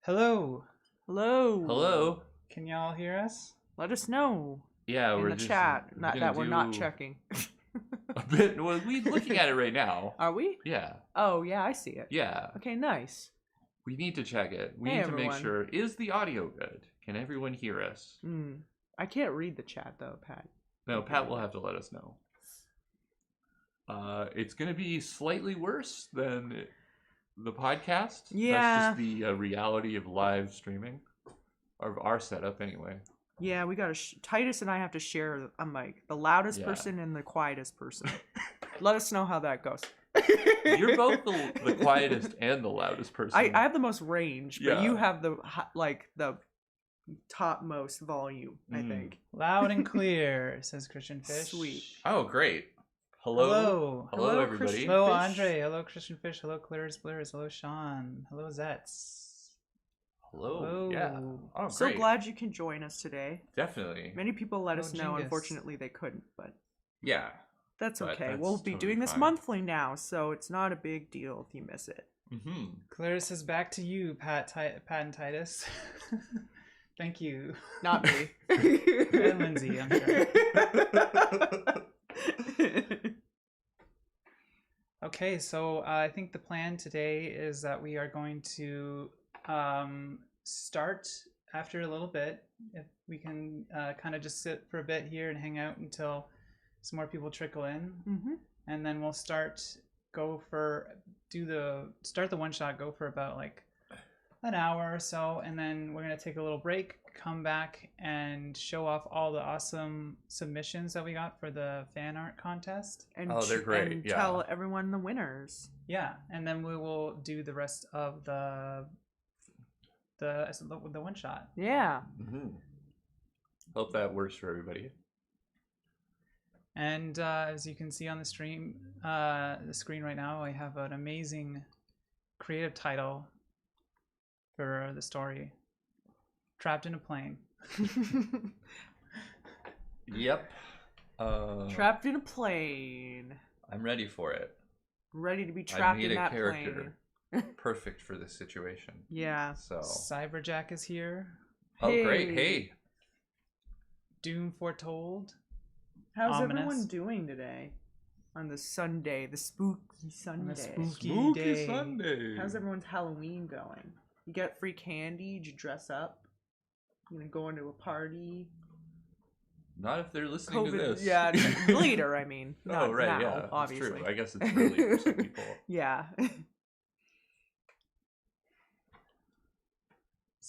Hello. Hello. Hello. Can y'all hear us? Let us know. Yeah, in we're the just chat. Not gonna that we're not do checking. a bit. Well, we're looking at it right now. Are we? Yeah. Oh yeah, I see it. Yeah. Okay, nice. We need to check it. We Hey, need to make everyone. sure. Is the audio good? Can everyone hear us? I can't read the chat though, Pat. No, Pat will have to let us know. It's going to be slightly worse than the podcast. Yeah. That's just the reality of live streaming. Of our setup, anyway. Yeah, we gotta. Titus and I have to share a mic. The loudest Yeah. person and the quietest person. Let us know how that goes. You're both the quietest and the loudest person. I have the most range, but Yeah. you have the the topmost volume. I think. Loud and clear, says Christian Fish. Sweet. Oh, great. Hello. Hello. Hello, everybody. Christian. Hello, Fish. Andre. Hello, Christian Fish. Hello, Claire's Blurs. Hello, Sean. Hello, Zets. Hello. Hello. Yeah. Oh, So great. glad you can join us today. Definitely. Many people let us know. Genghis. Unfortunately, they couldn't, but Yeah. that's But okay. that's We'll be totally doing this fine. monthly now, so it's not a big deal if you miss it. Mm-hmm. Claire says back to you, Pat and Titus. Thank you. Not me. And Lindsay, I'm sure. Okay, so I think the plan today is that we are going to start after a little bit. If we can kind of just sit for a bit here and hang out until some more people trickle in, and then we'll start the one shot, go for about like an hour or so, and then we're gonna take a little break, come back and show off all the awesome submissions that we got for the fan art contest. And Oh, they're great, And yeah. tell everyone the winners. Yeah, and then we will do the rest of the one shot. Yeah. Mm-hmm. Hope that works for everybody. And as you can see on the screen right now, I have an amazing creative title for the story: Trapped in a Plane. Yep. Trapped in a plane. I'm ready for it. Ready to be I trapped need in a that character plane. perfect for this situation. Yeah. So. Cyberjack is here. Oh, great. Hey. Hey. Doom Foretold. How's Ominous. everyone doing today? On the Sunday, the spooky Sunday. spooky day. Sunday. How's everyone's Halloween going? You got free candy? Did you dress up? You gonna go into a party? Not if they're listening to this. Yeah, later. I mean, not Oh, right. now, Yeah. obviously. That's true. I guess it's early for some people. Yeah.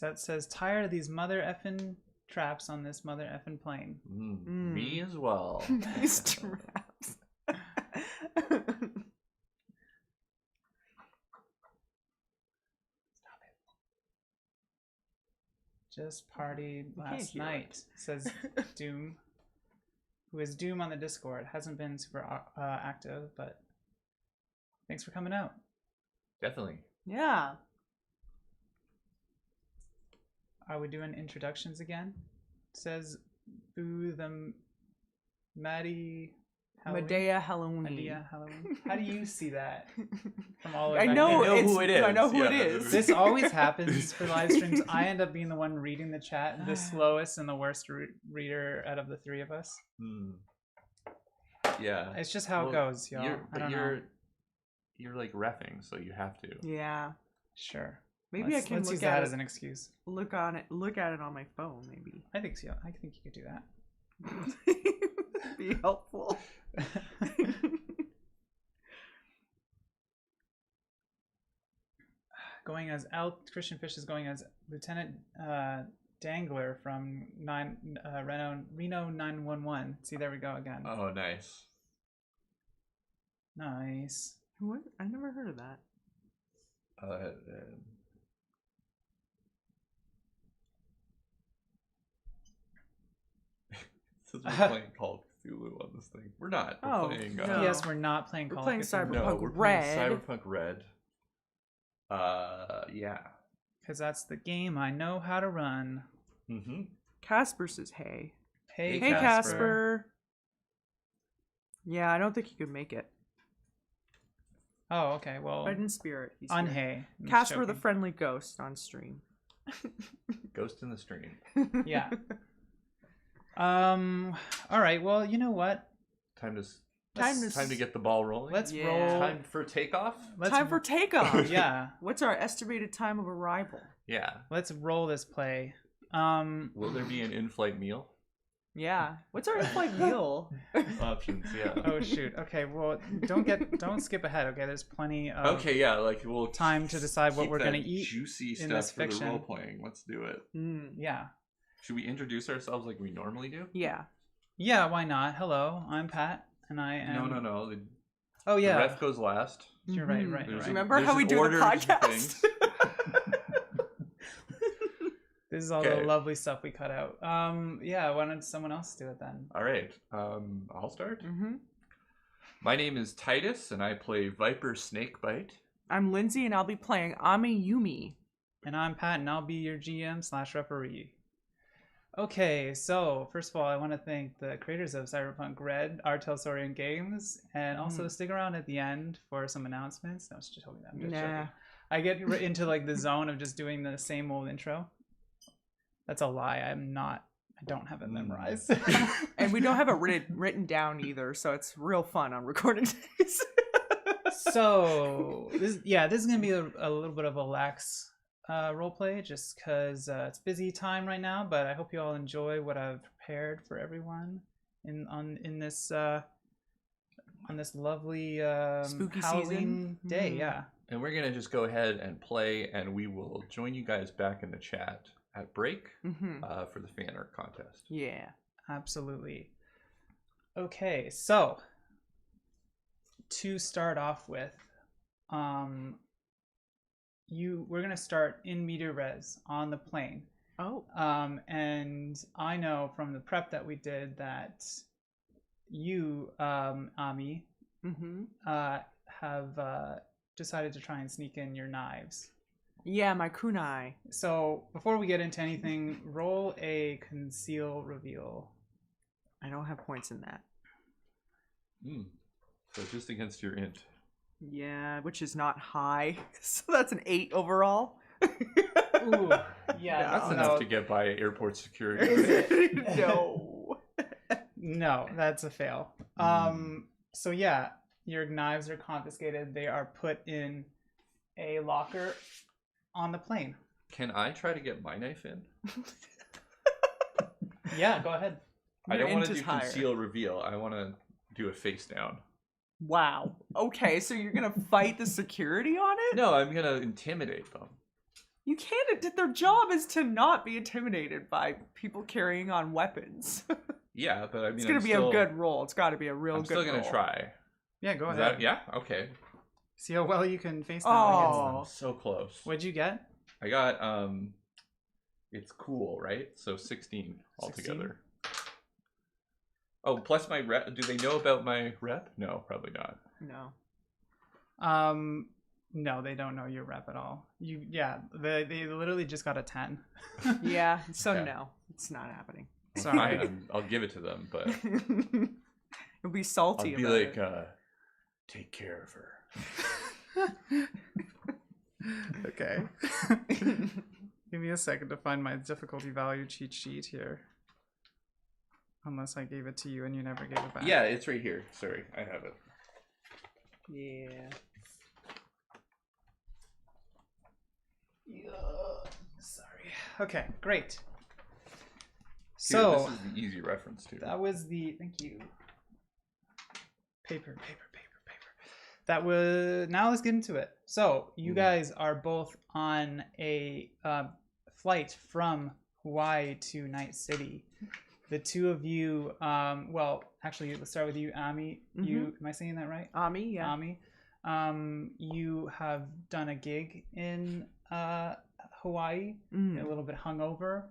That says, tired of these mother effing traps on this mother effing plane. Me as well. These traps. Just partied I can't last hear night, says Doom, who is Doom on the Discord. Hasn't been super active, but thanks for coming out. Definitely. Yeah. Are we doing introductions again? Says Boo the Maddie Halloween? Medea Halloween. Medea Halloween. How do you see that? From all the way I back know, then? who it is. I know who it Yeah. is. This always happens for live streams. I end up being the one reading the chat, the slowest and the worst reader out of the three of us. Yeah. It's just how it goes, y'all. You're like reffing, so you have to. Yeah. Sure. Maybe let's I can use look that at as it. an excuse. Look at it on my phone. Maybe. I think so. I think you could do that. Be helpful. Going as Christian Fish is going as Lieutenant Dangler from Reno 911. See, there we go again. Oh, nice. Nice. What? I never heard of that. Since we're playing Call of Cthulhu on this thing. We're not. We're playing. no. Yes, we're not playing We're Call playing of Cthulhu. No, we're Cyberpunk-Red. playing Cyberpunk-Red. Yeah. Because that's the game I know how to run. Mm-hmm. Casper says, "Hey, Hey, hey, Casper. Casper." Yeah, I don't think he could make it. Oh, okay. Well, But in spirit, he's on here. Hey. I'm Casper the joking. friendly ghost on stream. Ghost in the stream. Yeah. All right. Well, you know what? Time to Time to get the ball rolling. Let's Yeah. roll. Time for takeoff. Time for takeoff. Yeah. What's our estimated time of arrival? Yeah. Let's roll this play. Will there be an in-flight meal? Yeah. What's our in-flight meal? Options. Yeah. Oh shoot. Okay. Well, don't skip ahead. Okay. There's plenty of Okay. Yeah. Like we'll time to decide what keep we're that gonna eat Juicy in stuff this for the fiction. role playing. Let's do it. Yeah. Should we introduce ourselves like we normally do? Yeah. Yeah. Why not? Hello. I'm Pat, and I am. No. Oh yeah. The ref goes last. You're right. Mhm. Right. There's- Right. Remember there's how we an do the order to podcast? things. This is all Okay. the lovely stuff we cut out. Yeah. Why don't someone else do it then? All right. I'll start. Mm-hmm. My name is Titus, and I play Viper Snakebite. I'm Lindsay, and I'll be playing Ami Yumi. And I'm Pat, and I'll be your GM/referee. Okay, so first of all, I want to thank the creators of Cyberpunk-Red, our Telsorian Games, and also stick around at the end for some announcements. No, I'm just joking. I'm just joking. I get into like the zone of just doing the same old intro. That's a lie. I don't have it memorized. And we don't have it written down either, so it's real fun on recording days. So this is gonna be a little bit of a lax role play, just because it's busy time right now. But I hope you all enjoy what I've prepared for everyone in this on this lovely Spooky Halloween season day. Yeah, And we're going to just go ahead and play, and we will join you guys back in the chat at break for the fan art contest. Yeah. absolutely. Okay, so to start off with, we're gonna start in meter res on the plane. Oh. And I know from the prep that we did that you, Ami, have decided to try and sneak in your knives. Yeah, my kunai. So before we get into anything, roll a conceal reveal. I don't have points in that. So just against your int. Yeah, which is not high. So that's an 8 overall. Ooh, yeah, That's no, enough to get by airport security. No. No, that's a fail. So yeah, your knives are confiscated. They are put in a locker on the plane. Can I try to get my knife in? Yeah, go ahead. I Your don't want int to is do higher. conceal reveal. I want to do a face down. Wow. Okay, so you're gonna fight the security on it? No, I'm going to intimidate them. You can't. Their job is to not be intimidated by people carrying on weapons. Yeah, but I mean, It's gonna be a good roll. It's got to be a real I'm good still roll. going to try. Yeah, go Is ahead. that, yeah? Okay. See how well you can face down against them. Oh. So close. What'd you get? I got, it's cool, right? So 16 altogether. Oh, plus my rep. Do they know about my rep? No, probably not. No. No, they don't know your rep at all. They literally just got a 10. Yeah. So Yeah. no, it's not happening. Sorry. I'll give it to them, but You'll be salty I'll be about like, it. take care of her. Okay. Give me a second to find my difficulty value cheat sheet here. Unless I gave it to you and you never gave it back. Yeah, it's right here. Sorry, I have it. Yeah. Sorry. Okay, great. Here, So this is the easy reference too. that was the thank you. Paper. That was now let's get into it. So you guys are both on a flight from Hawaii to Night City. The two of you, well, actually, let's start with you, Ami. You, am I saying that right? Ami, yeah. Ami, you have done a gig in Hawaii, a little bit hungover.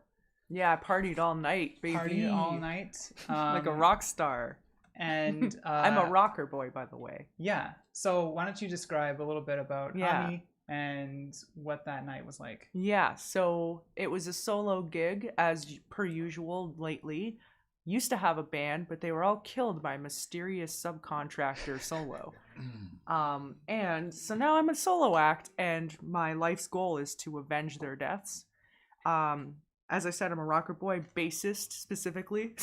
Yeah, I partied all night, baby. Partied all night. Like a rock star. And I'm a rocker boy, by the way. Yeah. So why don't you describe a little bit about Yeah. Ami and what that night was like? Yeah, so it was a solo gig, as per usual lately. Used to have a band, but they were all killed by a mysterious subcontractor solo. And so now I'm a solo act, and my life's goal is to avenge their deaths. As I said, I'm a rocker boy, bassist specifically.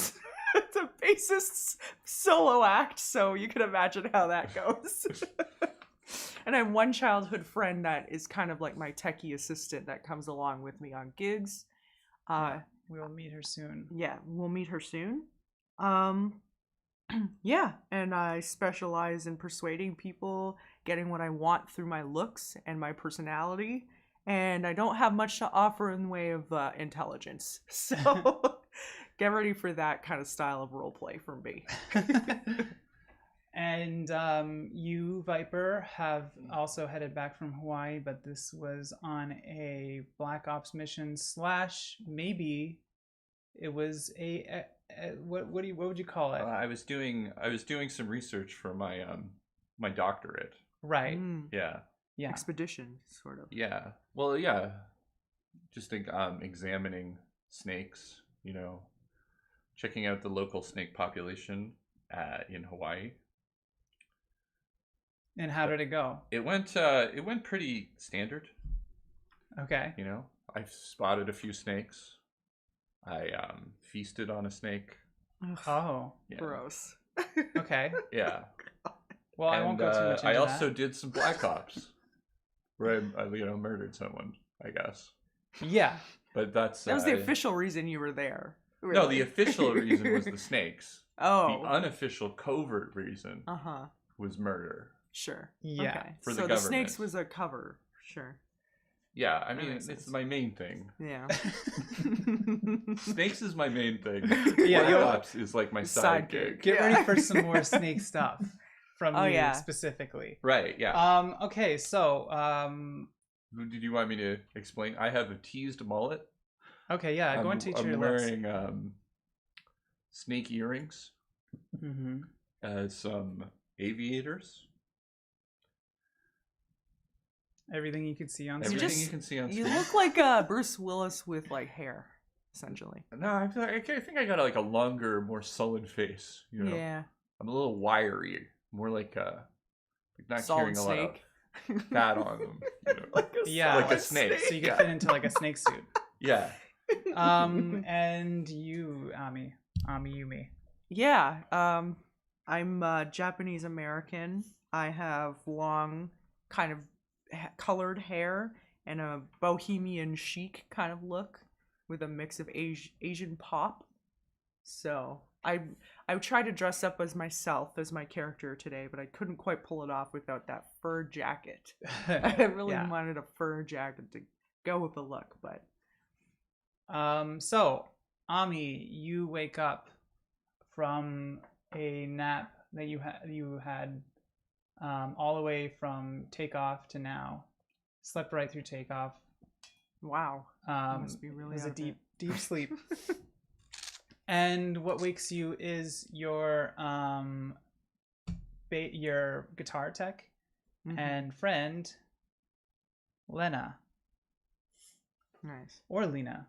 It's a bassist's solo act, so you can imagine how that goes. And I have one childhood friend that is kind of like my techie assistant that comes along with me on gigs. We'll meet her soon. Yeah, we'll meet her soon. Yeah, and I specialize in persuading people, getting what I want through my looks and my personality. And I don't have much to offer in the way of intelligence. So get ready for that kind of style of roleplay from me. And you, Viper, have also headed back from Hawaii, but this was on a Black Ops mission / maybe it was a what would you call it? I was doing some research for my my doctorate. Right. Yeah. Yeah. Expedition, sort of. Yeah. Well, yeah. Just examining snakes, checking out the local snake population in Hawaii. And how did it go? It went pretty standard. Okay. I spotted a few snakes. I feasted on a snake. Oh. Yeah. Gross. Okay. Yeah. Well, I won't go too much into I also that. did some Black Ops, where I murdered someone, I guess. Yeah. But that was the official reason you were there. No, Really. the official reason was the snakes. Oh. The unofficial covert reason Uh-huh. was murder. Sure. Yeah. Okay. For the so the government. snakes was a cover. Sure. Yeah, I That mean, makes it's sense. my main thing. Yeah. Snakes is my main thing. Yeah, Black you'll- Ops is like my Side side gig. Get Yeah. ready for some more snake stuff from Oh, you yeah. specifically. Right, yeah. Okay, so Did you want me to explain? I have a teased mullet. okay, yeah, go into each of I'm your looks. wearing snake earrings, Mm-hmm. some aviators. Everything you could see on Everything screen. you can see on You screen. look like Bruce Willis with like hair, essentially. No, I think I got like a longer, more sullen face. Yeah. I'm a little wiry, more like not Solid carrying a lot of snake. fat on them. Like a Yeah. Like a solid snake. So you could Yeah. fit into like a snake suit. Yeah. And you, Ami Yumi. Yeah. I'm Japanese American. I have long, kind of colored hair and a bohemian chic kind of look with a mix of Asian pop. So I tried to dress up as myself, as my character today, but I couldn't quite pull it off without that fur jacket. I really Yeah. wanted a fur jacket to go with the look, but So Ami, you wake up from a nap that you had all the way from takeoff to now. Slept right through takeoff. wow. Must be It really was a out of it. deep sleep. And what wakes you is your your guitar tech Mhm. and friend Lena Nice. or Lena.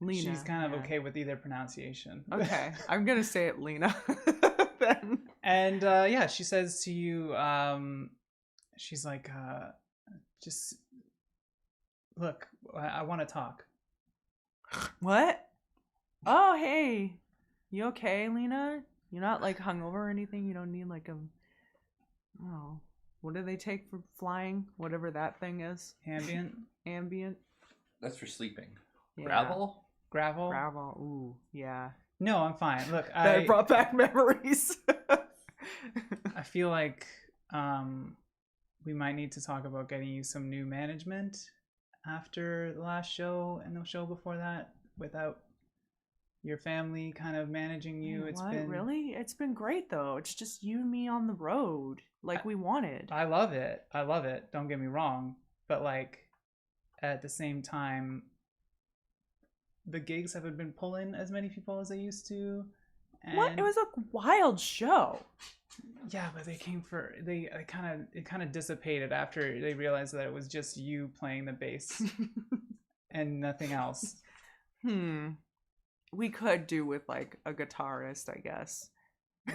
Lena. She's kind of yeah. okay with either pronunciation. Okay, I'm gonna say it, Lena. Then. And yeah, she says to you, she's like, just look, I want to talk. What? Oh, hey. You okay, Lena? You're not like hungover or anything? You don't need like a. Oh, what do they take for flying? Whatever that thing is. Ambient, Ambient. That's for sleeping. Yeah. Gravel? gravel. Gravel. Ooh, yeah. No, I'm fine. Look, That brought back memories. I feel like we might need to talk about getting you some new management after the last show and the show before that, without your family kind of managing you. It's what? been Really? It's been great though. It's just you and me on the road, like we wanted. I love it. I love it. Don't get me wrong, but like at the same time, the gigs haven't been pulling as many people as they used to. And What? It was a wild show. yeah, but they came for it kind of dissipated after they realized that it was just you playing the bass and nothing else. We could do with like a guitarist, I guess.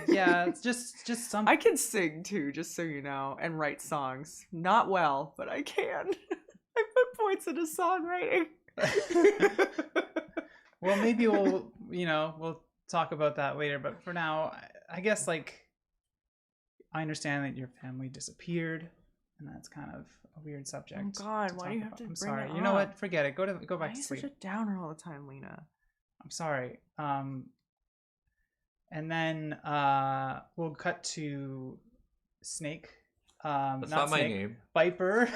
Yeah, it's just some. I can sing too, just so you know, and write songs. Not well, but I can. I put points into songwriting. Well, maybe we'll talk about that later. But for now, I guess like I understand that your family disappeared, and that's kind of a weird subject. Oh God, to why talk do you have about. to I'm bring sorry. it You know up? what? Forget it. Go back Why to are you sleep. such a downer all the time, Lena? I'm sorry. And then we'll cut to Snake. That's not my Snake, name. Viper.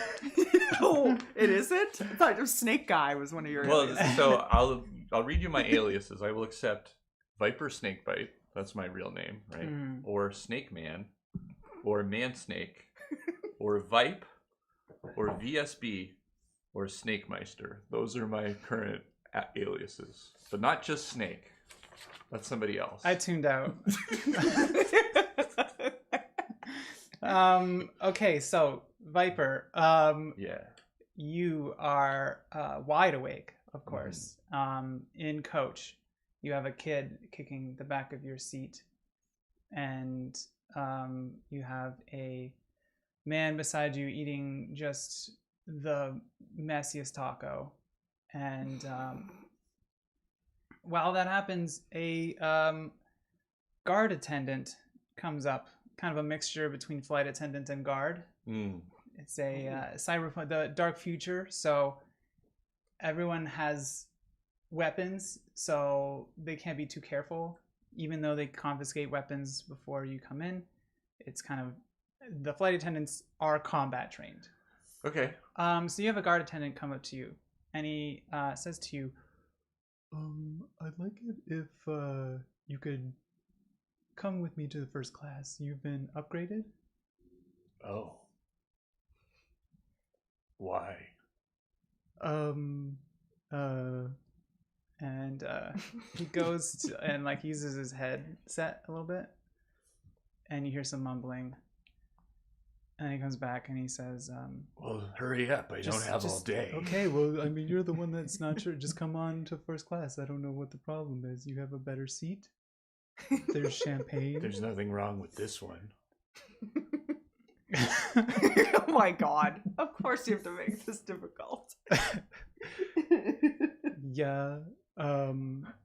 Oh, it isn't? I thought it was Snake Guy was one of your Well, aliases. so I'll read you my aliases. I will accept Viper Snakebite. That's my real name, right? Mm. Or Snake Man, or Man Snake, or Vipe, or VSB, or Snake Meister. Those are my current aliases, but not just Snake. That's somebody else. I tuned out. Okay, so Viper, Yeah. you are wide awake, of course. In coach, you have a kid kicking the back of your seat, and you have a man beside you eating just the messiest taco. And while that happens, a guard attendant comes up, kind of a mixture between flight attendant and guard. It's a cyberpunk, the dark future, so everyone has weapons, so they can't be too careful. Even though they confiscate weapons before you come in, it's kind of, the flight attendants are combat trained. Okay. So you have a guard attendant come up to you, and he says to you, I'd like it if you could come with me to the first class. You've been upgraded. Oh. Why? And he goes to, and like uses his headset a little bit, and you hear some mumbling. And he comes back and he says, Well, hurry up. I don't have all day. Okay, well, I mean, you're the one that's not sure. Just come on to first class. I don't know what the problem is. You have a better seat. There's champagne. There's nothing wrong with this one. Oh my God. Of course you have to make this difficult. Yeah.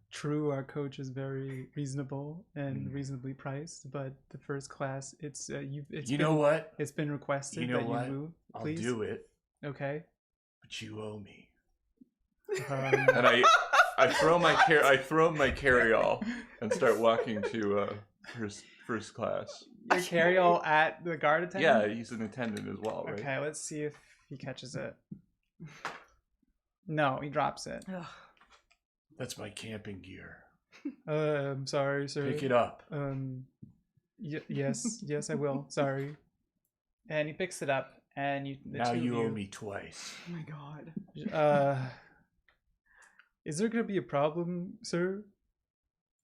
True, our coach is very reasonable and reasonably priced, but the first class, it's know what? It's been requested You know that what? you move. Please. I'll do it, Okay. but you owe me. Um, And I throw my carry-all and start walking to first class. your carry-all at the guard attendant? Yeah, he's an attendant as well, right? Okay, let's see if he catches it. No, he drops it. That's my camping gear. I'm sorry, sir. Pick it up. Yes, I will. Sorry. And he picks it up, and Now you owe me twice. Oh my God. Is there gonna be a problem, sir?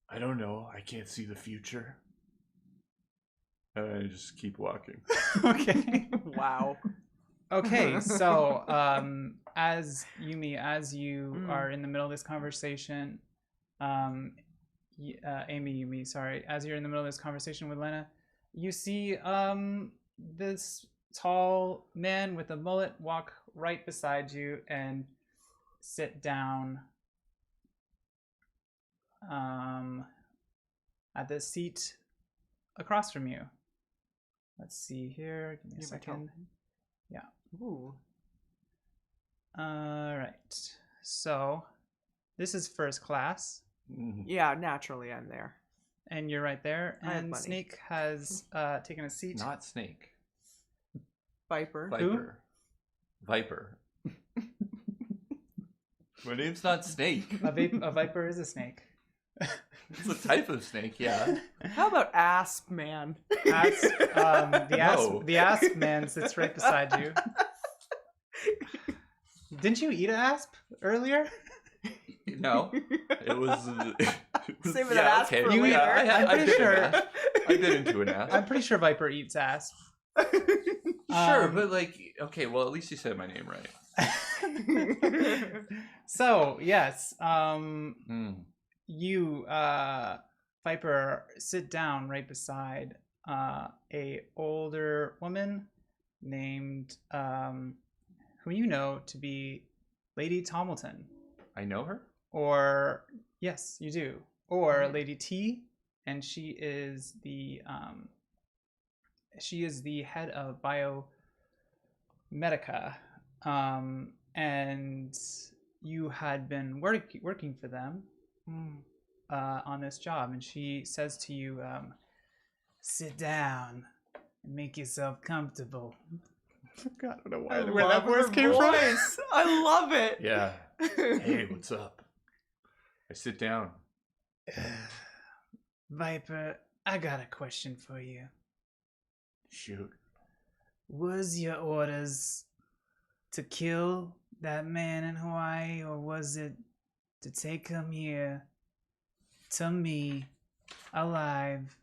I don't know. I can't see the future. And I just keep walking. Okay. Wow. Okay, so as you are in the middle of this conversation, Yumi, sorry, as you're in the middle of this conversation with Lena, you see this tall man with a mullet walk right beside you and sit down at the seat across from you. Let's see here. Give me a second. Yeah. Ooh. All right. So this is first class, Yeah, naturally I'm there. and you're right there. I have And money. Snake has taken a seat. Not snake. Viper. Viper. Viper. My name's not Snake. A viper is a snake. It's a type of snake, yeah. How about Asp Man? Asp, No. the asp man sits right beside you. Didn't you eat an asp earlier? No, it was. Saving that asp for later. I'm pretty sure. I bit into an asp. I'm pretty sure Viper eats asp. Sure, but like, okay, well, at least you said my name right. So yes, Mm. you Viper sit down right beside a older woman named who you know to be Lady Tomilton. I know her? Or yes, you do. Or Lady T, and she is the head of Biomedica, and you had been working for them on this job, and she says to you, sit down and make yourself comfortable. God, I don't know where that voice came from. I love it. Yeah. Hey, what's up? I sit down. Viper, I got a question for you. Shoot. Was your orders to kill that man in Hawaii, or was it to take him here to me alive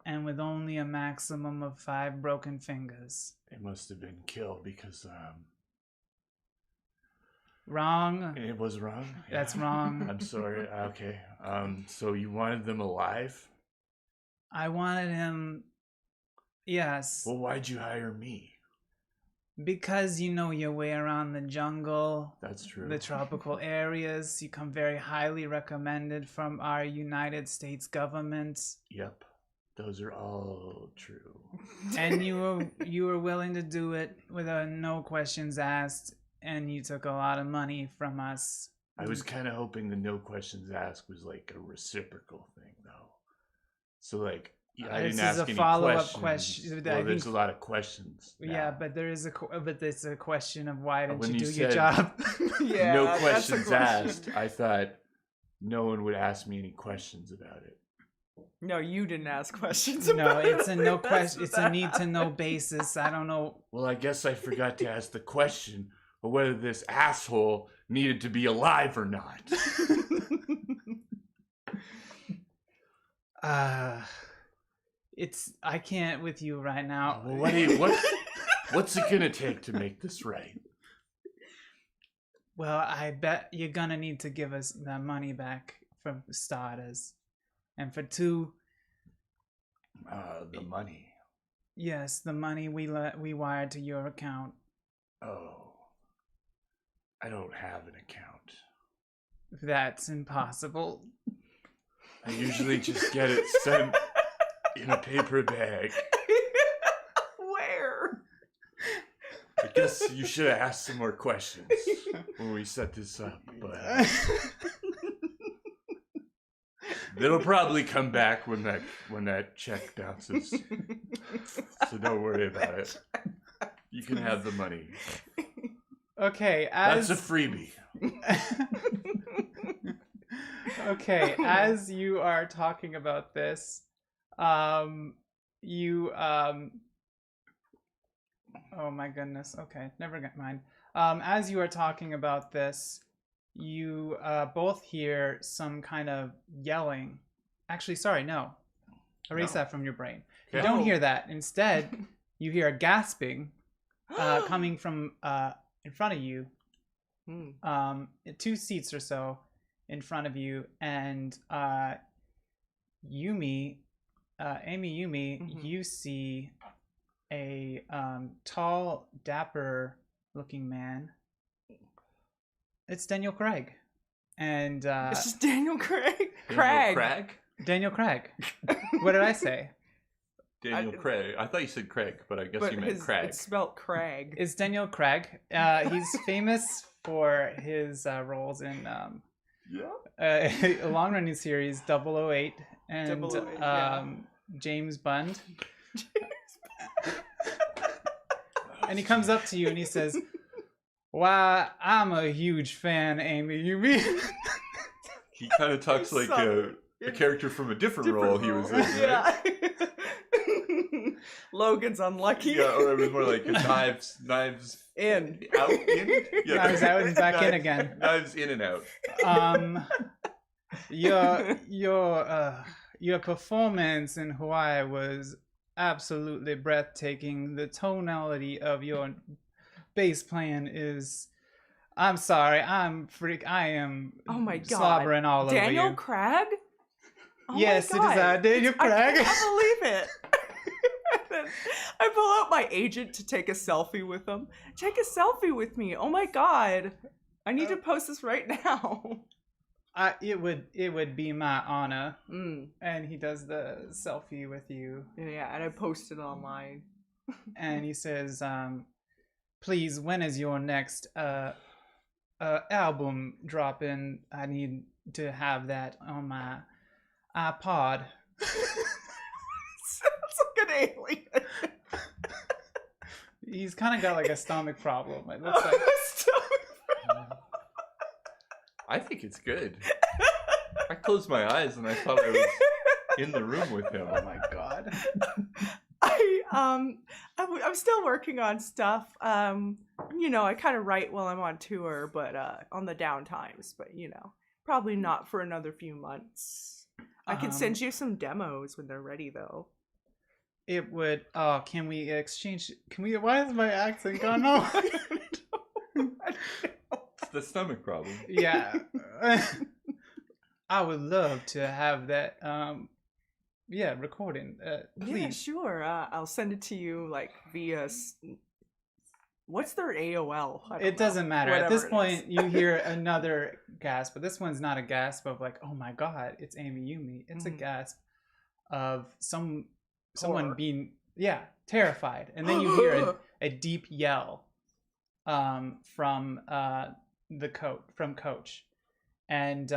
and with only a maximum of 5 broken fingers? It must have been killed because Wrong. it was wrong. That's wrong. I'm sorry. Okay. So you wanted them alive? I wanted him. Yes. Well, why'd you hire me? Because you know your way around the jungle. That's true. The tropical areas. You come very highly recommended from our United States government. Yep. Those are all true. And you were willing to do it with no questions asked, and you took a lot of money from us. I was kind of hoping the no questions asked was like a reciprocal thing, though. So like, I didn't ask any follow-up question. Well, there's a lot of questions. Now. Yeah, but it's a question of why didn't when you do you your said job? Yeah, no that's a questions question. asked. I thought no one would ask me any questions about it. No, you didn't ask questions. No, about it's a it. no That's question. It's a bad. need to know basis. I don't know. Well, I guess I forgot to ask the question of whether this asshole needed to be alive or not. I can't with you right now. Well, what's it gonna take to make this right? Well, I bet you're gonna need to give us the money back from starters, and for 2, The money. yes, the money we wired to your account. Oh, I don't have an account. That's impossible. I usually just get it sent in a paper bag. Where? I guess you should have asked some more questions when we set this up, but it'll probably come back when that check bounces. So don't worry about it. You can have the money. Okay, That's a freebie. Okay, as you are talking about this, oh my goodness. Okay, never mind. As you are talking about this, you both hear some kind of yelling. Actually, sorry, no. Erase that from your brain. You Okay. don't hear that. Instead, you hear a gasping coming from in front of you. 2 seats or so in front of you, and Amy Yumi, you see a tall, dapper looking man. It's Daniel Craig. And It's just Daniel Craig. Craig? Daniel Craig. What did I say? Daniel Craig. I thought you said Craig, but I guess you meant Craig. It's spelled Craig. It's Daniel Craig. He's famous for his roles in a long-running series, 008, and 008, yeah. James Bond. And he comes up to you and he says, "Why, I'm a huge fan, Amy. You mean?" He kind of talks like a character from a different role he was in. Right? Yeah. Logan's unlucky. Yeah, or it was more like knives In. out, in? Yeah. Knives out and back in again. Knives in and out. Your performance in Hawaii was absolutely breathtaking. The tonality of your bass playing is, I'm sorry, I am Oh my God. slobbering all over you. Daniel Craig? Oh Yes, my it is God. Daniel Craig. I can't believe it. I pull out my agent to take a selfie with him. Take a selfie with me. Oh my God. I need to post this right now. It would be my honor. Mm. And he does the selfie with you. Yeah, and I posted online. And he says, please, when is your next album dropping? I need to have that on my iPod. Sounds like an alien. He's kind of got like a stomach problem. It looks like. I think it's good. I closed my eyes and I thought I was in the room with him. Oh my god. I'm still working on stuff. You know, I kind of write while I'm on tour, but on the down times. But you know, probably not for another few months. I can send you some demos when they're ready, though. It would. Oh, can we exchange? Can we? Why is my accent gone? No. It's the stomach problem. Yeah. I would love to have that. Yeah, recording. Please. Yeah, sure. I'll send it to you like via. What's their AOL? It doesn't matter. At Whatever this it point, you hear another gasp, but this one's not a gasp of like, "Oh my god, it's Amy Yumi." It's a gasp of someone Horror. being terrified, and then you hear a deep yell from Coach, and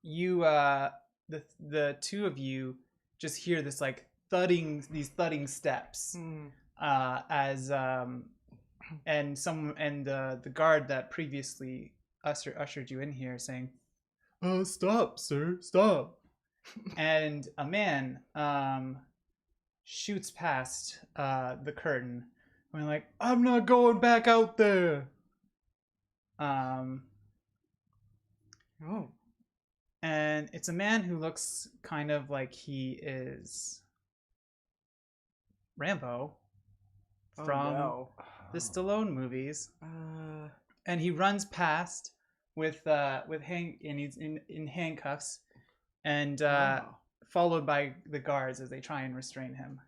you the two of you just hear this like these thudding steps. As and the guard that previously ushered you in here saying, "Oh, stop, sir, stop!" And a man shoots past the curtain, going like, "I'm not going back out there." And it's a man who looks kind of like he is Rambo from the Stallone movies, and he runs past with and he's in handcuffs, and followed by the guards as they try and restrain him.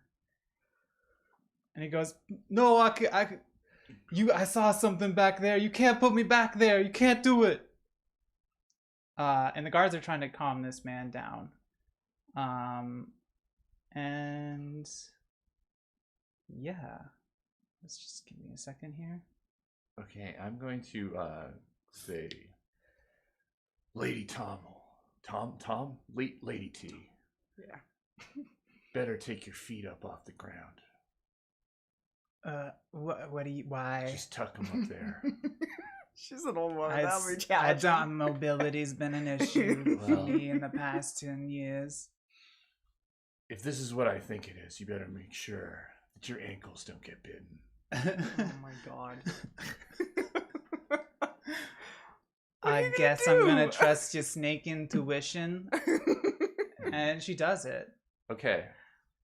And he goes, "No, I saw something back there. You can't put me back there. You can't do it." And the guards are trying to calm this man down, and yeah. Let's just give me a second here. Okay, I'm going to say, Lady Lady T. Yeah. Better take your feet up off the ground. What do you? Why? Just tuck them up there. She's an old woman. That'll be challenging. I don't. Mobility's been an issue for me in the past 10 years. If this is what I think it is, you better make sure that your ankles don't get bitten. Oh my god. I guess I'm gonna trust your snake intuition. And she does it. Okay.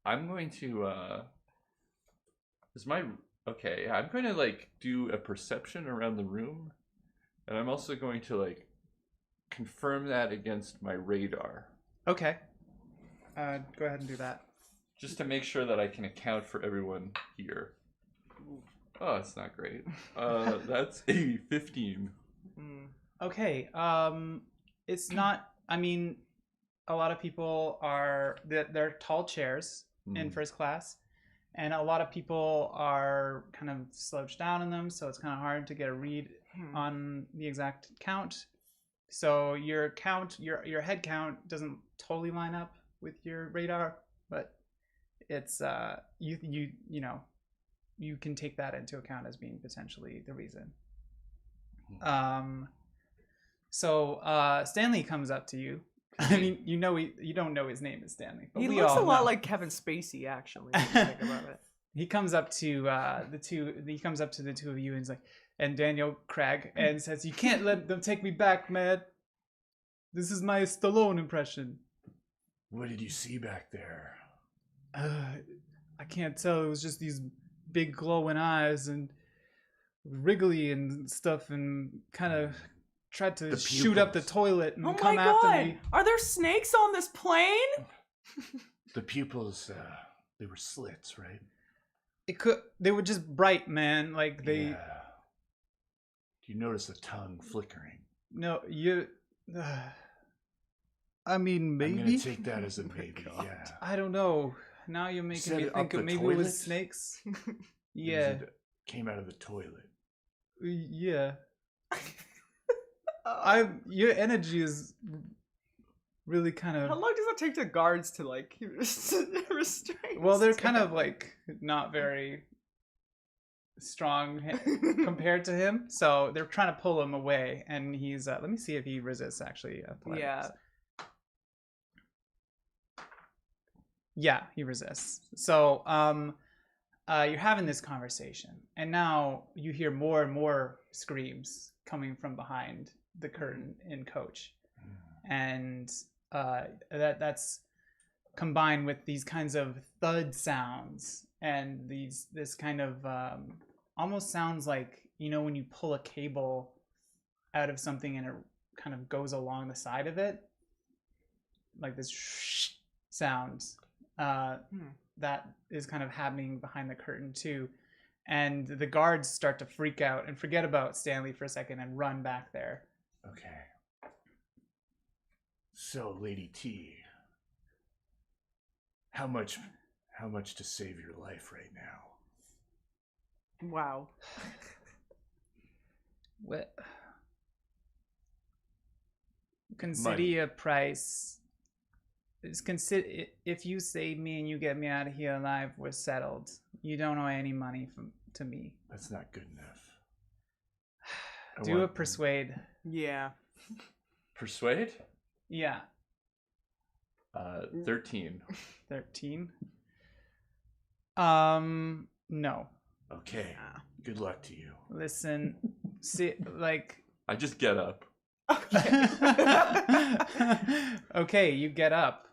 I'm going to I'm going to like do a perception around the room, and I'm also going to like confirm that against my radar. Okay. Go ahead and do that. Just to make sure that I can account for everyone here. Oh, it's not great. That's a 15. Okay. It's not. I mean, a lot of people they're tall chairs in first class, and a lot of people are kind of slouched down in them, so it's kind of hard to get a read on the exact count. So your head count doesn't totally line up with your radar, but it's you know. You can take that into account as being potentially the reason. So Stanley comes up to you. I mean, you don't know his name is Stanley, but he we looks all a lot know. like Kevin Spacey, actually. If you think about it. He comes up to the two. He comes up to the two of you and he's like, and Daniel Craig, and says, "You can't let them take me back, man. This is my Stallone impression." What did you see back there? I can't tell. It was just these big glowing eyes and wriggly and stuff, and kind of tried to shoot up the toilet and come after me. Are there snakes on this plane? The pupils, they were slits, right? They were just bright, man. Like they. Yeah. Do you notice the tongue flickering? No, you. I mean, maybe. I'm gonna take that as a maybe. God. Yeah. I don't know. Now you're making Set me it think up of the maybe it was toilet? snakes. Or Yeah. is it came out of the toilet. Yeah. Oh. Your energy is really kind How of. long does it take the guards to like restrain? Well, they're kind of like not very strong compared to him, so they're trying to pull him away, and he's. Let me see if he resists actually. Athletics. Yeah. Yeah, he resists. So, you're having this conversation, and now you hear more and more screams coming from behind the curtain in Coach, and that's combined with these kinds of thud sounds and this kind of almost sounds like, you know, when you pull a cable out of something and it kind of goes along the side of it, like this sound. That is kind of happening behind the curtain too, and the guards start to freak out and forget about Stanley for a second and run back there. Okay. So, Lady T, how much to save your life right now? Wow. What? Consider a price. Consider if you save me and you get me out of here alive, we're settled. You don't owe any money to me. That's not good enough. Do a persuade. Yeah. Persuade? Yeah. 13. 13. No. Okay. Good luck to you. Listen, see, like. I just get up. Okay, you get up.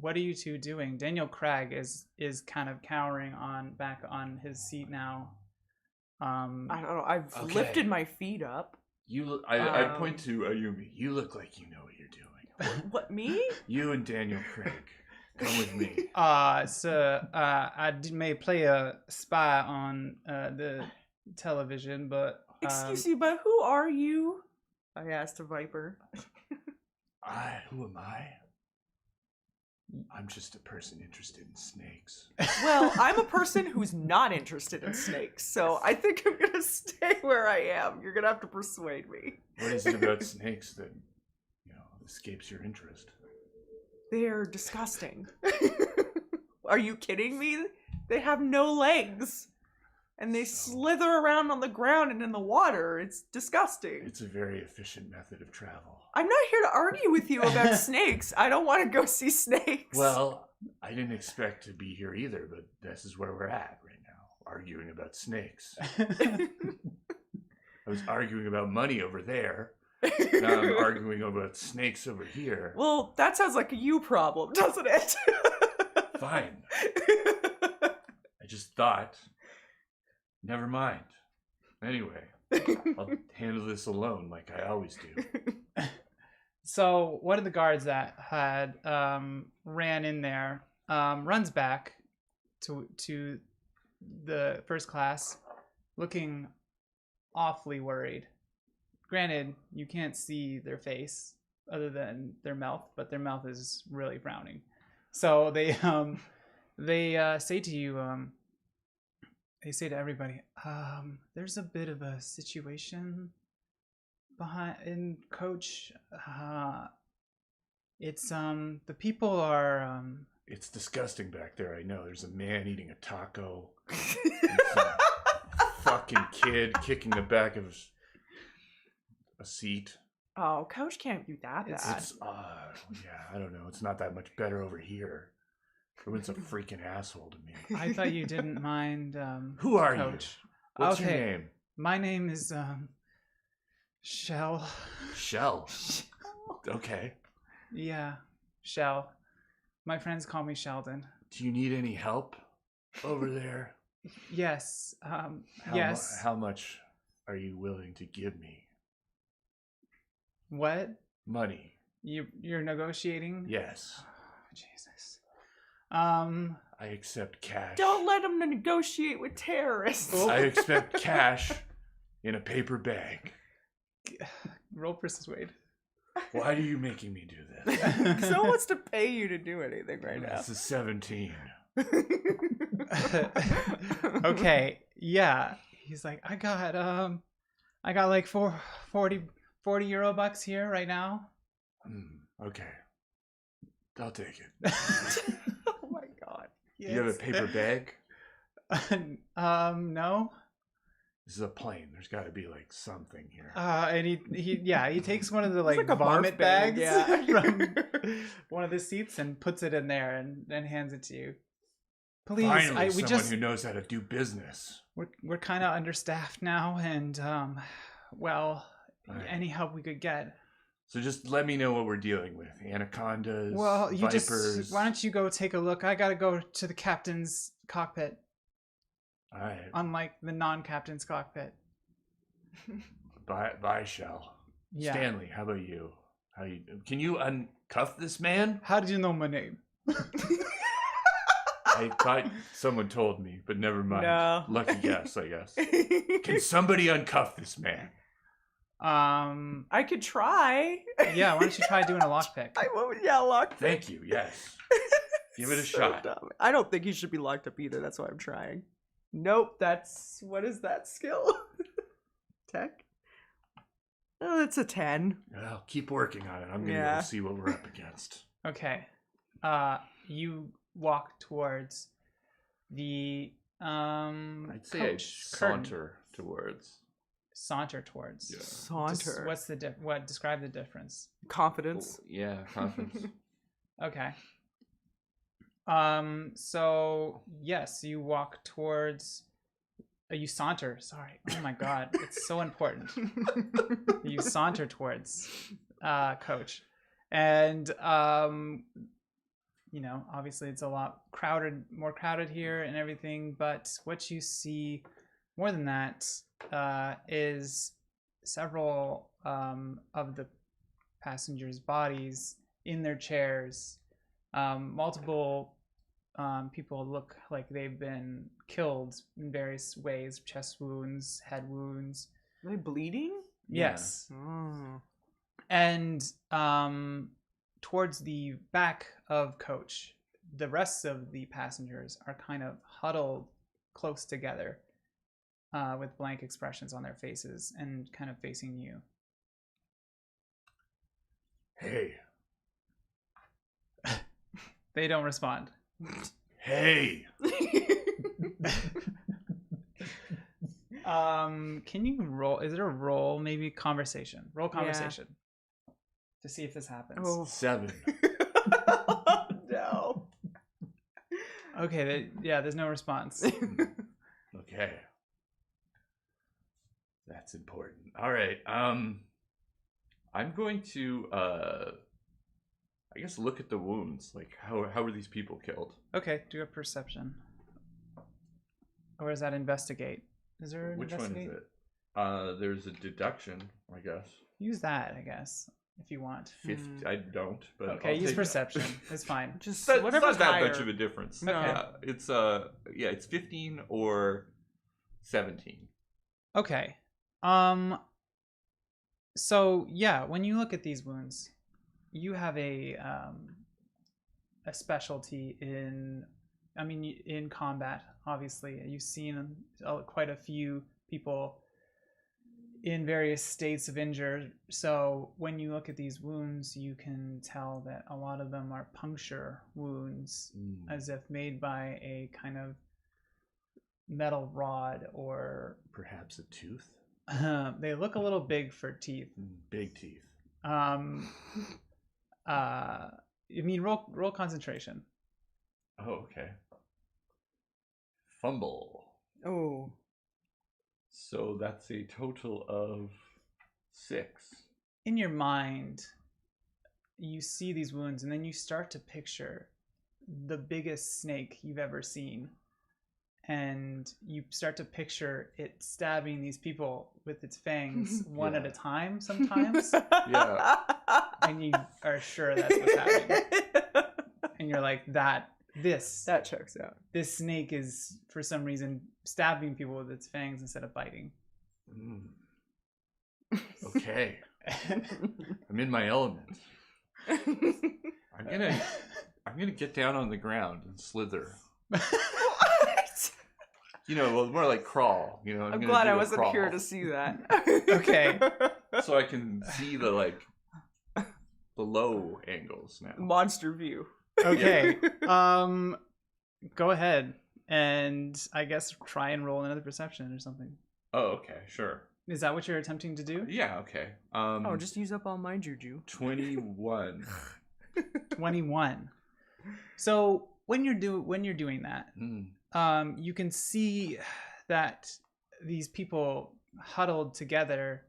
What are you two doing? Daniel Craig is kind of cowering back on his seat now. I don't know. I've Okay. lifted my feet up. I point to Ayumi. You look like you know what you're doing. What, me? You and Daniel Craig. Come with me. Sir, I may play a spy on the television, but Excuse me, but who are you? I asked a viper. Who am I? I'm just a person interested in snakes. Well, I'm a person who's not interested in snakes, so I think I'm gonna stay where I am. You're gonna have to persuade me. What is it about snakes that, escapes your interest? They're disgusting. Are you kidding me? They have no legs. And they slither around on the ground and in the water. It's disgusting. It's a very efficient method of travel. I'm not here to argue with you about snakes. I don't want to go see snakes. Well, I didn't expect to be here either, but this is where we're at right now, arguing about snakes. I was arguing about money over there. Now I'm arguing about snakes over here. Well, that sounds like a you problem, doesn't it? Fine. I just thought, never mind. Anyway, I'll handle this alone like I always do. So one of the guards that had ran in there runs back to the first class, looking awfully worried. Granted, you can't see their face other than their mouth, but their mouth is really frowning. So they say to you, they say to everybody, there's a bit of a situation in Coach. It's the people are It's disgusting back there, I know. There's a man eating a taco. Fucking kid kicking the back of a seat. Oh, Coach can't do that bad. It's I don't know. It's not that much better over here. Everyone's a freaking asshole to me. I thought you didn't mind. Who are Coach. you? What's Okay. your name? My name is Shell. Shell. Okay. Yeah, Shell. My friends call me Sheldon. Do you need any help over there? Yes. Yes. How much are you willing to give me? What? Money. You're negotiating? Yes. Oh, Jesus. I accept cash. Don't let them negotiate with terrorists. Oh. I accept cash in a paper bag. Roll persuade. Why are you making me do this? Because no one wants to pay you to do anything right now. This is 17. Okay, yeah. He's like, I got like 40 euro bucks here right now. Okay. I'll take it. Oh my god. You have a paper bag? No. This is a plane. There's got to be like something here. And he takes one of the It's like a barf vomit bag, bags yeah. from one of the seats and puts it in there and then hands it to you. Please, Finally, we someone who knows how to do business. we're kind of understaffed now, and well, Right. any help we could get. So just let me know what we're dealing with. Anacondas, Well, you vipers. why don't you go take a look? I gotta go to the captain's cockpit, All right. unlike the non-captain's cockpit. Bye, Shell. Yeah. Stanley, how about you? Can you uncuff this man? How did you know my name? I thought someone told me, but never mind. No. Lucky guess, I guess. Can somebody uncuff this man? I could try. Yeah. Why don't you try doing a lockpick? I won't. Yeah, lock. Thank you. Yes. Give it a So shot. dumb. I don't think he should be locked up either. That's why I'm trying. Nope. What is that skill? Tech. Oh, it's a 10. Well, keep working on it. I'm gonna Yeah. go see what we're up against. Okay. You walk towards the I'd say coach I'd curtain. saunter towards. Saunter towards. Yeah. Saunter. What's the what? Describe the difference. Confidence. Yeah, confidence. Okay. So yes, you walk towards. You saunter. Sorry. Oh my God, it's so important. You saunter towards coach, and obviously it's a lot more crowded here and everything. But what you see more than that is several of the passengers' bodies in their chairs. Multiple people look like they've been killed in various ways: chest wounds, head wounds. Are they bleeding? Yes. Oh. And towards the back of coach, the rest of the passengers are kind of huddled close together with blank expressions on their faces and kind of facing you. Hey. They don't respond. Hey. Can you roll? Is it a roll? Maybe conversation. Roll conversation to see if this happens. Oh. 7. No. Okay. There's no response. Okay. That's important. All right. I'm going to I guess look at the wounds. Like how were these people killed? Okay. Do a perception. Or is that investigate? Is there an Which one investigate? is it? There's a deduction, I guess. Use that, I guess, if you want. 50. I don't, but Okay, I'll use take perception. It's fine. Just It's whatever's not that higher. much of a difference. No. Yeah, it's 15 or 17. Okay. So yeah, when you look at these wounds, you have a specialty in combat. Obviously, you've seen quite a few people in various states of injury. So when you look at these wounds, you can tell that a lot of them are puncture wounds, as if made by a kind of metal rod or Perhaps a tooth. they look a little big for teeth. Big teeth. Roll concentration. Oh, okay. Fumble. Oh. So that's a total of 6. In your mind, you see these wounds, and then you start to picture the biggest snake you've ever seen. And you start to picture it stabbing these people with its fangs one at a time sometimes. Yeah. And you are sure that's what's happening. And you're like, this checks out. snake is, for some reason, stabbing people with its fangs instead of biting. Mm. Okay. I'm in my element. I'm gonna get down on the ground and slither. What? You know, well, more like crawl. You know, I'm gonna glad do I a wasn't crawl. here to see that. Okay. So I can see the low angles now. Monster view. Okay. Go ahead and I guess try and roll another perception or something. Oh, okay, sure. Is that what you're attempting to do? Yeah, okay. Oh, just use up all my juju. 21. 21. So when you're doing that, you can see that these people huddled together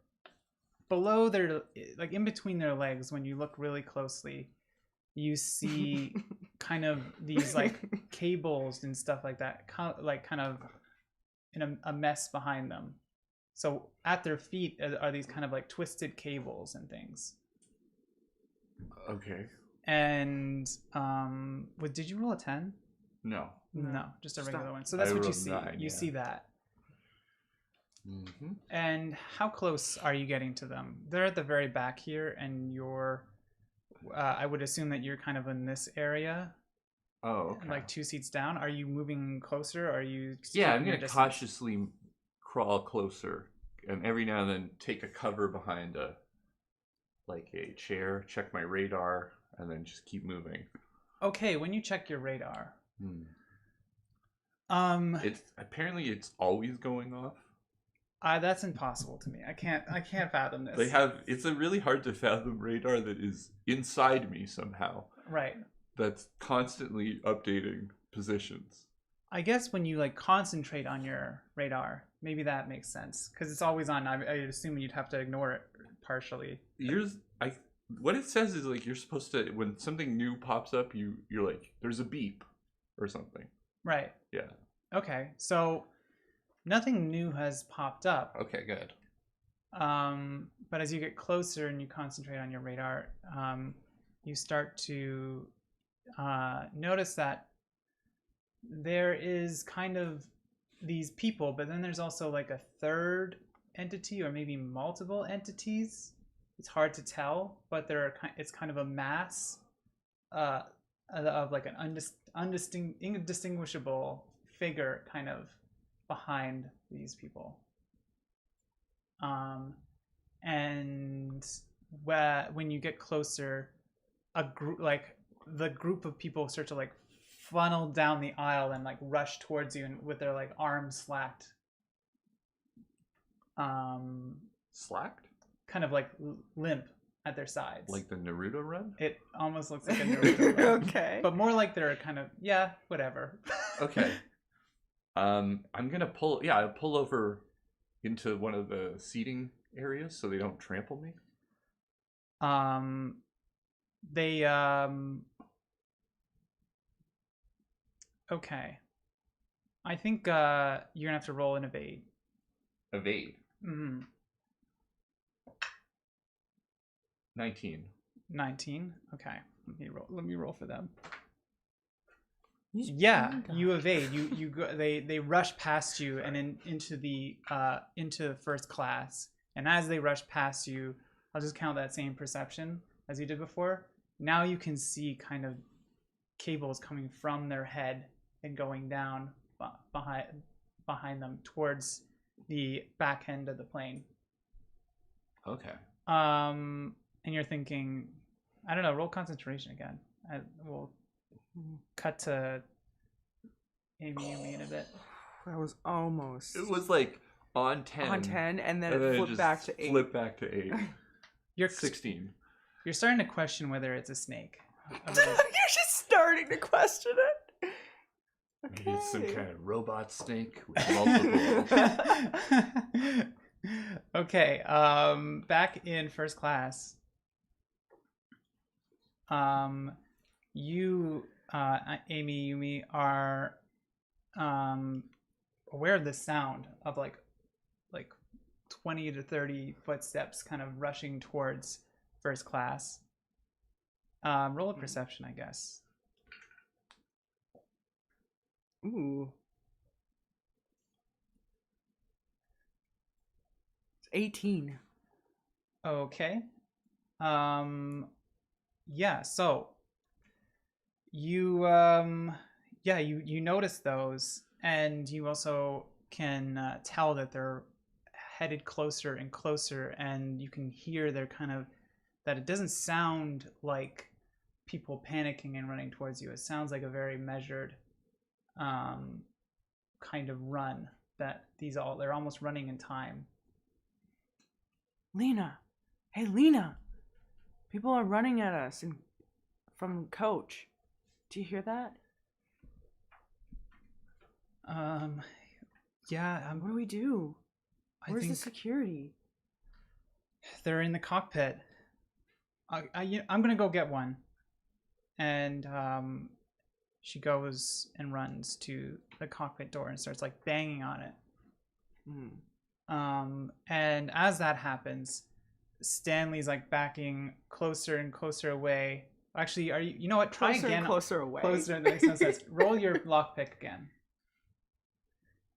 below their, like in between their legs. When you look really closely, you see kind of these like cables and stuff like that, kind of in a mess behind them. So at their feet are these kind of like twisted cables and things. Okay. And did you roll a 10? No. No, just a regular one. So that's what you see. 9, you yeah. see that. Mm-hmm. And how close are you getting to them? They're at the very back here, and you're. I would assume that you're kind of in this area. Oh, okay. Like 2 seats down. Are you moving closer? Or are you? Yeah, I'm keeping your gonna distance? cautiously crawl closer, and every now and then take a cover behind a chair, check my radar, and then just keep moving. Okay, when you check your radar. It's always going off. That's impossible to me. I can't fathom this. It's a really hard to fathom radar that is inside me somehow. Right. That's constantly updating positions. I guess when you like concentrate on your radar, maybe that makes sense because it's always on. I assume you'd have to ignore it partially. What it says is like you're supposed to, when something new pops up, you're like, there's a beep or something. Right. Yeah. Okay. So nothing new has popped up. Okay, good. But as you get closer and you concentrate on your radar, you start to notice that there is kind of these people, but then there's also like a third entity or maybe multiple entities. It's hard to tell, but it's kind of a mass of like an indistinguishable figure kind of behind these people. And when you get closer, the group of people start to like funnel down the aisle and like rush towards you and with their like arms slacked. Slacked? Kind of like limp at their sides. Like the Naruto run? It almost looks like a Naruto run. Okay. But more like they're kind of, yeah, whatever. Okay. I'm gonna I'll pull over into one of the seating areas so they don't trample me. Okay. I think you're gonna have to roll an evade. Evade. Mm-hmm. 19. 19. Okay. Let me roll for them. He's Yeah, you evade. You go. They rush past you and into first class. And as they rush past you, I'll just count that same perception as you did before. Now you can see kind of cables coming from their head and going down behind them towards the back end of the plane. Okay. And you're thinking, I don't know, roll concentration again. We'll cut to Amy in a bit. That was almost. It was like on 10. On 10, and then and it then flipped back to 8. Flip back to 8. You're 16. You're starting to question whether it's a snake. You're just starting to question it. Okay. Maybe it's some kind of robot snake with multiple. Okay. Back in first class. You, Amy, Yumi, are aware of the sound of like 20 to 30 footsteps kind of rushing towards first class. Roll a perception, I guess. Ooh. 18. Okay. Yeah, so you you notice those, and you also can tell that they're headed closer and closer, and you can hear they're kind of that it doesn't sound like people panicking and running towards you. It sounds like a very measured kind of run, that they're almost running in time. Lena. Hey, Lena. People are running at us from coach. Do you hear that? Yeah, What do we do? Where's the security? They're in the cockpit. I'm gonna go get one. And she goes and runs to the cockpit door and starts like banging on it. And as that happens, Stanley's like backing closer and closer away. Actually, you know what? Try Closer again. and closer away. Closer, that makes no sense. Roll your lockpick again.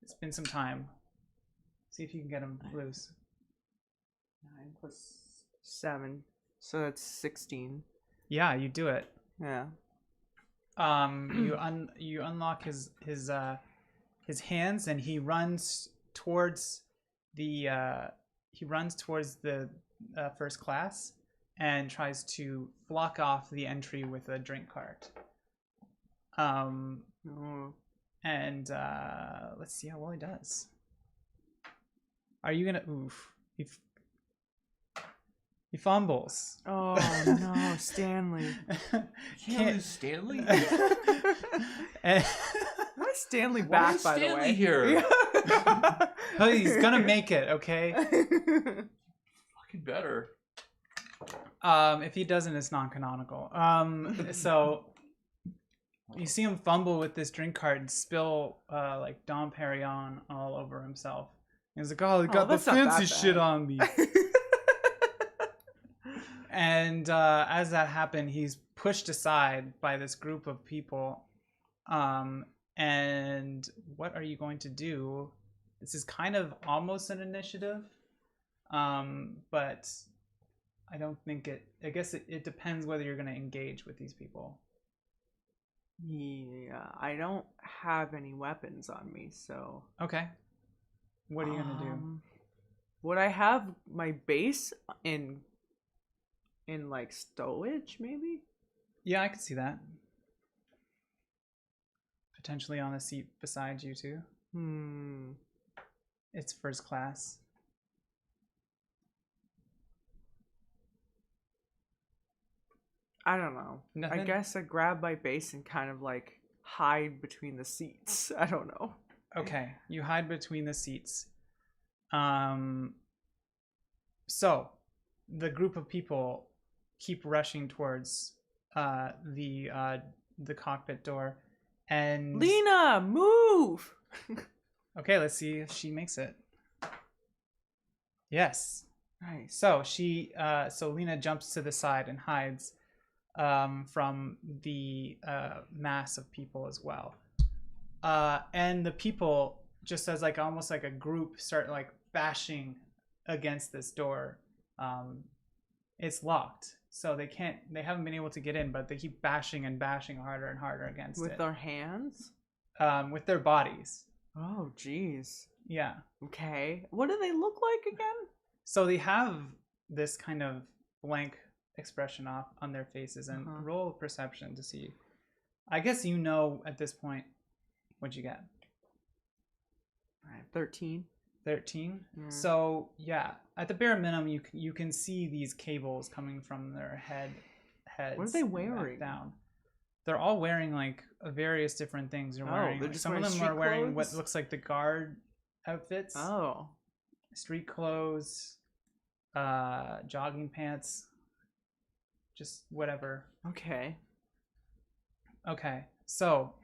It's been some time. See if you can get him loose. 9 plus 7, so that's 16. Yeah, you do it. Yeah. You unlock his hands, and he runs towards the first class and tries to block off the entry with a drink cart. And let's see how well he does. Are you gonna? Oof. He fumbles. Oh no, Stanley. Can't lose Stanley? And Why is Stanley Why back, is by the Stanley way? here? oh, he's gonna make it, okay? Fucking better. If he doesn't, it's non-canonical. So you see him fumble with this drink cart and spill like Dom Perignon all over himself. He's like, "Oh, he got the that's not that fancy bad." shit on me." And as that happened, he's pushed aside by this group of people. And what are you going to do? This is kind of almost an initiative, but I don't think I guess it depends whether you're going to engage with these people. Yeah, I don't have any weapons on me, so... Okay. What are you going to do? Would I have my base in like stowage, maybe? Yeah, I could see that. Potentially on a seat beside you too. It's first class. I don't know. Nothing? I guess I grab my base and kind of like hide between the seats. I don't know. Okay, you hide between the seats. So the group of people keep rushing towards the cockpit door, and Lena, move! okay, let's see if she makes it. Yes. Nice. So so Lena jumps to the side and hides from the mass of people as well. And the people, just as like almost like a group, start like bashing against this door. It's locked, so they haven't been able to get in, but they keep bashing and bashing harder and harder against it. With their hands? With their bodies. Oh, jeez. Yeah. Okay. What do they look like again? So they have this kind of blank expression on their faces, and roll perception to see. I guess you know at this point what you get. All right, 13. 13. Yeah. So yeah, at the bare minimum, you can see these cables coming from their heads. What are they wearing? Down. They're all wearing like various different things. They're wearing. they're Like, just some of wearing them are street wearing what clothes? looks like the guard outfits. Oh. Street clothes, jogging pants, just whatever. Okay. Okay, so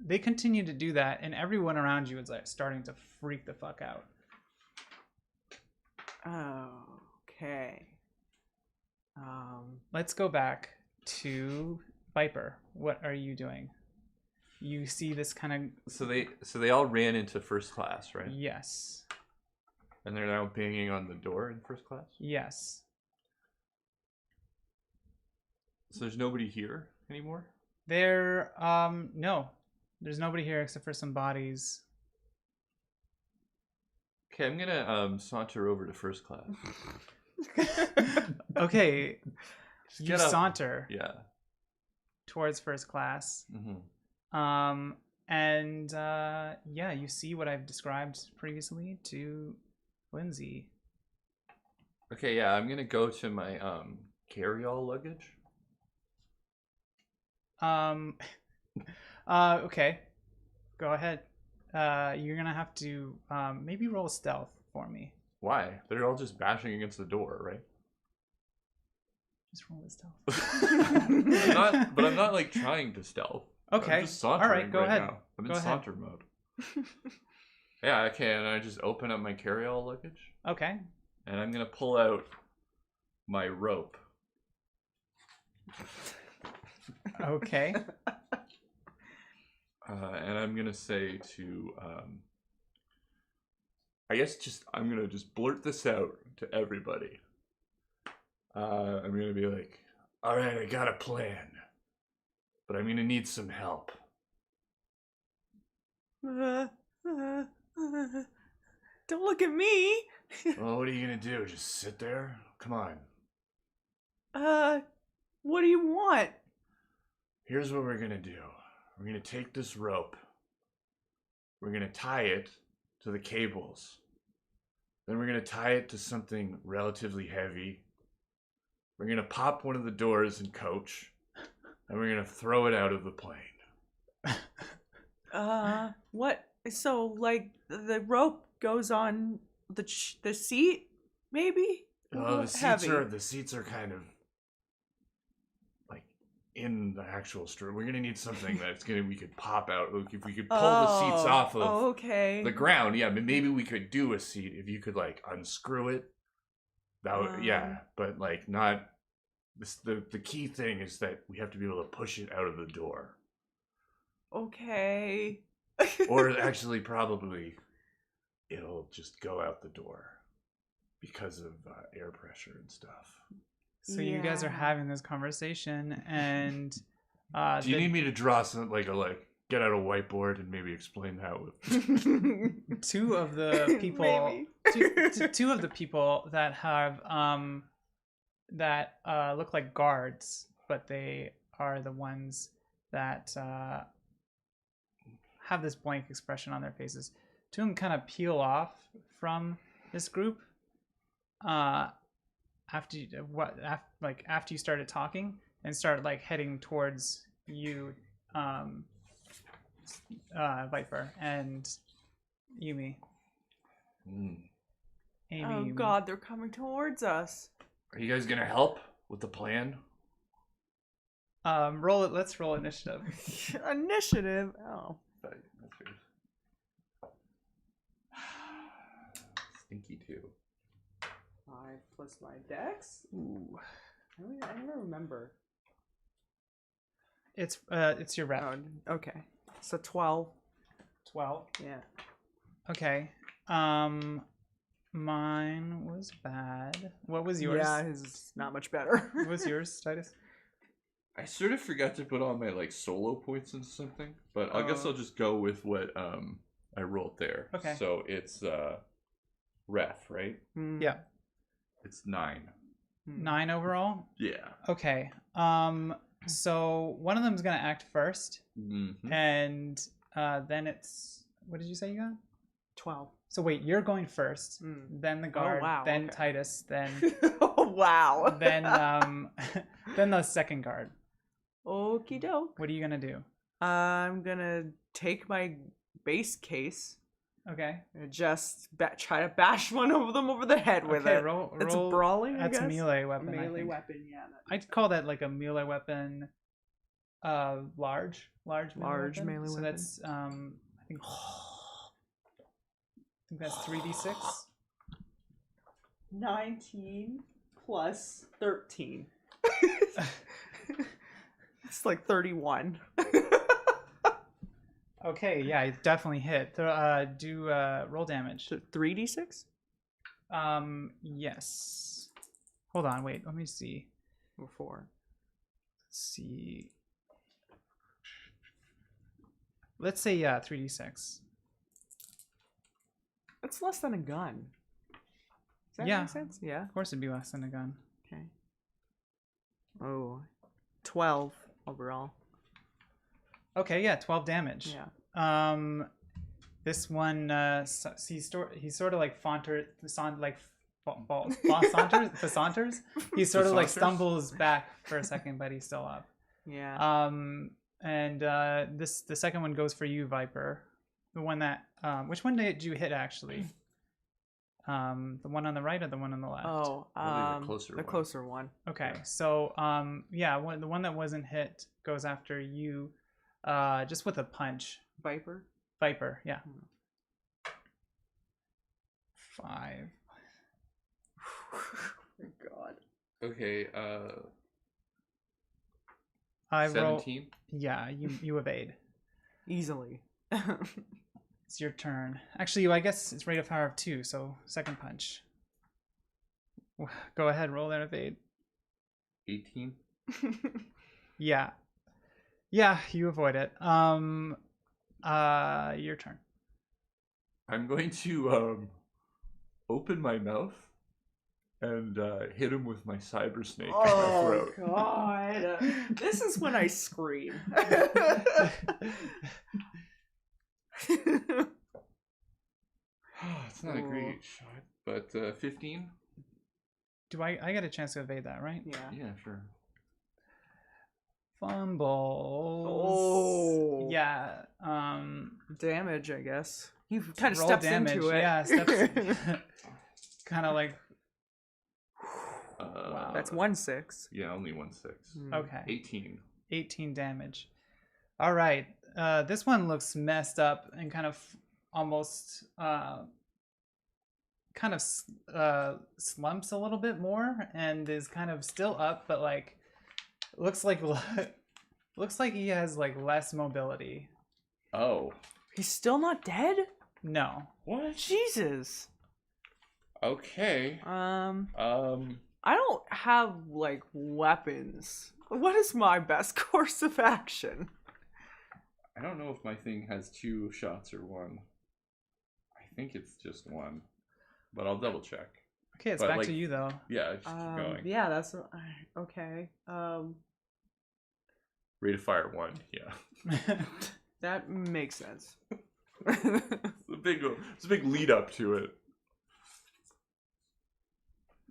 they continue to do that, and everyone around you is like starting to freak the fuck out. Okay. Let's go back to Viper. What are you doing? You see this kind of So they all ran into first class, right? yes. And they're now banging on the door in first class? Yes. So there's nobody here anymore? No. There's nobody here except for some bodies. Okay, I'm gonna saunter over to first class. Okay. Just You get up. saunter Yeah. towards first class. Mm-hmm. Yeah, you see what I've described previously to Lindsay. Okay, yeah, I'm gonna go to my carry-all luggage. Okay. Go ahead. You're gonna have to maybe roll stealth for me. Why? They're all just bashing against the door, right? Just roll the stealth. But I'm not like trying to stealth. Okay. I'm just sauntering All right, go ahead. now. I'm Go in ahead. saunter mode. Yeah, okay, and I just open up my carry-all luggage, Okay. and I'm gonna pull out my rope. Okay. And I'm gonna say to, I'm gonna just blurt this out to everybody. I'm gonna be like, all right, I got a plan, but I'm gonna need some help. Don't look at me. Well, what are you gonna do? Just sit there? Come on. What do you want? Here's what we're gonna do. We're gonna take this rope. We're gonna tie it to the cables. Then we're gonna tie it to something relatively heavy. We're gonna pop one of the doors in coach, and we're gonna throw it out of the plane. What? So, like, the rope goes on the seat, maybe? Oh, Heavy. the seats are kind of like in the actual strip. We're gonna need something we could pop out. Like, if we could pull the seats off of okay. the ground, yeah, maybe we could do a seat if you could like unscrew it. That would, yeah, but like not. The key thing is that we have to be able to push it out of the door. Okay. Or actually, probably it'll just go out the door because of air pressure and stuff. So you guys are Yeah. having this conversation, and Do you need me to draw some get out a whiteboard and maybe explain how? two of the people, Maybe. two of the people that have look like guards, but they are the ones that have this blank expression on their faces. Two of them kind of peel off from this group after you started talking, and start like heading towards you, Viper and Yumi. Amy, Oh Yumi. God, they're coming towards us. are you guys gonna help with the plan? Roll it. Let's roll initiative. Initiative. Oh. Stinky 2. 5 plus my dex? Ooh. I don't remember. It's your rep. Oh, okay. So 12. 12. Yeah. Okay. Mine was bad. What was yours? Yeah, his is not much better. What was yours, Titus? I sort of forgot to put all my like solo points into something, but I guess I'll just go with what I rolled there. Okay. So it's ref, right? Yeah. It's 9. 9 overall? Yeah. Okay. So one of them's gonna act first, Mm-hmm. and then it's, what did you say you got? 12. So wait, you're going first, Mm. then the guard, wow, then okay. Titus, then Oh, wow. then then the second guard. Okie doke. What are you gonna do? I'm gonna take my base case Okay. and just try to bash one of them over the head with Okay, it. roll. It's roll- brawling, I That's guess? a melee weapon. I Melee think. weapon, yeah. I'd call that like a melee weapon. Large melee Large weapon. melee So weapon. that's I think that's 3d6. 19 plus 13. It's like 31. Okay, yeah, it definitely hit. Do roll damage. 3d6? Yes. Hold on, wait. Let me see. Before. Let's see. Let's say 3d6. That's less than a gun. Does that Yeah. make sense? Yeah. Of course, it'd be less than a gun. Okay. Oh, 12 overall. Okay, yeah, 12 damage. Yeah. This one, he's sort of like Saunters. He sort of like stumbles back for a second, but he's still up. Yeah. And the second one goes for you, Viper. The one that which one did you hit actually? The one on the right or the one on the left? Oh, the closer one. Okay, so yeah, the one that wasn't hit goes after you, just with a punch. Viper, yeah. 5. Oh my God. Okay, I 17. roll. Yeah, you evade Easily. It's your turn. Actually, I guess it's rate of fire of 2, so second punch. Go ahead, roll that evade. 18. Yeah, you avoid it. Your turn. I'm going to open my mouth and hit him with my cyber snake in my throat. Oh God! This is when I scream. It's not a great shot, but 15. Do I get a chance to evade that, right? Yeah, sure. Fumbles. Oh. Yeah. Damage, I guess. He kind of roll steps damage. into it. Yeah, steps. Kind of like. Wow. That's 1/6. Yeah, only 1/6. Okay. 18. 18 damage. All right. This one looks messed up and kind of almost slumps a little bit more and is kind of still up, but like looks like he has like less mobility. Oh. He's still not dead? No. What? Jesus. Okay. I don't have like weapons. What is my best course of action? I don't know if my thing has 2 shots or 1. I think it's just 1, but I'll double check. Okay, it's back to you though. Yeah, just keep going. Yeah, that's okay. Rate of fire 1. Yeah. That makes sense. It's a big lead up to it.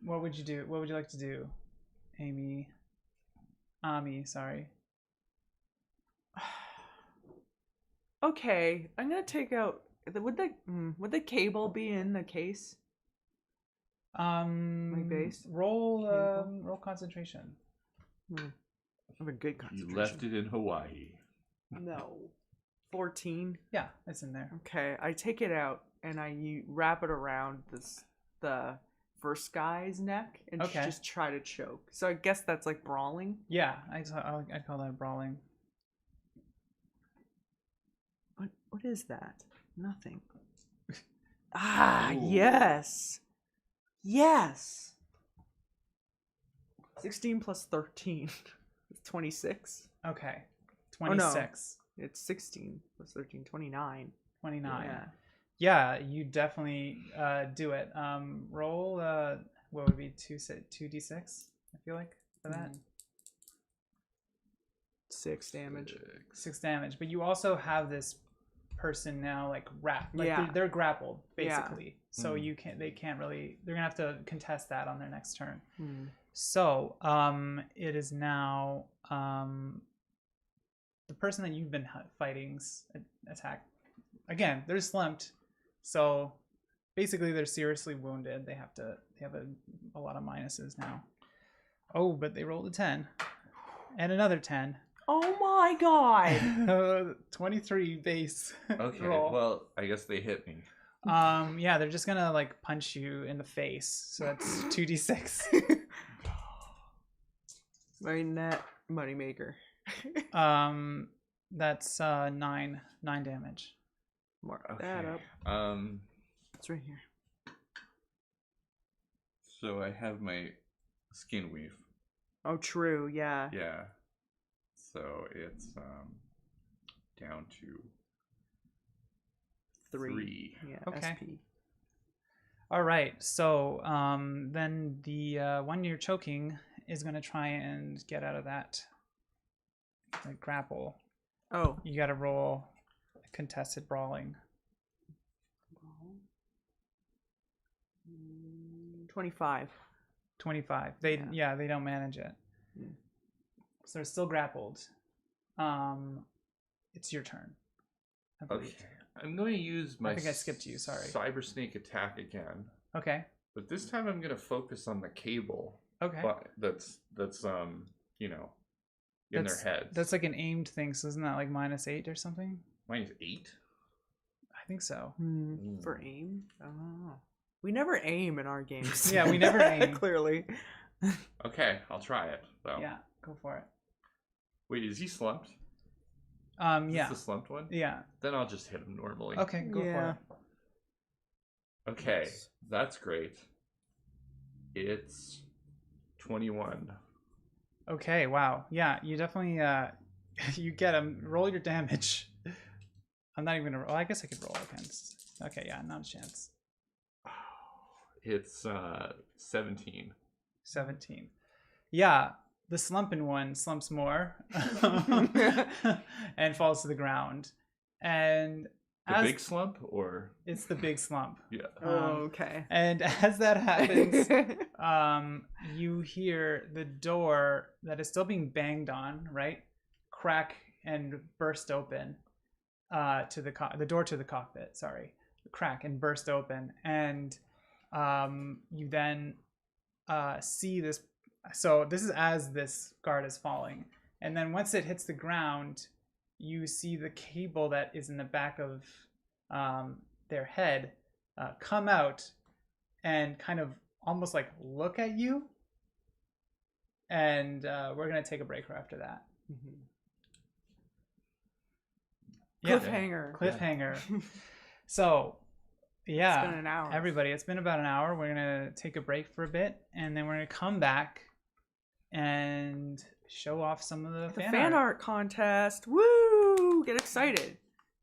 What would you do? What would you like to do, Amy? Ami, sorry. Okay, I'm gonna take out. Would the cable be in the case? My base. Roll concentration. I have a good concentration. You left it in Hawaii. No. 14. Yeah, it's in there. Okay, I take it out and I wrap it around the first guy's neck and just try to choke. So I guess that's like brawling. Yeah, I'd call that brawling. What is that? Nothing. Ooh. Yes. Yes. 16 plus 13. It's 26. Okay. 26. Oh, no. It's 16 plus 13. 29. 29. Yeah, you definitely do it. Roll, what would be 2d6, I feel like, for that? 6 damage. 6 damage. But you also have this person now like wrapped. Like they're grappled, basically. Yeah. So they can't really, they're gonna have to contest that on their next turn. So it is now the person that you've been fighting's attack. Again, they're slumped, so basically they're seriously wounded. They have a lot of minuses now. Oh, but they rolled a 10 and another 10. Oh my God! 23 base. Okay, roll. Well, I guess they hit me. Yeah, they're just gonna like punch you in the face. So that's 2d6. My net moneymaker. That's 9 damage. Mark that up. Um, it's right here. So I have my skin weave. Oh, true. Yeah. Yeah. So it's down to 3. Yeah. Okay. SP. All right. So then the one you're choking is going to try and get out of that grapple. Oh. You got to roll contested brawling. 25. 25. They don't manage it. Mm. So they're still grappled. It's your turn. I believe. Okay. I'm going to use my I think I skipped you, sorry. Cyber Snake attack again. Okay. But this time I'm going to focus on the cable. Okay. That's you know, in their heads. That's like an aimed thing, so isn't that like -8 or something? -8? I think so. For aim? Oh. We never aim in our games. Yeah, we never aim. Clearly. Okay, I'll try it though. Yeah, go for it. Wait, is he slumped? Yeah. Is this the slumped one? Yeah. Then I'll just hit him normally. Okay, go for it. Okay, Nice. that's great. It's 21. Okay, wow. Yeah, you definitely you get him. Roll your damage. I'm not even gonna roll. I guess I could roll against. Okay, yeah, not a chance. It's 17. 17. Yeah, the slumping one slumps more and falls to the ground. And The big slump, or it's the big slump. yeah. Okay. And as that happens, you hear the door that is still being banged on, right? Crack and burst open to the door to the cockpit, sorry. Crack and burst open. And you then see this. So this is as this guard is falling. And then once it hits the ground, you see the cable that is in the back of their head come out and kind of almost like look at you. And we're going to take a break after that. Mm-hmm. Yeah. Cliffhanger. So, yeah. It's been an hour. Everybody, it's been about an hour. We're going to take a break for a bit, and then we're going to come back and show off some of the fan art contest. Woo! Get excited.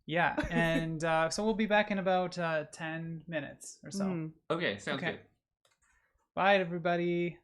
Yeah, and so we'll be back in about 10 minutes or so. Okay, sounds good. Bye, everybody.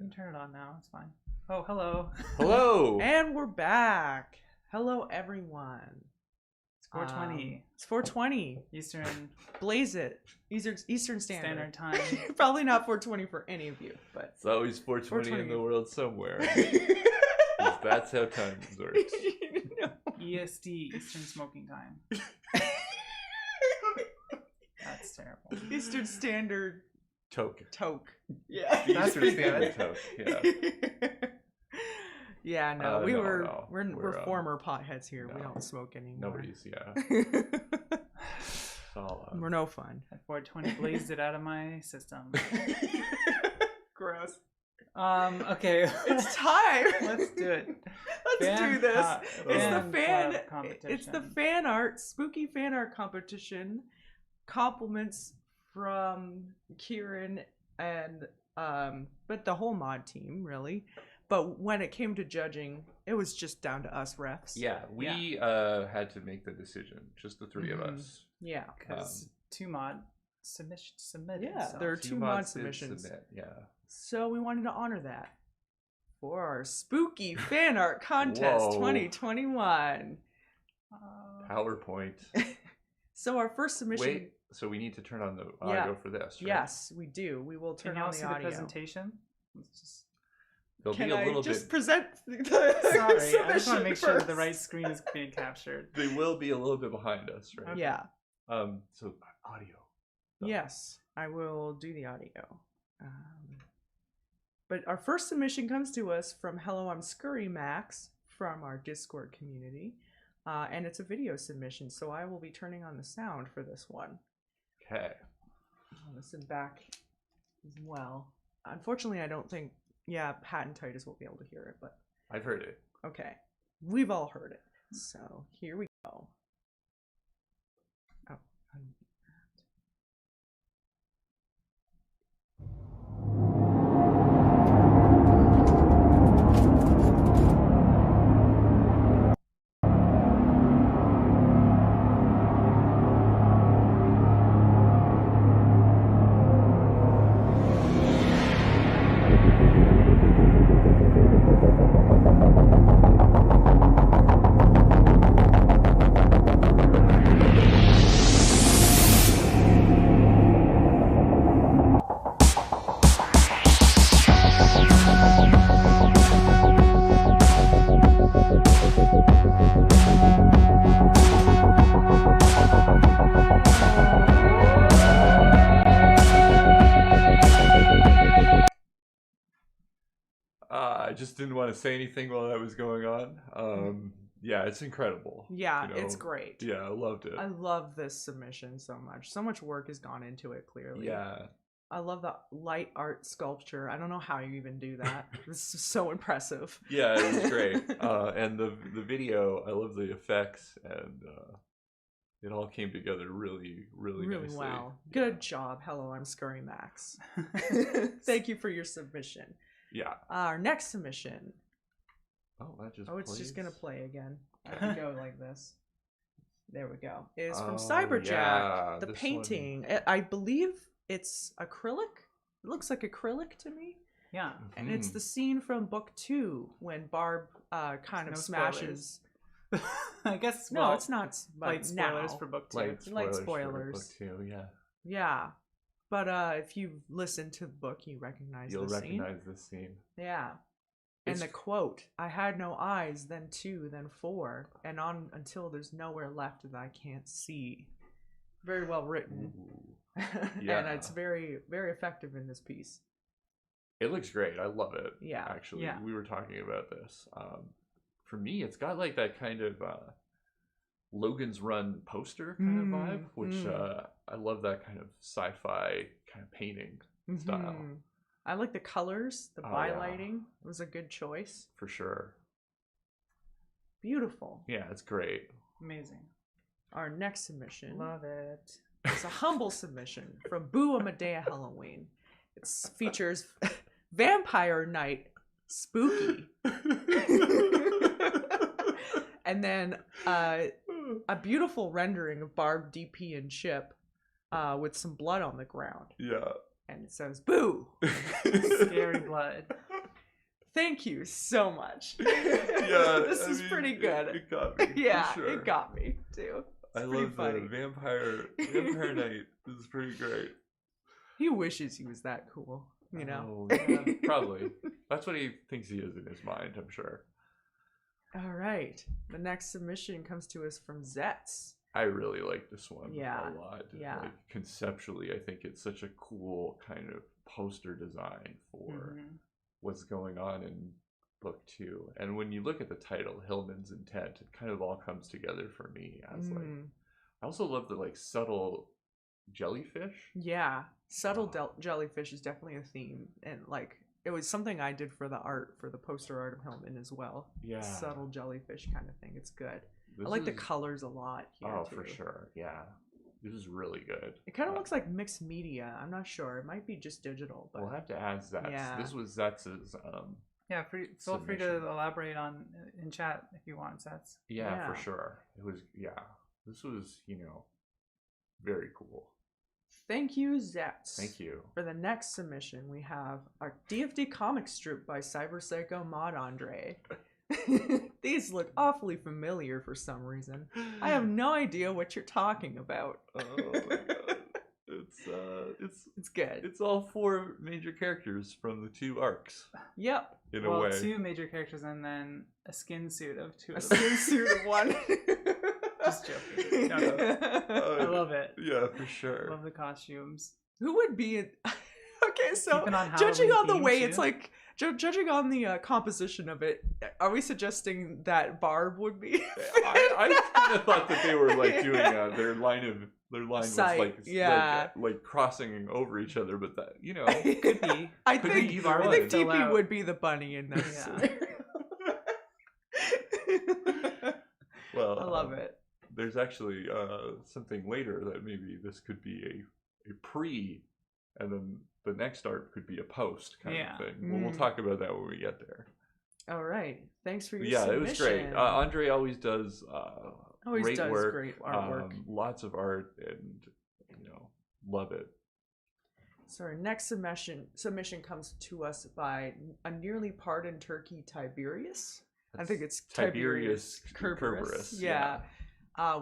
can turn it on now. It's fine. Oh, hello. Hello. And we're back. Hello, everyone. It's 4:20 It's 4:20. Eastern Blaze it. Eastern Standard. Time. Probably not 4:20 for any of you, but It's always 4:20 in the world somewhere. 'Cause that's how time works. EST, Eastern Smoking Time. That's terrible. Eastern Standard Toke. Toke. Yeah. The That's Eastern pretty Standard good. Toke. Yeah. Yeah, no, No. we're former potheads here. We no. don't smoke anymore. Nobody's, yeah. It's all, We're no fun. At 4:20, blazed it out of my system. Gross. Okay. It's time. Let's do it. Let's do this. Fan It's the competition. fan art, spooky fan art competition. Compliments from Kieran and but the whole mod team really. But when it came to judging, it was just down to us refs. Yeah, we had to make the decision, just the three of us. Yeah. Because two mod submitted. Yeah, so. there are two mod mods did submissions. submit, yeah. So we wanted to honor that for our spooky fan art contest Whoa. 2021. PowerPoint. So our first submission. Wait, so we need to turn on the audio for this, right? Yes, we do. We will Can turn you on all the see the audio. presentation? Let's just... There'll Can be a I little just bit. present the Sorry, I just submission want to make sure that the first? right screen is being captured. They will be a little bit behind us, right? Yeah. So audio. Yes, I will do the audio. But our first submission comes to us from Hello, I'm Scurry Max from our Discord community. And it's a video submission, so I will be turning on the sound for this one. Okay. I'll listen back as well. Unfortunately, I don't think, Pat and Titus will be able to hear it, but I've heard it. okay. We've all heard it. So here we go. Oh, I just didn't want to say anything while that was going on. Yeah, it's incredible. yeah, you know? it's great. Yeah, I loved it. I love this submission so much. So much work has gone into it, clearly. Yeah. I love the light art sculpture. I don't know how you even do that. It's so impressive. Yeah, it was great. And the video, I love the effects, and it all came together really nicely. well. Good job. Hello, I'm Scurry Max. Thank you for your submission. Yeah. Our next submission. Oh, that just. It's just gonna plays? play again. I can go like this. There we go. It's from Oh, Cyberjack. yeah, The this painting. I believe it's acrylic. It looks like acrylic to me. Yeah. And it's the scene from book 2 when Barb kind of No smashes. I guess. No, well, it's not. light But spoilers now. for book 2. Light spoilers. spoilers. For book 2, yeah. Yeah. But if you listen to the book, you recognize You'll the scene. recognize this scene. Yeah. And It's- the quote, I had no eyes, then 2, then 4, and on until there's nowhere left that I can't see. Very well written. Ooh. And Yeah. it's very, very effective in this piece. It looks great. I love it. Yeah. Actually, Yeah. we were talking about this. For me, it's got like that kind of Logan's Run poster kind of vibe, which I love that kind of sci-fi kind of painting style. Mhm. I like the colors, the Oh, yeah. bylighting. It was a good choice. For sure. Beautiful. Yeah, it's great. Amazing. Our next submission Love it. is a humble submission from Boo Medea Halloween. It features Vampire Night Spooky. And then a beautiful rendering of Barb, DP, and Chip with some blood on the ground. Yeah. And it says, Boo! Scary blood. Thank you so much. Yeah, This is pretty good. It got me. Yeah, for sure. it got me too. I pretty love funny. the vampire night. This is pretty great. He wishes he was that cool, you know? Oh, yeah, probably. That's what he thinks he is in his mind, I'm sure. All right. The next submission comes to us from Zets. I really like this one Yeah, a lot. yeah. Like, conceptually, I think it's such a cool kind of poster design for what's going on in book 2. And when you look at the title, Hillman's Intent, it kind of all comes together for me as like, I also love the like subtle jellyfish. Yeah, subtle jellyfish is definitely a theme, and like it was something I did for the art, for the poster art of Hillman as well. Yeah, subtle jellyfish kind of thing. It's good. This I like the is- colors a lot here. Oh, too. for sure. Yeah, this is really good. It kind of looks like mixed media. I'm not sure. It might be just digital, but We'll have to ask Zets. Yeah. This was Zets' Yeah, feel free to submission. elaborate on in chat if you want, Sets. Yeah, for Yeah. sure. It was, this was, very cool. thank you, Zets. Thank you. For the next submission, we have our DFD comic strip by Cyber Psycho Mod Andre. These look awfully familiar for some reason. I have no idea what you're talking about. Oh my god. It's good. It's all 4 major characters from the 2 arcs, Yep. in a Well, way. 2 major characters and then a skin suit of 2 A of them. skin suit of one. Just joking. No, no. I love it. Yeah, for sure. Love the costumes. Who would be in... Okay, so Keeping on judging Halloween on the theme, way too? it's like judging on the composition of it, are we suggesting that Barb would be? I kind of thought that they were like doing their line Sight, was like yeah. like crossing over each other, but that Could be. I Could think be either I one. think Fill DP out. would be the bunny in that Yeah. scenario. Well, I love it. There's actually something later that maybe this could be a pre, and then the next art could be a post kind Yeah. of thing. We'll talk about that when we get there. All right. Thanks for your Yeah, submission. it was great. Andre always does Always great does work. great artwork. Lots of art, and love it. So our next submission comes to us by a nearly pardoned turkey, Tiberius. I think it's Tiberius Kerberos. Yeah.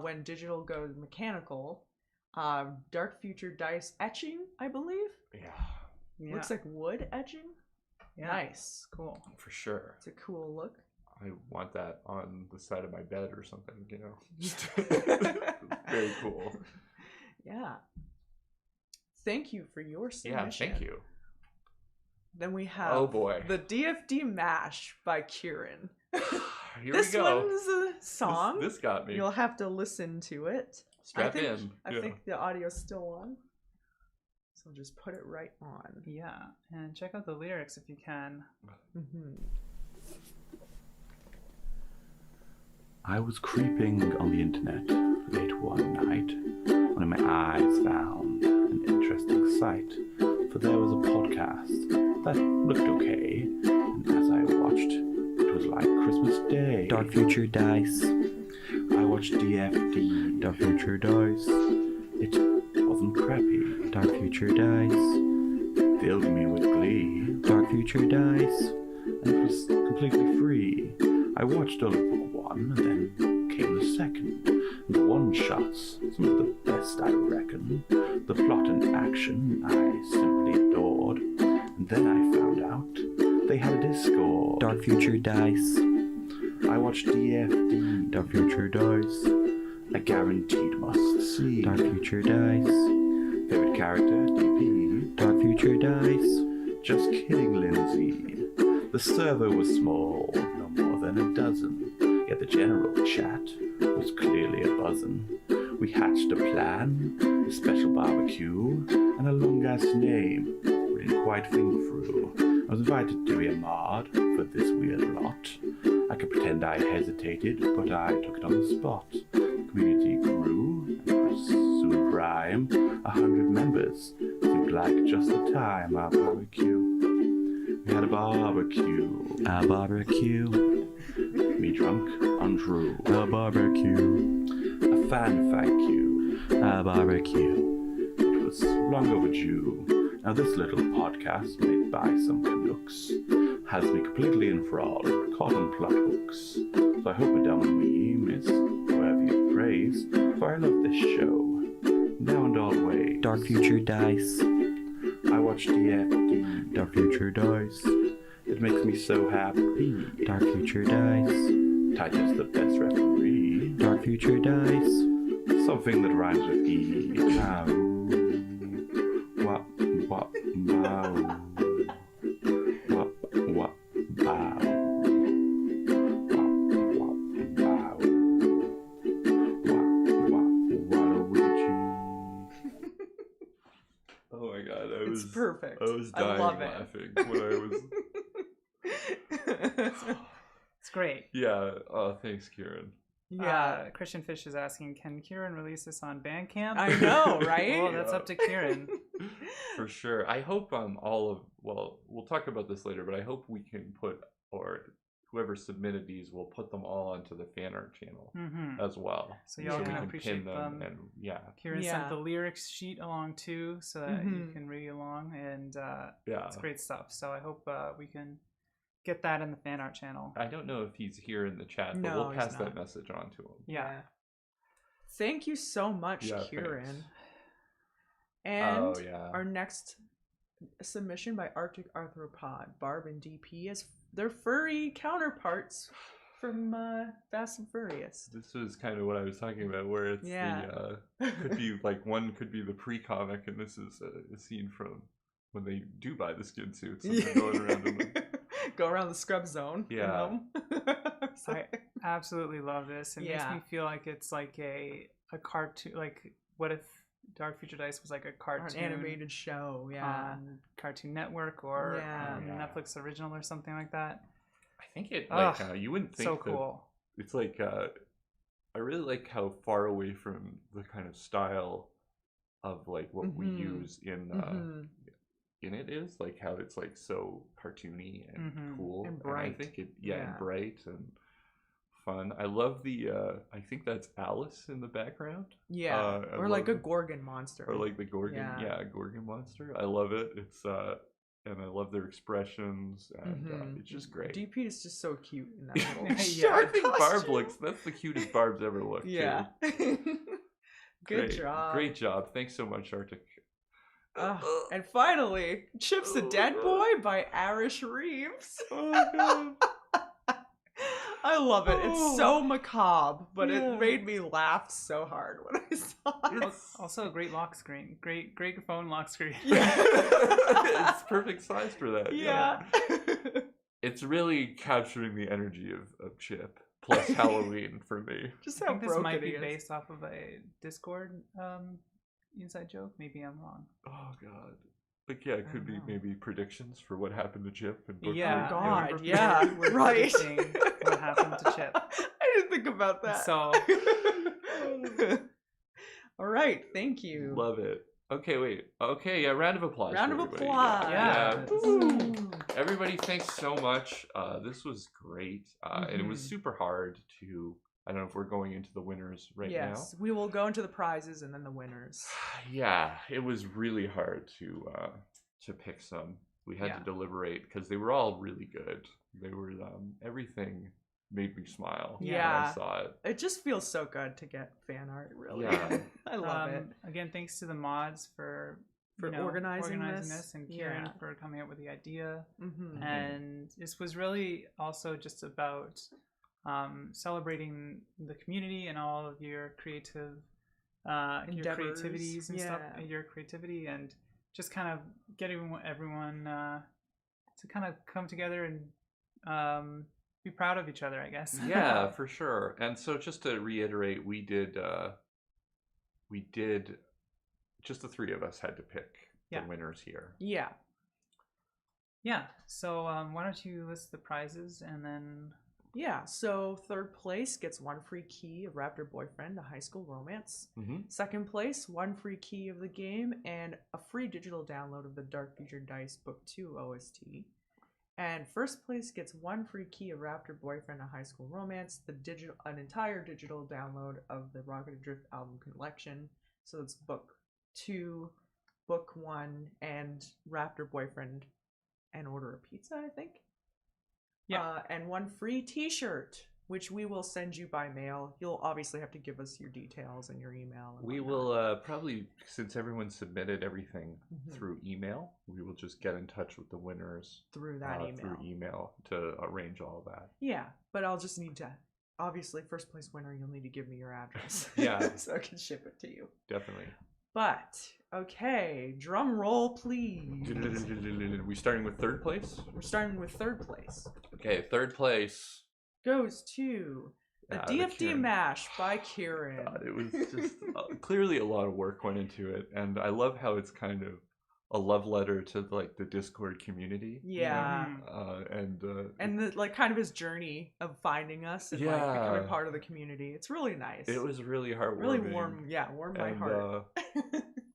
When digital goes mechanical, dark future dice etching, I believe. Yeah, Looks like wood etching. Yeah. Nice. Cool. for sure. It's a cool look. I want that on the side of my bed or something. Just very cool. Yeah. Thank you for your submission. Yeah, thank you. Then we have Oh boy, the DFD Mash by Kieran. here This we go. one's a song. This got me. You'll have to listen to it. Strap I think, in. I Yeah. think the audio's still on. So I'll just put it right on. Yeah, and check out the lyrics if you can. I was creeping on the internet late one night when my eyes found an interesting sight, for there was a podcast that looked okay, and as I watched, it was like Christmas Day. Dark Future Dice. I watched DFD. Dark Future Dice. It wasn't crappy. Dark Future Dice filled me with glee. Dark Future Dice, and it was completely free. I watched all of book 1, and then came the second. The one-shots, some of the best I reckon. The plot and action I simply adored. And then I found out they had a Discord. Dark Future Dice. I watched DFD. Dark Future Dice. I guaranteed must see. Dark Future Dice. Favorite character, DP. Dark Future Dice. Just kidding, Lindsay. The server was small, no more than a dozen, yet the general chat was clearly a buzzin'. We hatched a plan, a special barbecue, and a long-ass name we didn't quite think through. I was invited to be a mod for this weird lot. I could pretend I hesitated, but I took it on the spot. The community grew, and was soon prime. 100 members seemed like just the time. Our barbecue. We had a barbecue. A barbecue. Me drunk, untrue. A barbecue. A fan thank you. A barbecue. It was long overdue. Now this little podcast made by some Canucks has me completely enthralled, caught on plot hooks. So I hope it down me, miss, worthy of praise, for I love this show. Now and always. Dark Future Dice. I watch DFD. Dark Future Dice. It makes me so happy. Dark Future Dice. Titus the best referee. Dark Future Dice. Something that rhymes with E. Ow. Wop, wop, bow. Wop, wop, bow. Wop, wop, bow. Wop, wop, Waluigi. Oh my god, It's perfect. I was dying love it. laughing when I was. It's great. Yeah. Thanks, Kieran. Yeah. Christian Fish is asking, can Kieran release this on Bandcamp? I know, right? Well, that's up to Kieran. For sure. I hope we'll talk about this later, but I hope we can put, or whoever submitted these will put them all onto the fan art channel Mm-hmm. as well. So y'all we can can appreciate pin them them. and yeah. Kieran Yeah. sent the lyrics sheet along too, so that you Mhm. can read along, and Yeah. it's great stuff. So I hope we can get that in the fan art channel. I don't know if he's here in the chat, but No, we'll he's pass that not. message on to him. Yeah. Thank you so much, Yeah, Kieran. thanks. And Oh yeah. our next submission by Arctic Arthropod, Barb and DP, as their furry counterparts from Fast and Furious. This was kind of what I was talking about, where it's Yeah. could be like one could be the pre-comic, and this is a scene from when they do buy the skin suits and they're going around in them. Go around the scrub zone. in Yeah. them. I absolutely love this. It Yeah. makes me feel like it's like a cartoon. Like, what if Dark Future Dice was like a Or an cartoon, animated show, yeah. on Cartoon Network or Yeah. a Yeah. Netflix original or something like that? I think it Ugh, you wouldn't think So that cool. it's like I really like how far away from the kind of style of like what we Mhm. use Mhm. in it is, like how it's like so cartoony and Mhm. cool And I bright. think and Yeah. bright and fun. I love the I think that's Alice in the background, Yeah. I Or like a love- Gorgon monster. or like the Gorgon, Yeah. Gorgon monster. I love it. It's and I love their expressions, and Mhm. it's just great. DP is just so cute in that little Yeah, I short think Barb costume. looks. That's the cutest Barb's ever looked. Yeah. Too. Good Great. job. Great job. Thanks so much, Arctic. And finally, Chip's the Dead Boy by Arish Reeves. Oh god. I love it. It's Oh. so macabre, but Yeah. it made me laugh so hard when I saw it. It's, Also, a great lock screen. Great phone lock screen. Yeah. it's perfect size for that. Yeah. It's really capturing the energy of Chip plus Halloween for me. Just I how think this broken might be he is. based off of a Discord inside joke. Maybe I'm wrong. Oh god. Like yeah, it I could be don't know. maybe predictions for what happened to Chip and book Yeah. two. Oh, God, we're- yeah, we're right. predicting what happened to Chip. I didn't think about that. So All right, thank you. Love it. Okay, wait. Okay, yeah, round of applause. Round for of everybody. applause. Yeah. Woo. Everybody, thanks so much. This was great. And it was Mhm. super hard to. I don't know if we're going into the winners right Yes, we will go into the prizes and then the winners. now. Yeah, it was really hard to pick some. We had Yeah. to deliberate because they were all really good. They were everything made me smile when Yeah. I saw it. It just feels so good to get fan art, really. Yeah. I love it. Again, thanks to the mods for For organizing this. and Kieran Yeah. for coming up with the idea. Mm-hmm. And this was really also just about celebrating the community and all of your creative your Endeavors, creativities and stuff, yeah. your creativity, and just kind of getting everyone to kind of come together and be proud of each other, I guess. Yeah, for sure. And so just to reiterate, we did just the three of us had to pick Yeah. the winners here. Yeah. Yeah. So why don't you list the prizes and then Yeah. So third place gets 1 free key of Raptor Boyfriend, a high school romance. Mm-hmm. Second place, 1 free key of the game and a free digital download of the Dark Future Dice Book 2 OST. And first place gets 1 free key of Raptor Boyfriend, a high school romance, an entire digital download of the Rocket Adrift album collection. So it's Book 2, Book 1, and Raptor Boyfriend and Order a Pizza, I think. Yeah. and 1 free t-shirt, which we will send you by mail. You'll obviously have to give us your details and your email. And We whatnot. will probably, since everyone submitted everything Mhm. through email, we will just get in touch with the winners through that email. through email to arrange all that. Yeah, but I'll just need to, obviously, first place winner, you'll need to give me your address. Yeah. So I can ship it to you. Definitely. But, okay, drum roll, please. We starting with third place? We're starting with 3rd place. Okay, third place. Goes to the DFD Kieran. Mash by Kieran. God, it was just clearly a lot of work went into it, and I love how it's kind of a love letter to like the Discord community. Yeah. And the, like, kind of his journey of finding us and like becoming Yeah. part of the community. It's really nice. it was really heartwarming. really warmed my heart.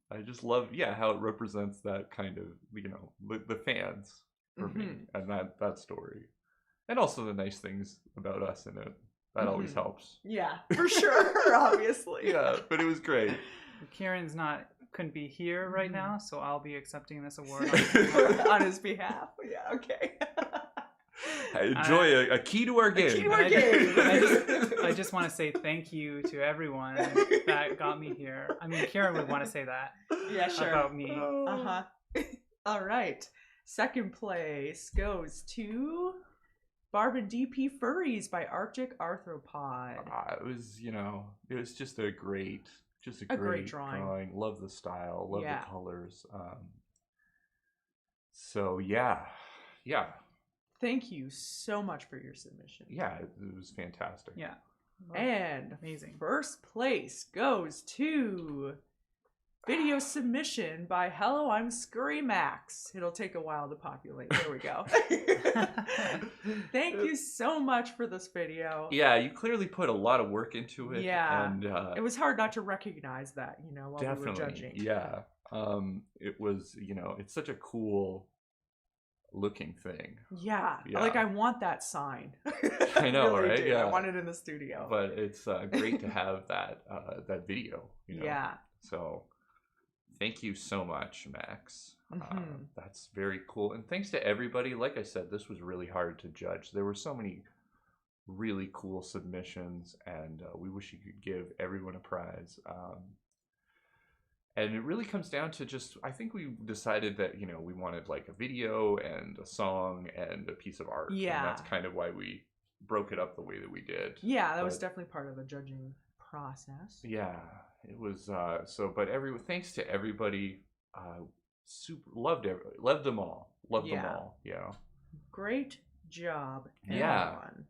I just love, how it represents that kind of, the fans for me, and that story, and also the nice things about us in it. That always helps. Yeah, for sure, obviously. Yeah, but it was great. Kieran's couldn't be here right now, so I'll be accepting this award. On his behalf. Yeah, okay. I enjoy a key to our game. key to our game. I just want to say thank you to everyone that got me here. I mean, Kieran would want to say that Yeah, sure. about me. Uh-huh. All right. 2nd place goes to Barb and DP Furries by Arctic Arthropod. It was just a great great drawing. Love the style, love Yeah. the colors. So yeah. Thank you so much for your submission. Yeah, it was fantastic. Yeah. And Amazing. 1st place goes to video submission by Hello, I'm Climax. It'll take a while to populate. There we go. Thank you so much for this video. Yeah, you clearly put a lot of work into it. Yeah. And It was hard not to recognize that, while definitely, we were judging. yeah. It was, it's such a cool looking thing. Yeah. Yeah. Like, I want that sign. I know, really right? do. Yeah. I want it in the studio. But it's great to have that video. Yeah. So thank you so much, Max. Mhm. That's very cool. And thanks to everybody. Like I said, this was really hard to judge. There were so many really cool submissions, and we wish you could give everyone a prize. And it really comes down to just, I think we decided that, we wanted like a video and a song and a piece of art. Yeah. And that's kind of why we broke it up the way that we did. Yeah, that was But- definitely part of the judging process. Yeah, it was thanks to everybody. Super loved them all. Loved them Yeah. all. Yeah. Great job, Yeah. everyone.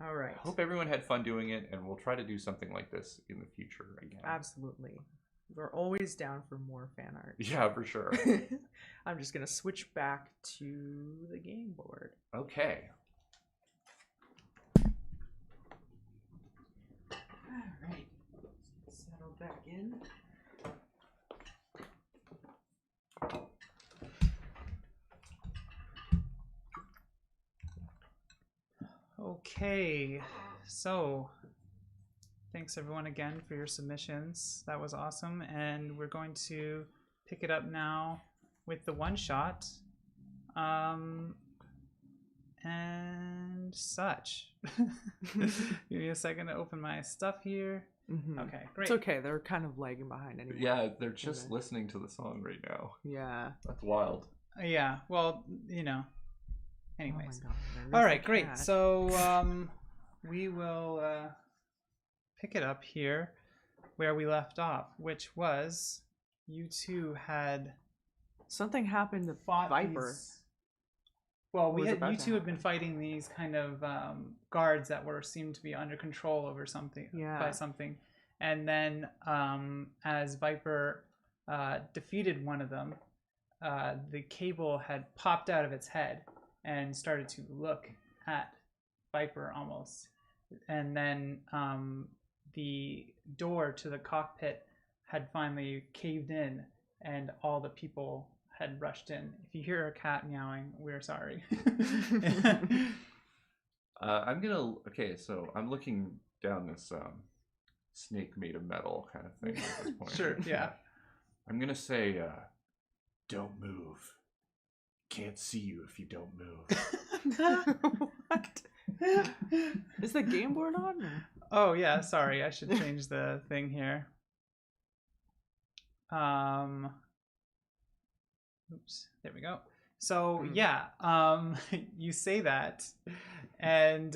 All right. Hope everyone had fun doing it, and we'll try to do something like this in the future again. Absolutely. We're always down for more fan art. Yeah, for sure. I'm just going to switch back to the game board. Okay. All right. Settle back in. Okay, so thanks everyone again for your submissions. That was awesome, and we're going to pick it up now with the one shot, and such. Give me a second to open my stuff here. Mm-hmm. Okay, great. It's okay. They're kind of lagging behind anyway. Yeah, they're just Okay. listening to the song right now. Yeah. That's wild. Yeah, well, Oh anyways. my God, there All is right, the great. cat. So we will pick it up here where we left off, which was you two had Something happened to fought Viper. these- Well, was about you to two had been happen. fighting these kind of guards that seemed to be under control over something Yeah. by something, and then as Viper defeated one of them, the cable had popped out of its head and started to look at Viper almost, and then the door to the cockpit had finally caved in, and all the people had rushed in. If you hear a cat meowing, we're sorry. So I'm looking down this snake made of metal kind of thing at this point. Sure, yeah. I'm gonna say, don't move. can't see you if you don't move. What? Is the game board on? Or? Oh yeah, sorry. I should change the thing here. Oops. There we go. So yeah, you say that, and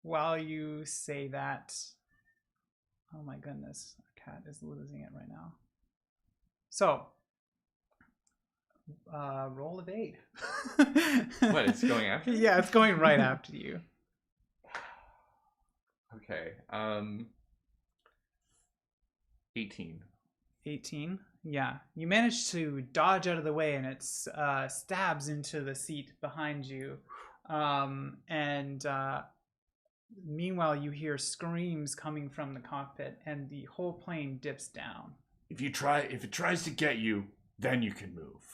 while you say that, oh my goodness, our cat is losing it right now. So, roll evade. What, it's going after me? Yeah, it's going right after you. Okay. 18. 18. Yeah, you manage to dodge out of the way, and it stabs into the seat behind you. And meanwhile, you hear screams coming from the cockpit, and the whole plane dips down. If it tries to get you, then you can move.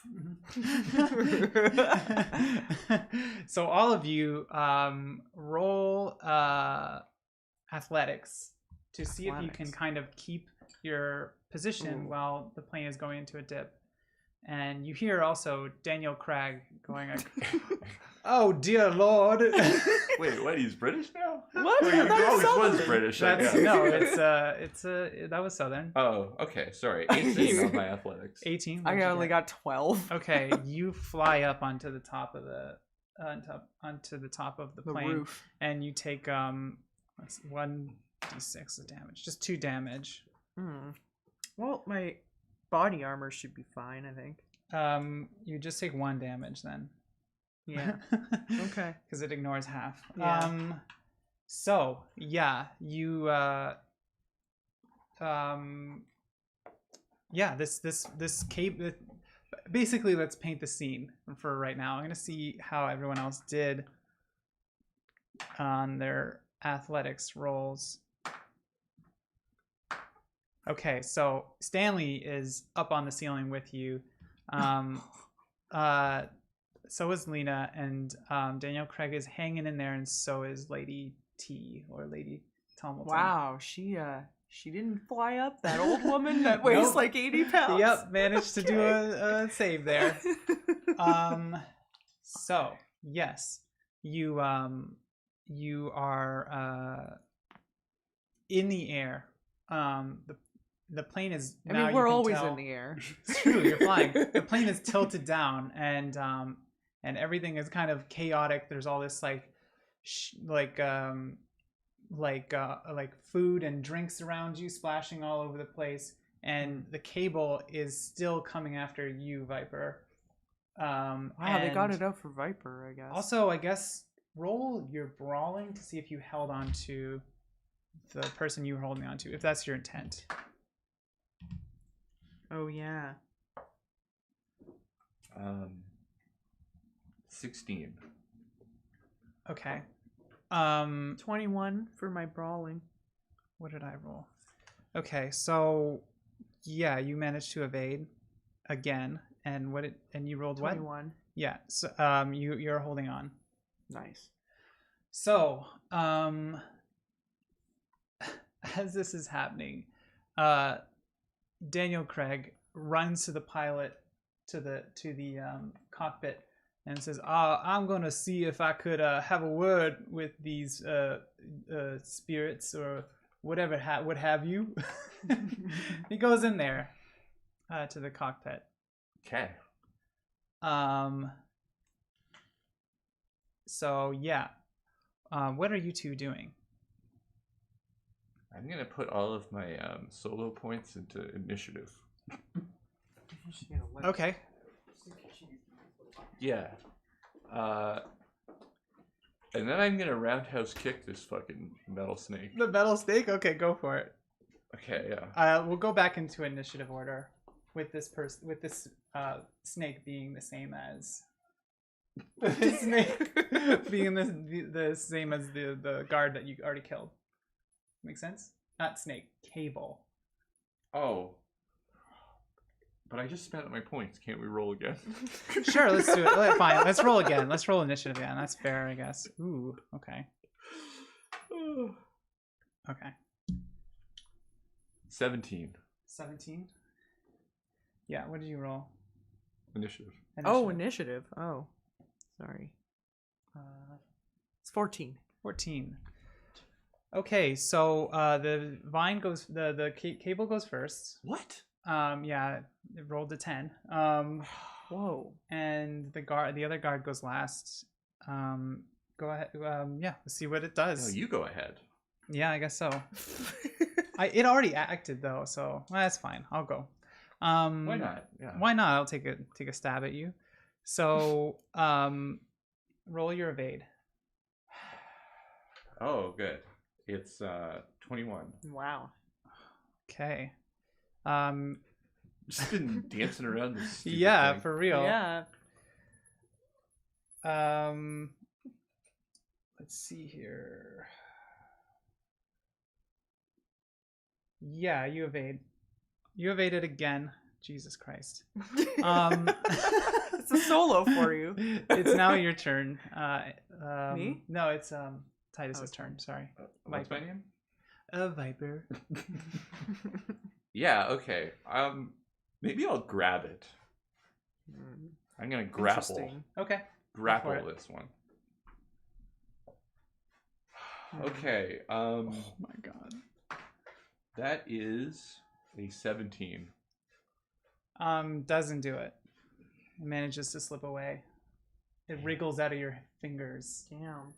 So all of you roll athletics to see if you can kind of keep your position while the plane is going into a dip. And you hear also Daniel Craig going, "Oh dear Lord!" Wait, what? He's British now? What? Well, he always was British. I That's guess. no, that was Southern. Oh, okay. Sorry. 18 on my athletics. 18. I only got 12. Okay, you fly up onto the top of the The plane, roof. and you take 1d6 of damage, just 2 damage. Well, my body armor should be fine, I think. You just take 1 damage then. Yeah. Okay. Because it ignores half. Yeah. So yeah, you this cape. Basically, let's paint the scene for right now. I'm gonna see how everyone else did on their athletics rolls. Okay, so Stanley is up on the ceiling with you. So is Lena, and Danielle Craig is hanging in there, and so is Lady T, or Lady Tomilton. Wow, she didn't fly up, that old woman that weighs Nope. like 80 pounds. Yep, managed to do a save there. So yes, you are in the air. The plane is. I now mean, you we're can always tell- in the air. It's true, you're flying. The plane is tilted down, and everything is kind of chaotic. There's all this like food and drinks around you, splashing all over the place, and the cable is still coming after you, Viper. Wow, they got it up for Viper, I guess. Also, I guess roll your brawling to see if you held on to the person you were holding on to, if that's your intent. Oh yeah. 16. Okay. 21 for my brawling. What did I roll? Okay, so yeah, you managed to evade again, and you rolled 21. what? Yeah, so you're holding on. Nice. So, as this is happening, Daniel Craig runs to the pilot, to the cockpit, and says, "I'm gonna see if I could have a word with these spirits or whatever what have you." He goes in there to the cockpit. Okay. So yeah, what are you two doing? I'm going to put all of my solo points into initiative. Okay. Yeah. And then I'm going to roundhouse kick this fucking metal snake. The metal snake? Okay, go for it. Okay, yeah. We'll go back into initiative order with this snake being the same as the snake being the same as the guard that you already killed. Make sense? Not snake, cable. Oh. But I just spent my points. Can't we roll again? Sure, let's do it. Fine, let's roll again. Let's roll initiative again. That's fair, I guess. Ooh, okay. Okay. 17. 17? Yeah, what did you roll? Initiative. Oh, initiative. Oh, sorry. It's 14. 14. Okay, so the vine goes. The cable goes first. What? Yeah, it rolled a 10. Whoa. And the other guard goes last. Go ahead. Yeah, let's see what it No, does. you go ahead. Yeah, I guess so. It already acted though, so that's fine. I'll go. Why not? Yeah. Why not? I'll take a stab at you. So, roll your evade. Oh, good. It's 21. Wow. Okay. Just been dancing around this stupid Yeah, thing. for real. Yeah. Let's see here. Yeah, you evade. You evaded again. Jesus Christ. It's a solo for you. It's now your turn. Me? No, it's Titus's Okay. turn. Sorry. What's my Viper. name? A viper. Yeah, okay. Maybe I'll grab it. I'm gonna grapple. Interesting. Okay. Grapple Go for it. this one. Okay. Oh my god. That is a 17. Doesn't do it. It manages to slip away. It wriggles out of your fingers. Damn.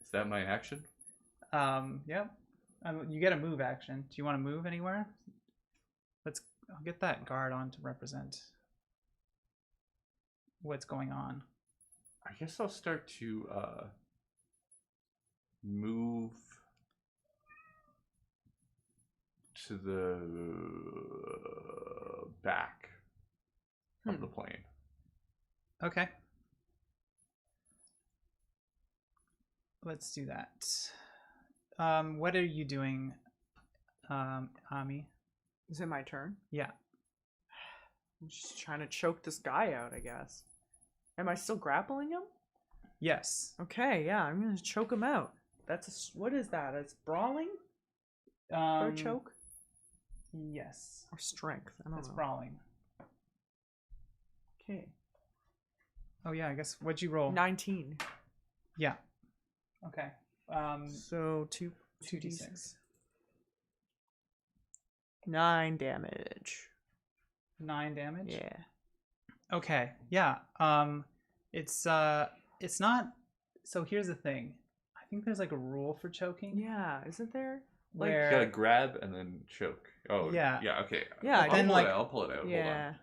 Is that my action? Yep. You get a move action. Do you want to move anywhere? I'll get that guard on to represent what's going on. I guess I'll start to move to the back of the plane. Okay. Let's do that. What are you doing, Ami? Is it my turn? Yeah. I'm just trying to choke this guy out, I guess. Am I still grappling him? Yes. Okay, yeah, I'm gonna choke him out. What is that? It's brawling for a choke Yes. or strength? I don't That's know. brawling. Okay. Oh yeah, I guess what'd you roll? 19. Yeah. Okay. So 2d6. 2d6. 9 damage. 9 damage? Yeah. Okay. Yeah. It's not. So here's the thing. I think there's like a rule for choking. Yeah, isn't there? Where You gotta grab and then choke. Oh, Yeah. Yeah, okay. Yeah, I'll then, pull like- it out. I'll pull it out. Hold Yeah. on.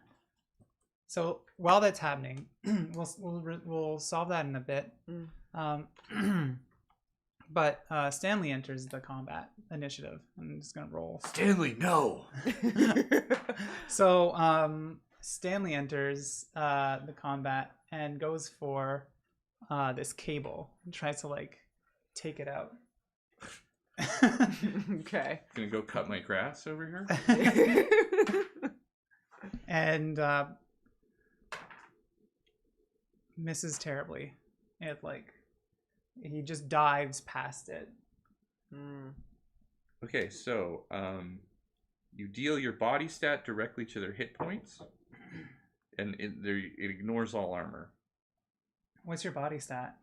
So while that's happening, we'll solve that in a bit. But Stanley enters the combat initiative. I'm just gonna roll. Stanley, no! So Stanley enters the combat and goes for this cable and tries to like take it out. Okay. Gonna go cut my grass over here? And misses terribly. He just dives past it. Okay, so you deal your body stat directly to their hit points, and it ignores all armor. What's your body stat?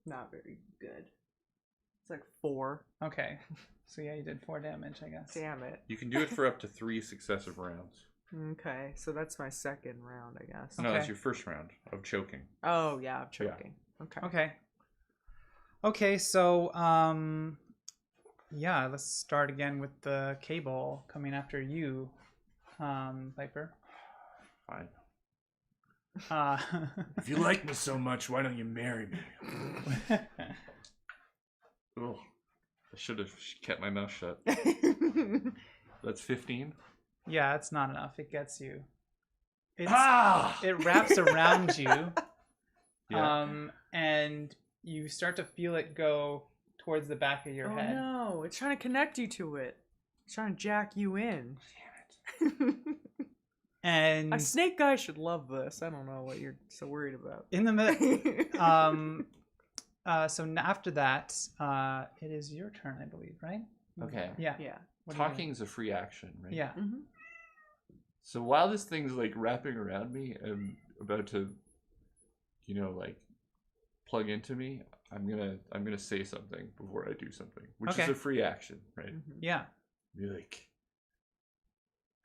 Not very good. It's like 4. Okay, so yeah, you did 4 damage, I guess. Damn it. You can do it for up to 3 successive rounds. Okay, so that's my second round, I guess. No, Okay. that's your first round of choking. Oh, yeah, I'm choking. Okay. Okay, so yeah, let's start again with the cable coming after you, Viper. Fine. If you like me so much, why don't you marry me? Oh, I should have kept my mouth shut. That's 15. Yeah, it's not enough. It gets you. Ah! It wraps around you, Yeah. and you start to feel it go towards the back of your Oh head. no, it's trying to connect you to it. It's trying to jack you in. And A snake guy should love this. I don't know what you're so worried about. in the middle, after that, it is your turn, I believe, right? Okay. Yeah. Yeah. What are you doing? Talking is a free action, right? Yeah. Mm-hmm. So while this thing's like wrapping around me and about to, like plug into me, I'm gonna say something before I do something, which is Okay. a free action, right? Yeah. Be like,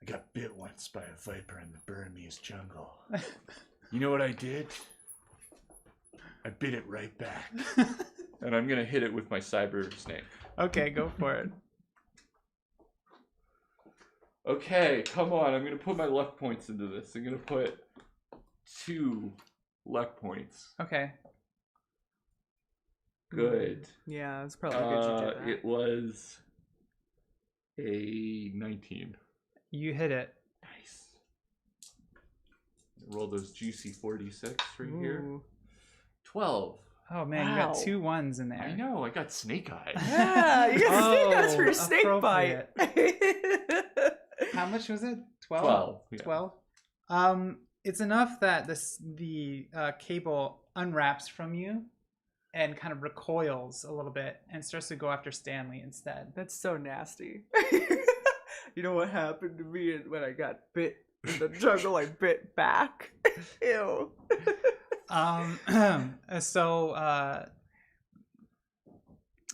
I got bit once by a viper in the Burmese jungle. You know what I did? I bit it right back. And I'm gonna hit it with my cyber snake. Okay, go for it. Okay, come on. I'm gonna put my luck points into this. I'm gonna put 2 luck points. Okay. Good. Yeah, it's probably good you did that. It was a 19. You hit it. Nice. Roll those juicy 46 right here. Ooh. 12. Oh man, you got Wow. 2 ones in there. I know. I got snake eyes. Yeah, you got snake eyes for your Oh, snake bite. How much was it? 12? 12. Yeah. 12. It's enough that the cable unwraps from you and kind of recoils a little bit and starts to go after Stanley instead. That's so nasty. You know what happened to me when I got bit in the jungle? I bit back. Ew. So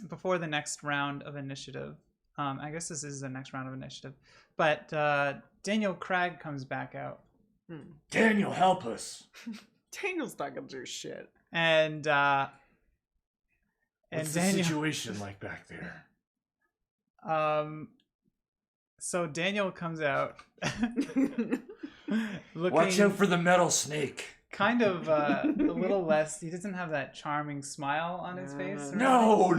before the next round of initiative, I guess this is the next round of initiative, but Daniel Craig comes back out, Daniel, help us. Daniel's not gonna do shit. and What's the Daniel, situation like back there? so Daniel comes out, looking Watch out for the metal snake. kind of a little less. He doesn't have that charming smile on his face. or No.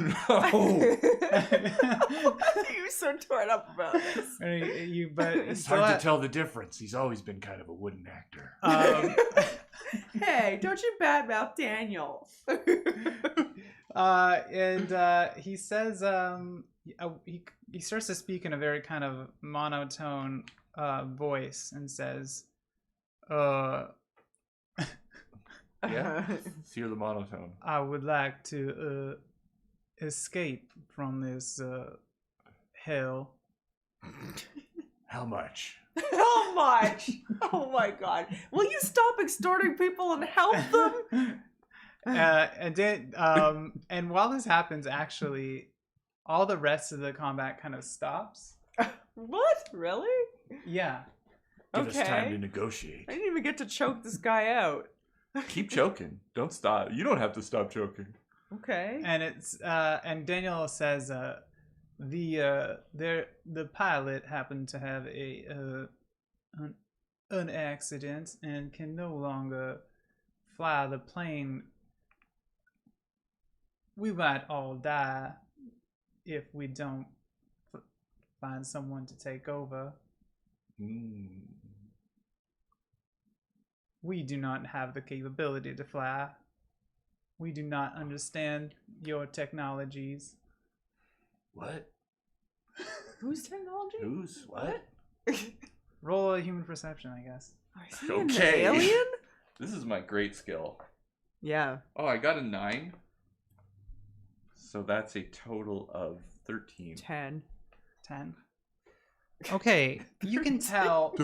You're so torn up about this. anything. But It's still hard at- to tell the difference. He's always been kind of a wooden actor. Hey, don't you badmouth Daniel. And he says, he starts to speak in a very kind of monotone voice and says, Yeah. Hear the monotone. I would like to escape from this hell. How much? How much? Oh my god. Will you stop extorting people and help them? And while this happens, actually, all the rest of the combat kind of stops. What? Really? Yeah. Give us time Okay. to negotiate. I didn't even get to choke this guy out. Keep choking. Don't stop. You don't have to stop choking. Okay. And it's and Daniel says the pilot happened to have an accident and can no longer fly the plane. We might all die if we don't find someone to take over. We do not have the capability to fly. We do not understand your technologies. What? Whose technology? Who's? What? Roll a human perception, I guess. Is he an Okay. alien? This is my great skill. Yeah. Oh, I got a 9. So that's a total of 13. 10. 10. Okay, you can tell.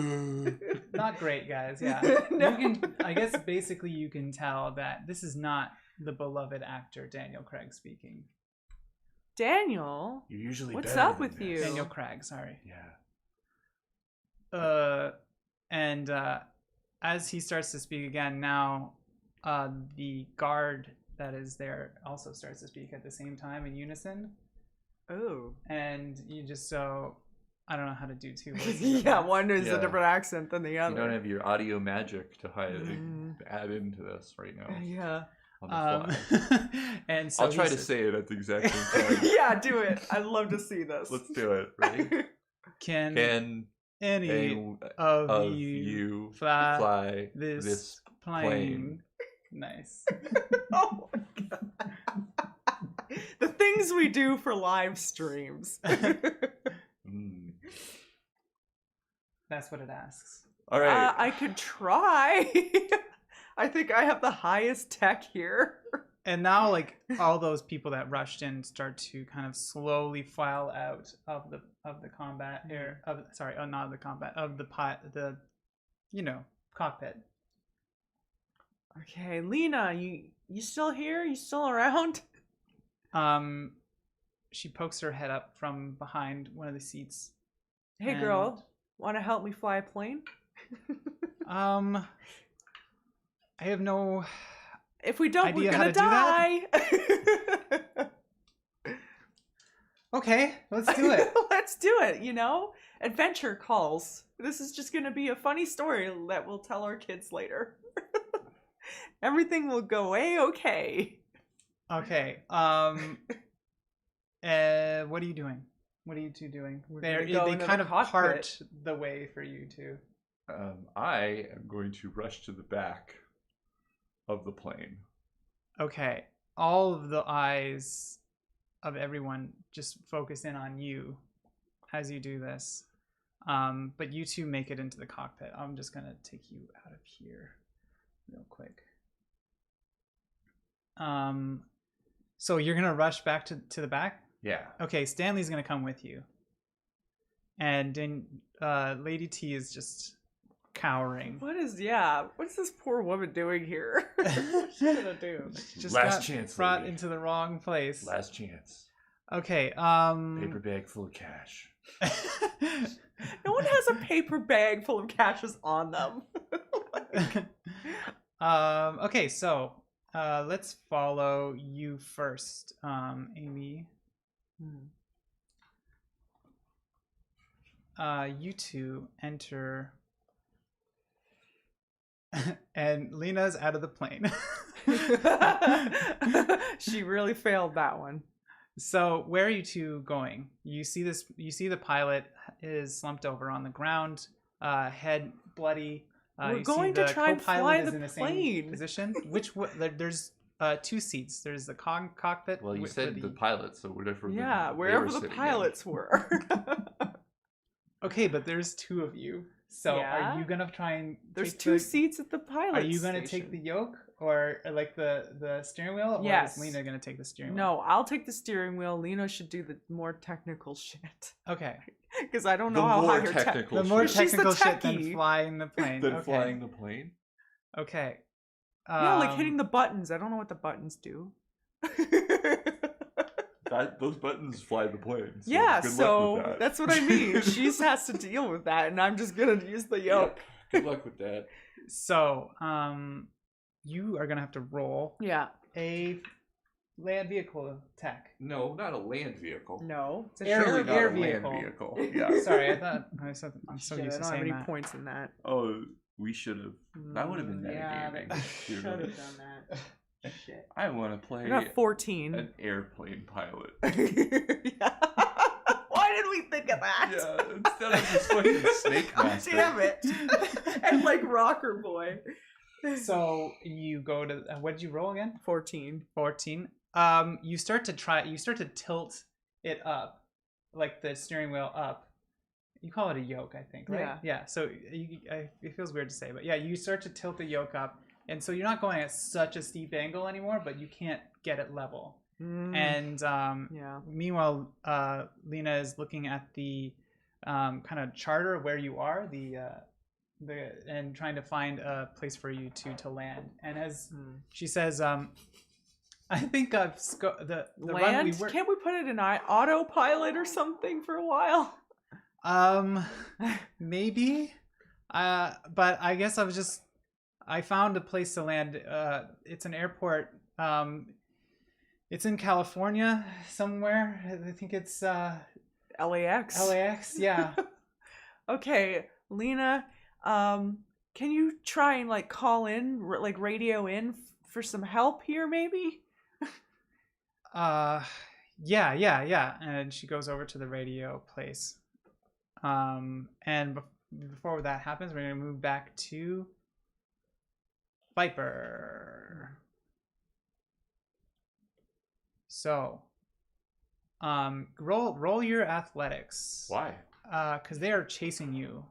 Not great, guys. Yeah, No. you can. I guess basically you can tell that this is not the beloved actor Daniel Craig speaking. Daniel? You're usually What's better up than with this. you? Daniel Craig, sorry. Yeah. And as he starts to speak again, now the guard that is there also starts to speak at the same time in unison, Oh. and you just I don't know how to do 2 voices. Yeah, one is Yeah. a different accent than the You other. don't have your audio magic to Mm. add into this right now Yeah. on the fly. And so I'll try he to says, say it at the exact same time. Yeah, do it. I'd love to see this. Let's do it. Ready? Can Can any a of you you fly, fly this plane? Nice. Oh my god. The things we do for live streams. Mm. That's what it asks. All right. I could try. I think I have the highest tech here. And now, like, all those people that rushed in start to kind of slowly file out of the combat, not of the combat, of the cockpit. Okay, Lena, you still here? You still around? She pokes her head up from behind one of the seats. Hey, And- girl, want to help me fly a plane? I have no. If we don't, we're Idea how gonna to do die. Okay, let's do it. Let's do it. Adventure calls. This is just gonna be a funny story that we'll tell our kids later. Everything will go a-okay. Okay. What are you doing? What are you two doing? gonna go They into kind the of cockpit. part the way for you two. I am going to rush to the back of the plane. Okay. All of the eyes of everyone just focus in on you as you do this. But you two make it into the cockpit. I'm just gonna take you out of here real quick. So you're gonna rush back to the back? Yeah. Okay, Stanley's gonna come with you. And then Lady T is just cowering. What is this poor woman doing here? What's she gonna do? Just Last got chance, brought lady. into the wrong place. Last chance. Okay, Paper bag full of cash. No one has a paper bag full of cashes on them. Okay, so let's follow you first, Amy. You two enter, and Lena's out of the plane. She really failed that one. So where are you two going? You see the pilot is slumped over on the ground, head bloody. We're you going see to the try and co-pilot fly is the in the same plane. position. There's two seats. There's the cockpit. Well, you with said the pilot, so whatever. Yeah, they wherever were the sitting in. pilots were. Okay, but there's two of you. So Yeah. are you gonna try and There's take two seats at the pilot Are you gonna station. take the yoke or like the steering wheel? Or Yes. is Lena gonna take the steering wheel? No, I'll take the steering wheel. Lena should do the more technical shit. Okay. Because I don't The know how more high her technical The more shit. She's the technical shit than techie. flying the plane. Than Okay. flying the plane. Okay. Yeah, like hitting the buttons. I don't know what the buttons do. Those buttons fly the plane. So Yeah, good so luck with that. that's what I mean. She has to deal with that, and I'm just gonna use the yoke. Yep. Good luck with that. So, you are gonna have to roll Yeah. a land vehicle tech. No, not a land vehicle. No. It's an Surely air, not air a vehicle. land vehicle. Yeah. Sorry, I'm so Shit, used I to don't have saying any that. points in that. Oh, we should have. That would have been Yeah, metagaming. but You should know. have done that. Shit. I want to play I got 14. an airplane pilot. Yeah. Why did we think of that? Yeah, instead of just fucking Snake God Master. damn it. And like Rocker Boy. So you go to what did you roll again? 14. 14. You start to tilt it up, like the steering wheel up. You call it a yoke, I think, right? Yeah. Yeah. So it feels weird to say, but yeah, you start to tilt the yoke up, and so you're not going at such a steep angle anymore, but you can't get it level. And Yeah. meanwhile, Lena is looking at the kind of charter of where you are, and trying to find a place for you to land. And as she says, I think the run Land? we were. Can't we put it in autopilot or something for a while? Maybe. But I guess I found a place to land. It's an airport. It's in California somewhere. I think it's LAX. LAX. Yeah. Okay, Lena, can you try and like call in, like radio in for some help here maybe? Yeah. And she goes over to the radio place. And before that happens, we're gonna move back to Viper. So, roll your athletics. Why? Because they are chasing you.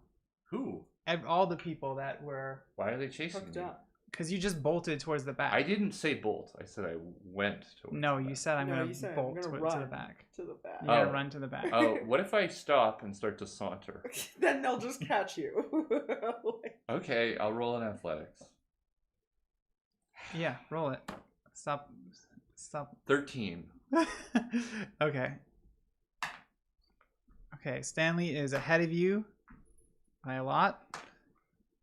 Who? All the people that were. Why are they chasing Hooked me? up. because you just bolted towards the back. I didn't say bolt. I said I went towards No, the you back. said I'm No, gonna you said, bolt I'm gonna to run the back. to the back. You're gonna Oh. run to the back. Oh, what if I stop and start to saunter? Then they'll just catch you. Okay, I'll roll an athletics. Yeah, roll it. Stop. 13. Okay. Okay, Stanley is ahead of you by a lot.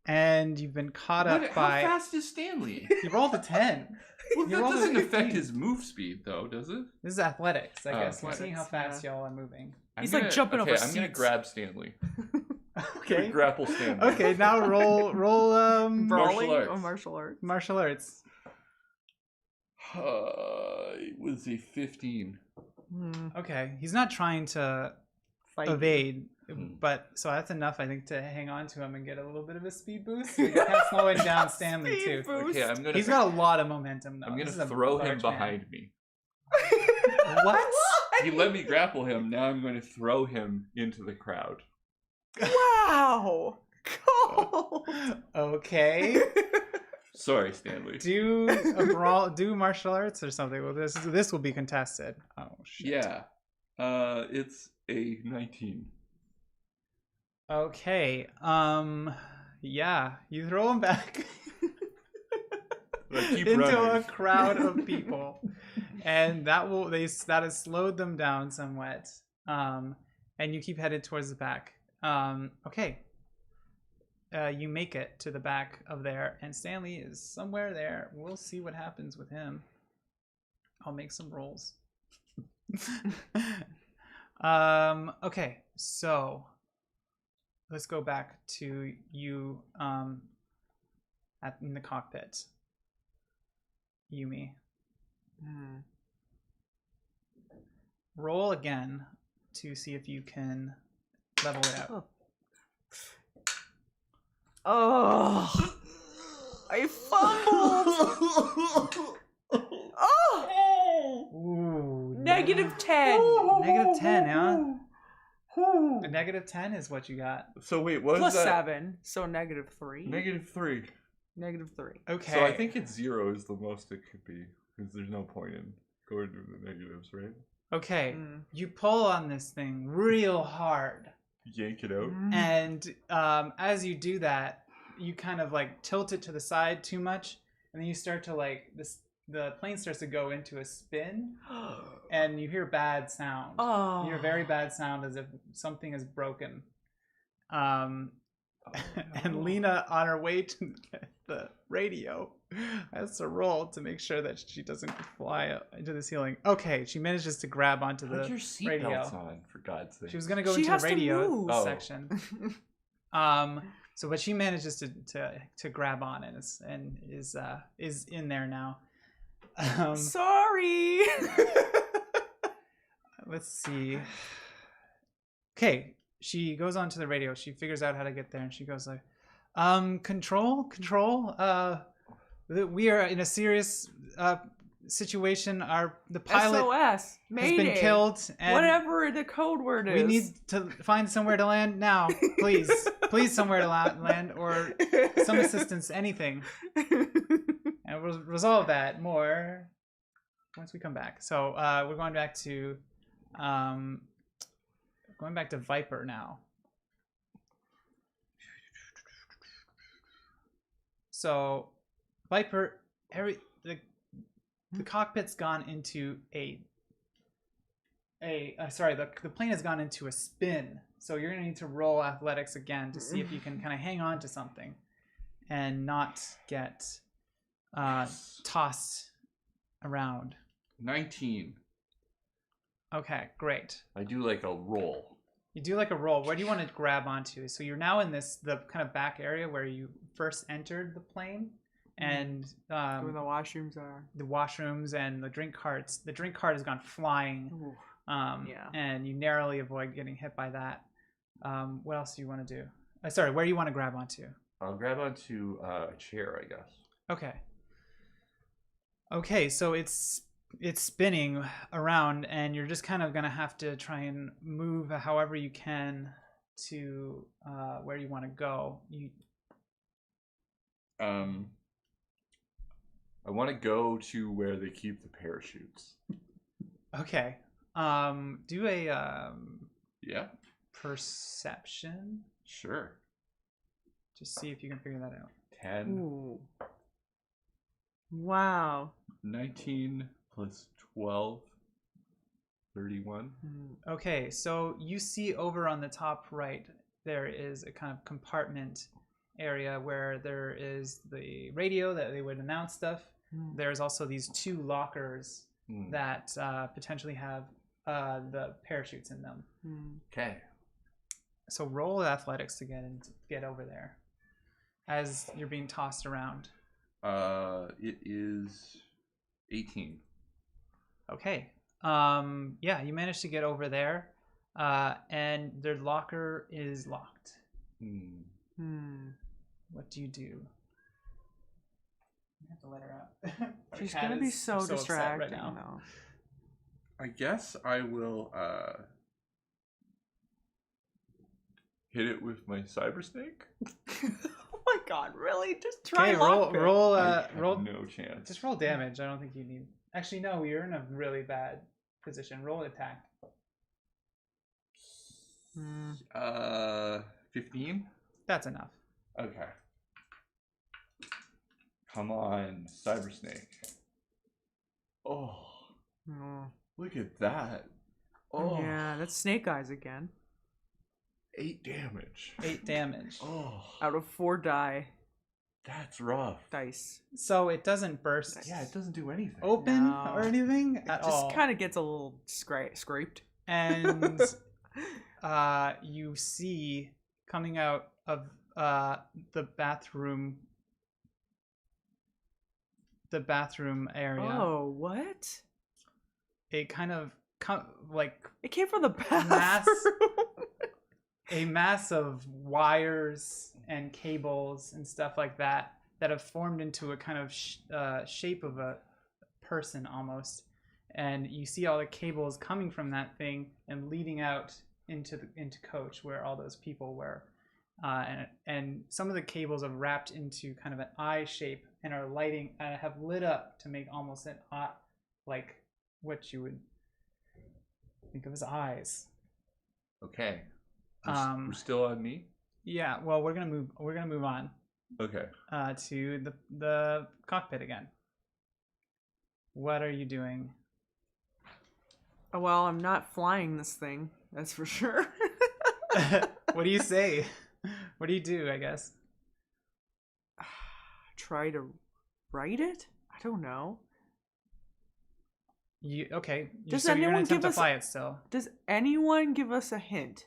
And you've been caught up How by... fast is Stanley? You rolled a 10. Well, You that rolled a doesn't affect 15. his move speed, though, does it? This is athletics, I Oh, guess. We're seeing how athletics, fast y'all are moving. He's like jumping over I'm gonna seats. grab Stanley. Okay. Grapple Stanley. Okay, now roll Brawling arts. or martial arts? martial arts. It was a 15. Okay, he's not trying to Fight. evade, Hmm. but so that's enough, I think, to hang on to him and get a little bit of a speed boost. So you kind of slowing down Stanley Speed too. boost. Okay, I'm gonna. He's got a lot of momentum though. I'm This gonna is a throw him large man. behind me. What? He let me grapple him. Now I'm going to throw him into the crowd. Wow. Cool. Okay. Sorry, Stanley. Do a brawl. Do martial arts or something. Well, this will be contested. Oh shit. Yeah. It's a 19. Okay. Yeah. You throw him back But keep into a running. crowd of people, and that has slowed them down somewhat. And you keep headed towards the back. Okay. You make it to the back of there, and Stanley is somewhere there. We'll see what happens with him. I'll make some rolls. Okay, so let's go back to you in the cockpit. Yumi. Roll again to see if you can level it out. Oh. I fumbled. Oh. Ooh, Negative 10. Negative 10, huh? A negative 10 is what you got. So wait, what Plus is that? 7, so negative 3. Negative 3. Negative 3. Okay. So I think it's 0 is the most it could be. Because there's no point in going to the negatives, right? Okay. You pull on this thing real hard. Yank it out. And as you do that, you kind of like tilt it to the side too much. And then you start to the plane starts to go into a spin. And you hear bad sound. Oh. You hear very bad sound as if something is broken. And Lena, on her way to the radio, has to roll to make sure that she doesn't fly into the ceiling. Okay, she manages to grab onto Put the your radio. seatbelts on, for God's sake. She was gonna go She into has the to radio move. Oh. section. So but she manages to grab on and is in there now. Sorry. Let's see. Okay, she goes onto the radio. She figures out how to get there, and she goes like, control. We are in a serious situation. The pilot SOS. has Mayday. been killed, and Whatever the code word is. we need to find somewhere to land now, please. Please, somewhere to land or some assistance, anything, and we'll resolve that more once we come back. So we're going back to Viper now. So Viper, the cockpit's gone into the plane has gone into a spin. So you're gonna need to roll athletics again to see if you can kind of hang on to something and not get tossed around. 19. Okay, great. I do like a roll. You do like a roll. Where do you want to grab onto? So you're now in the kind of back area where you first entered the plane, and Where the washrooms are. the washrooms and the drink carts. The drink cart has gone flying, Ooh. Yeah. and you narrowly avoid getting hit by that. What else do you want to do? Sorry, where do you want to grab onto? I'll grab onto a chair, I guess. Okay. Okay, so it's spinning around, and you're just kind of gonna have to try and move however you can to where you want to go. I want to go to where they keep the parachutes. Okay. Do a Yeah, perception. sure. Just see if you can figure that out. 10, Ooh. Wow. 19 plus 12, 31. Okay, so you see over on the top right, there is a kind of compartment area where there is the radio that they would announce stuff. There's also these 2 lockers that potentially have the parachutes in them. Okay. So roll athletics to get over there as you're being tossed around. It is 18. Okay. Yeah, you managed to get over there, and their locker is locked. What do you do? I have to let her out. She's Cat gonna be is so upset distracting right now. though. I guess I will hit it with my cyber snake. Oh my god, really? Just try Okay, lockpick. roll, I have roll. no chance. Just roll damage. I don't think you need. Actually, no. You're in a really bad position. Roll attack. 15. That's enough. Okay. Come on, cyber snake. Oh, Oh. look at that. Oh, Yeah, that's Snake Eyes again. 8 damage. 8 damage. Oh, Out of 4 that's rough. dice. So it doesn't burst. Yeah, it doesn't do anything. Open No. or anything It at just all. kind of gets a little scraped. And you see coming out of the bathroom area, Oh, what? a kind of like It came from the bathroom. a mass of wires and cables and stuff like that have formed into a kind of shape of a person almost. And you see all the cables coming from that thing and leading out into coach where all those people were, and some of the cables have wrapped into kind of an eye shape and are lighting have lit up to make almost an like what you would think of as eyes. Okay. We're still on me. Yeah, well, we're gonna move on Okay. to the cockpit again. What are you doing? Well, I'm not flying this thing. That's for sure. What do you say? What do you do? I guess. Try to write it? I don't know. Okay? Does So you're gonna anyone attempt give to us- fly it still. Does anyone give us a hint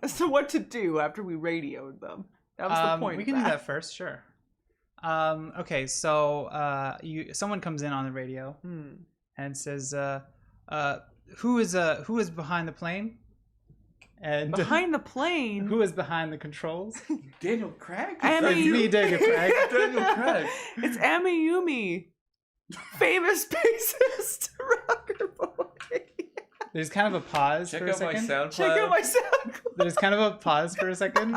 as to what to do after we radioed them? That was the point. We of can do that first, sure. Okay, so someone comes in on the radio and says, who is behind the plane? And Behind the plane. who is behind the controls? Daniel Craig? Ami- It's me, Daniel Craig. Daniel Craig. It's Ami Yumi, famous bassist, rocker boy. There's kind of a pause Check for a out my second. SoundCloud. Check out my sound. There's kind of a pause for a second,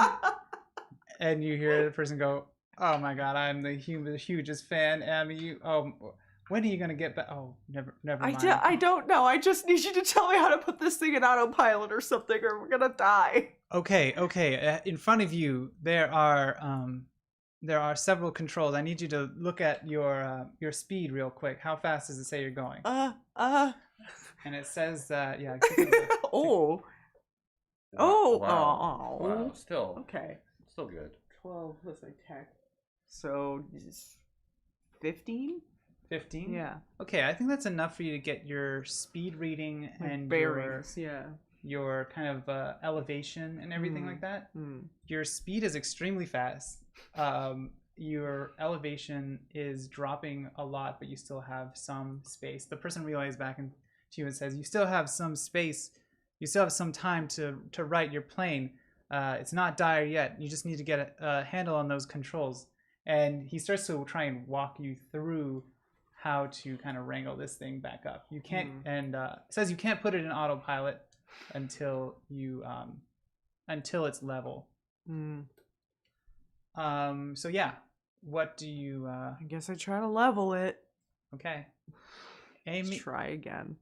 and you hear the person go, "Oh my God, I'm the hugest fan." When are you gonna get back? Oh, never mind. I don't know. I just need you to tell me how to put this thing in autopilot or something, or we're gonna die. Okay. In front of you, there are several controls. I need you to look at your speed real quick. How fast does it say you're going? And it says that Oh. Wow. Still Okay. good. 12 plus my tech. So 15? 15. Yeah. Okay, I think that's enough for you to get your speed reading and bearings. Yeah. your kind of elevation and everything like that. Your speed is extremely fast. Your elevation is dropping a lot, but you still have some space. The person relays back to you and says, you still have some space. You still have some time to right your plane. It's not dire yet. You just need to get a handle on those controls. And he starts to try and walk you through how to kind of wrangle this thing back up. You can't, and says you can't put it in autopilot until it's level. So yeah, what do you? I guess I try to level it. Okay. Let's Amy. try again.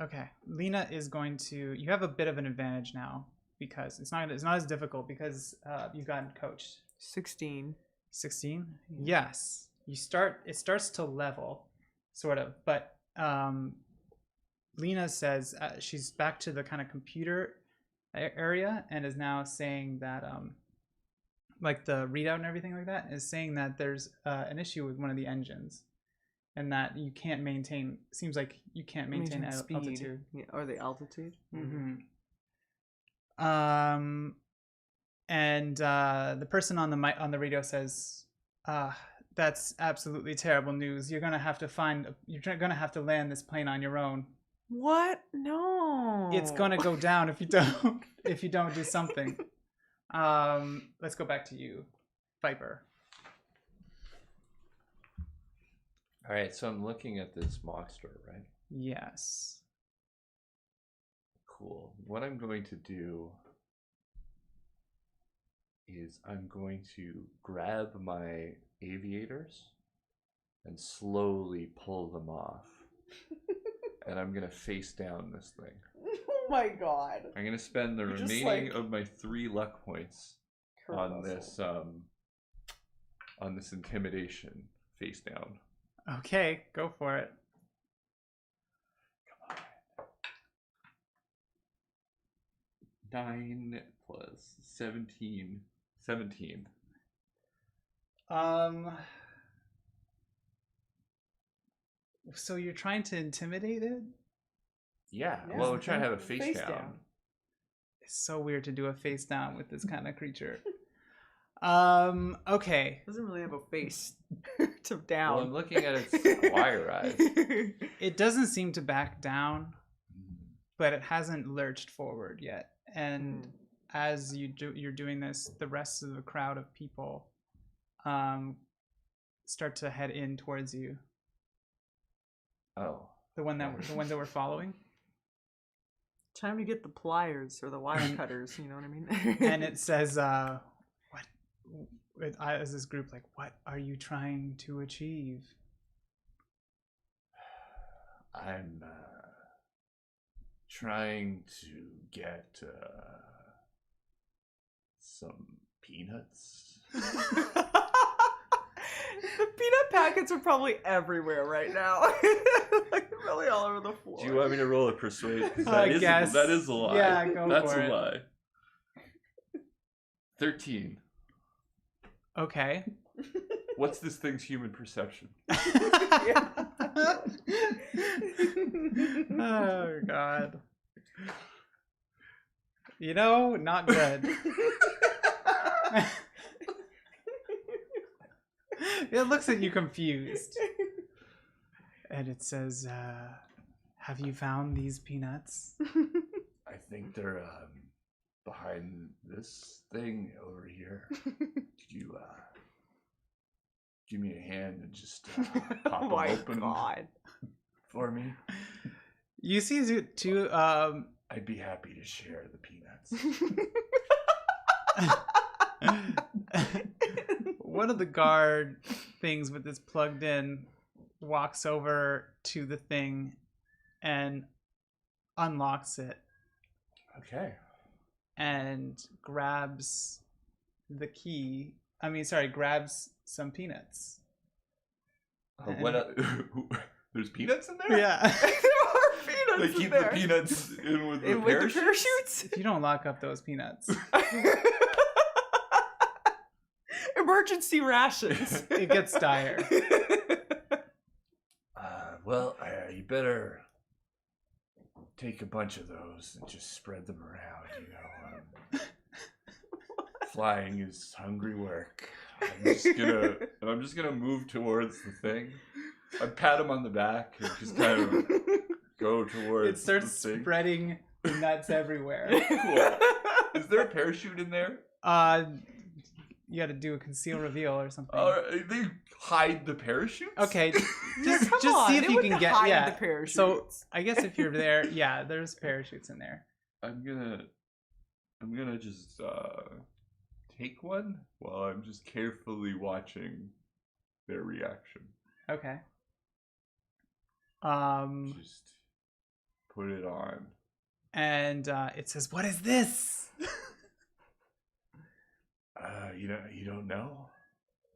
Okay. Lena is going to. You have a bit of an advantage now because it's not as difficult because you've gotten coached. 16. 16. Yes. You start. It starts to level, sort of, but Lena says she's back to the kind of computer area and is now saying that like the readout and everything like that is saying that there's an issue with one of the engines and that you can't maintain, seems like you can't maintain Speed. altitude. Yeah, or the altitude. Mm-hmm. And the person on the radio says, that's absolutely terrible news. You're gonna have to land this plane on your own. What? No. It's gonna go down if you don't do something. Let's go back to you, Viper. All right, so I'm looking at this monster, right? Yes. Cool. What I'm going to do is I'm going to grab my aviators and slowly pull them off. And I'm going to face down this thing. Oh my god. I'm going to spend the You're just remaining like of my 3 luck points Kurt on Russell. this intimidation face down. Okay, go for it. Come on. 9 plus 17. 17. So you're trying to intimidate it? Yeah, Yeah, well, we're trying to have a face down. It's so weird to do a face down with this kind of creature. Okay. Doesn't really have a face to Well, down. I'm looking at its wire eyes. It doesn't seem to back down, but it hasn't lurched forward yet. And as you're doing this, the rest of the crowd of people start to head in towards you. Oh. The ones that were following. Time to get the pliers or the wire cutters, you know what I mean? And it says, as this group, like, what are you trying to achieve? I'm trying to get some peanuts. The peanut packets are probably everywhere right now. Like really all over the floor. Do you want me to roll a persuade? I guess. That is a lie. Yeah, go That's for a it. lie. 13. Okay. What's this thing's human perception? Oh god. You know, not good. It looks at you confused. And it says, have you found these peanuts? I think they're behind this thing over here. Could you give me a hand and just pop Oh them my open god. for me? You see two, I'd be happy to share the peanuts. one of the guard things with this plugged in walks over to the thing and unlocks it Okay. and grabs the key. Grabs some peanuts. There's peanuts in there? Yeah. There are peanuts They in keep there. the peanuts in with the And with the parachutes? parachutes? If you don't lock up those peanuts, Emergency rations. it gets dire. You better take a bunch of those and just spread them around, you know. Flying is hungry work. I'm just gonna move towards the thing. I pat him on the back and just kind of go towards It starts the thing. spreading the nuts everywhere. Cool. Is there a parachute in there? You got to do a conceal reveal or something. They hide the parachutes? Okay, Yeah, just come see on, if they you wouldn't can get hide the parachutes. So I guess if you're there, yeah, there's parachutes in there. I'm gonna just take one while I'm just carefully watching their reaction. Okay. Just put it on. And it says, "What is this?" You don't know?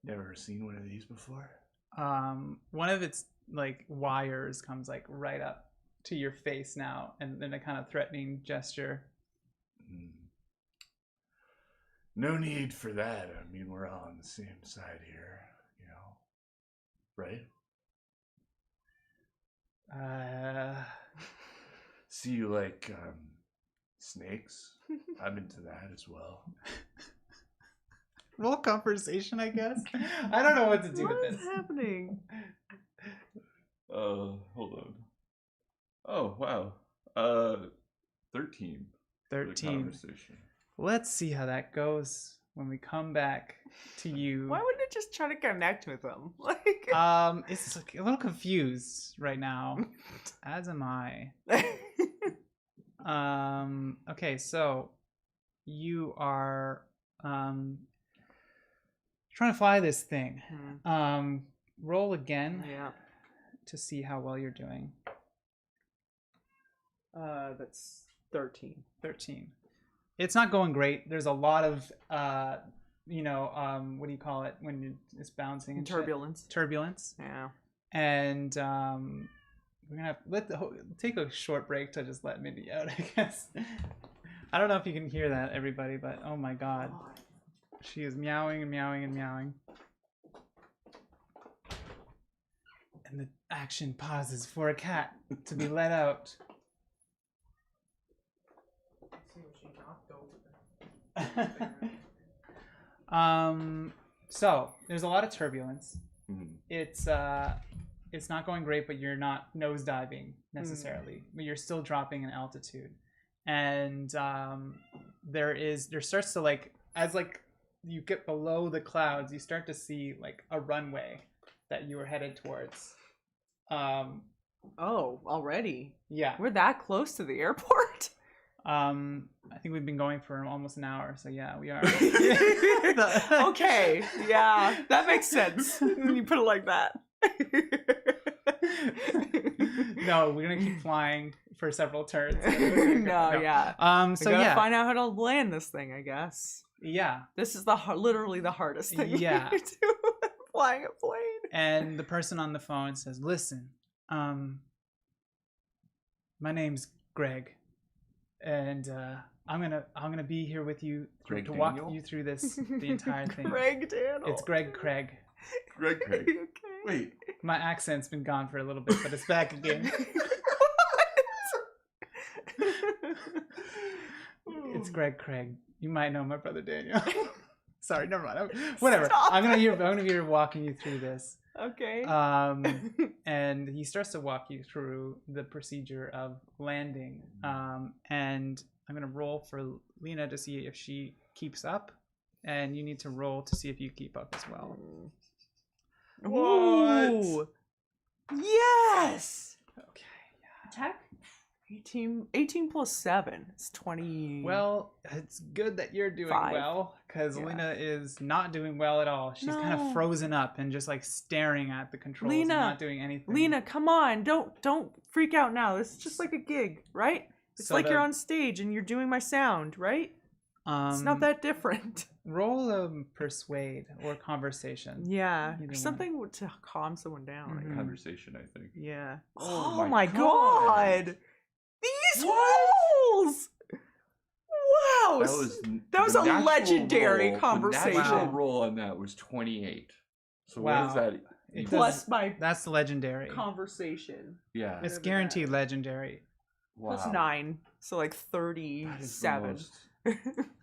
Never seen one of these before? One of its like wires comes like right up to your face now, and then a kind of threatening gesture. No need for that. I mean, we're all on the same side here, right? See, you like snakes? I'm into that as well. Roll conversation, I guess. I don't know what to do What with is this. happening? Hold on. Oh, wow. 13. for the 13. conversation. Let's see how that goes when we come back to you. Why wouldn't it just try to connect with them? Like, It's like a little confused right now, as am I. Okay, so you are trying to fly this thing. Roll again yeah. to see how well you're doing. That's 13. 13. It's not going great. There's a lot of what do you call it when it's bouncing and shit? Turbulence. Turbulence. Yeah. And we're gonna take a short break to just let Mindy out, I guess. I don't know if you can hear that, everybody, but oh my god, she is meowing and meowing and meowing. And the action pauses for a cat to be let out. So there's a lot of turbulence. It's not going great, but you're not nosediving necessarily. But you're still dropping in altitude, and there starts to as you get below the clouds, you start to see like a runway that you were headed towards. Oh, already? Yeah. We're that close to the airport? I think we've been going for almost an hour, so yeah, we are. Okay, yeah, that makes sense when you put it like that. No, we're gonna keep flying for several turns. No, yeah. So we gotta yeah, find out how to land this thing, I guess. yeah. This is literally the hardest thing Yeah. you can do, flying a plane. And the person on the phone says, "Listen, my name's Greg, and I'm gonna be here with you to walk you through the entire thing." Greg Daniel. It's Greg Craig. Greg Craig. Okay. Wait. My accent's been gone for a little bit, but it's back again. It's Greg Craig. You might know my brother Daniel. Sorry, never mind. Whatever. Stop. I'm gonna be here walking you through this. Okay. And he starts to walk you through the procedure of landing. And I'm gonna roll for Lena to see if she keeps up, and you need to roll to see if you keep up as well. Ooh. Yes. Okay. Tech. 18 plus 7. It's 20. Well, it's good that you're doing 5. well, because Yeah. Lena is not doing well at all. She's kind No. of frozen up and just like staring at the controls and Lena, not doing anything. Lena, come on. Don't freak out now. This is just like a gig, right? It's So like the- you're on stage and you're doing my sound, right? It's not that different. Roll persuade or conversation. Yeah. Either Or something to calm someone down. I guess. Conversation, I think. Yeah. Oh Oh, my my god. These rolls! Wow. That was the a natural legendary roll- conversation. The natural roll on that was 28. So Wow. what is that? It Plus does- my That's legendary. conversation. Yeah. It's whatever guaranteed that- legendary. Wow. Plus 9. So like That is the 37. most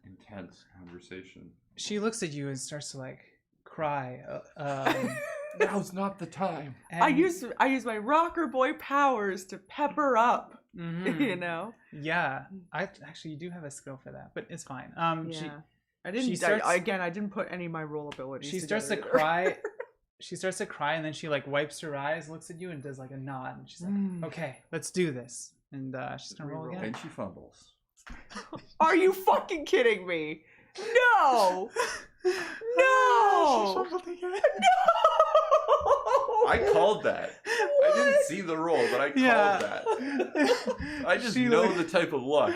intense conversation. She looks at you and starts to like cry. Now's not the time. I use my rocker boy powers to pepper up. Mhm. You know? Yeah, you do have a skill for that, but it's fine. Yeah. I didn't put any of my roll abilities. She starts to together. cry. She starts to cry, and then she like wipes her eyes, looks at you, and does like a nod. And she's like, "Okay, let's do this." And she's gonna roll again. And she fumbles. Are you fucking kidding me? No! No! No! I called that. I didn't see the roll, but I called that. I just know the type of luck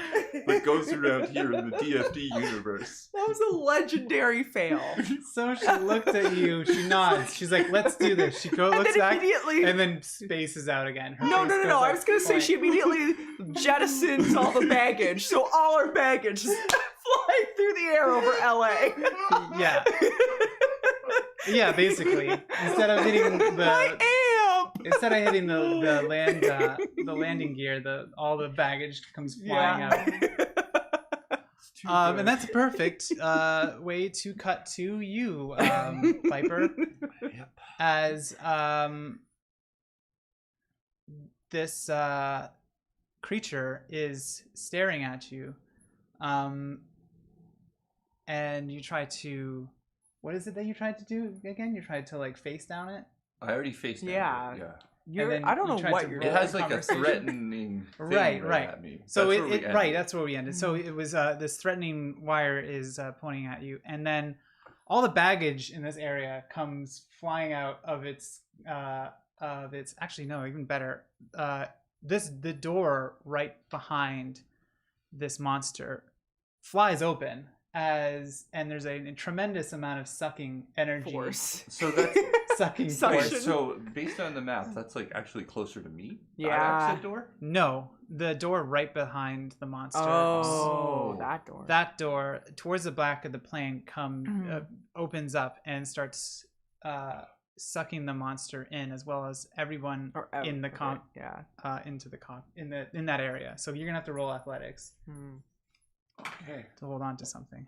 that goes around here in the DFD universe. That was a legendary fail. So she looked at you. She nods. She's like, "Let's do this." She looks back immediately. and then spaces out again. Her No. face goes like, I was gonna say she immediately jettisons all the baggage, so all our baggage is flying through the air over LA. Yeah. Yeah, basically. Instead of hitting My amp. Instead of hitting the landing gear, all the baggage comes flying out. And that's a perfect way to cut to you, Viper. Yep. As this creature is staring at you, and you try to. What is it that you tried to do again? You tried to like face down it. I already faced that. Yeah. then I don't you know tried what to you're roll It has a like a conversation. threatening thing Right. at me. So That's where we ended. that's where we ended. So it was this threatening wire is pointing at you, and then all the baggage in this area comes flying out of its actually no, even better. The door right behind this monster flies open and there's a tremendous amount of sucking energy force. So that's sucking Suction. force. so based on the map, that's like actually closer to me. Yeah. That exit door. No, the door right behind the monster. Oh, that door. That door towards the back of the plane opens up and starts sucking the monster in, as well as everyone Or out in the of con it, yeah. into the in that area. So you're gonna have to roll athletics Okay. to hold on to something.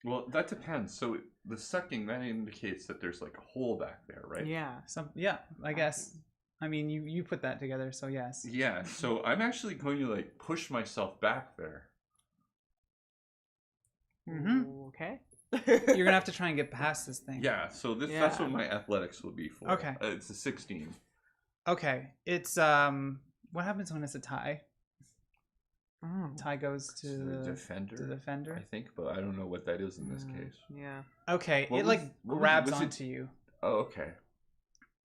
Well, that depends. So the sucking, that indicates that there's like a hole back there, right? Yeah. I guess. I mean, you put that together, so yes. Yeah. So I'm actually going to like push myself back there. Mm-hmm. Okay. You're gonna have to try and get past this thing. Yeah. So that's Yeah. what my athletics will be for. Okay. It's a 16. Okay. It's what happens when it's a tie? Oh. Tie goes to The the defender. defender. I think, but I don't know what that is in this case. Yeah. Okay, What it was- like what was- grabs was it- onto you. Oh, okay.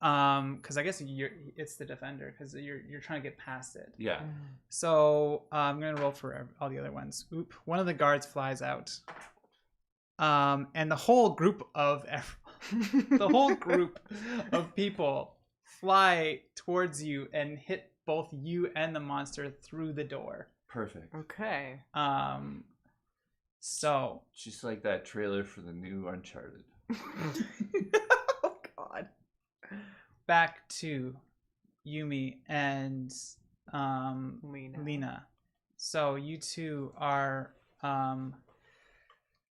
Because I guess it's the defender because you're trying to get past it. Yeah. So I'm gonna roll for all the other ones. Oop! One of the guards flies out. And the whole group of people fly towards you and hit both you and the monster through the door. Perfect. Okay. So Just like that trailer for the new Uncharted. Oh God. back to Yumi and Lena. So you two are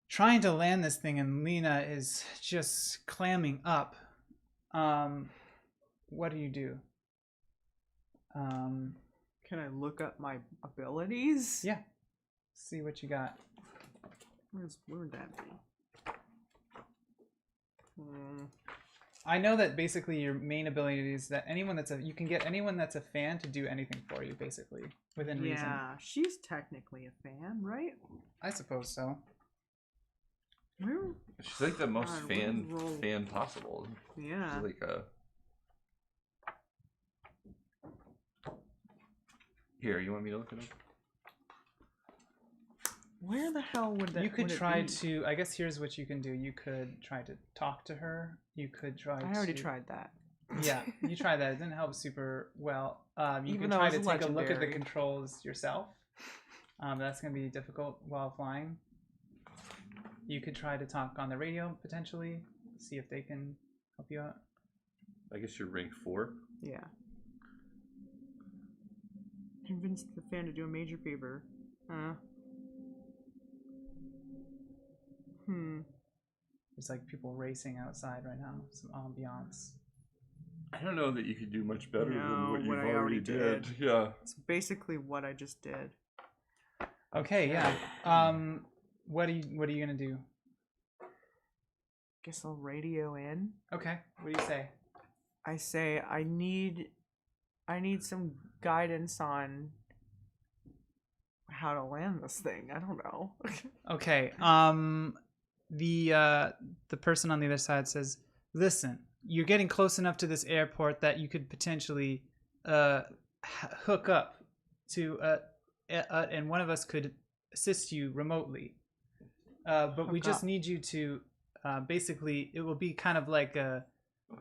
trying to land this thing, and Lena is just clamming up. What do you do? Can I look up my abilities? Yeah. See what you got. Where would that be? I know that basically your main ability is that you can get anyone that's a fan to do anything for you, basically, within reason. Yeah, she's technically a fan, right? I suppose so. Where? She's like the most God, what is roll? fan possible. Yeah. She's like a. Here, you want me to look it up? Where the hell would that? You could would it try be? to. I guess here's what you can do. You could try to talk to her. You could try. I already to... tried that. Yeah, you tried that. It didn't help super well. You Even can though try it's to take a look at the legendary. controls yourself. That's gonna be difficult while flying. You could try to talk on the radio potentially. See if they can help you out. I guess you're rank 4. Yeah. Convince the fan to do a major favor. There's like people racing outside right now. Some ambiance. I don't know that you could do much better No, than what what you've I already did. did. Yeah. It's basically what I just did. Okay, yeah. What are you gonna do? Guess I'll radio in. Okay. What do you say? I say I need some guidance on how to land this thing. I don't know. Okay. The person on the other side says, "Listen, you're getting close enough to this airport that you could potentially hook up to and one of us could assist you remotely. But we just need you to basically, it will be kind of like a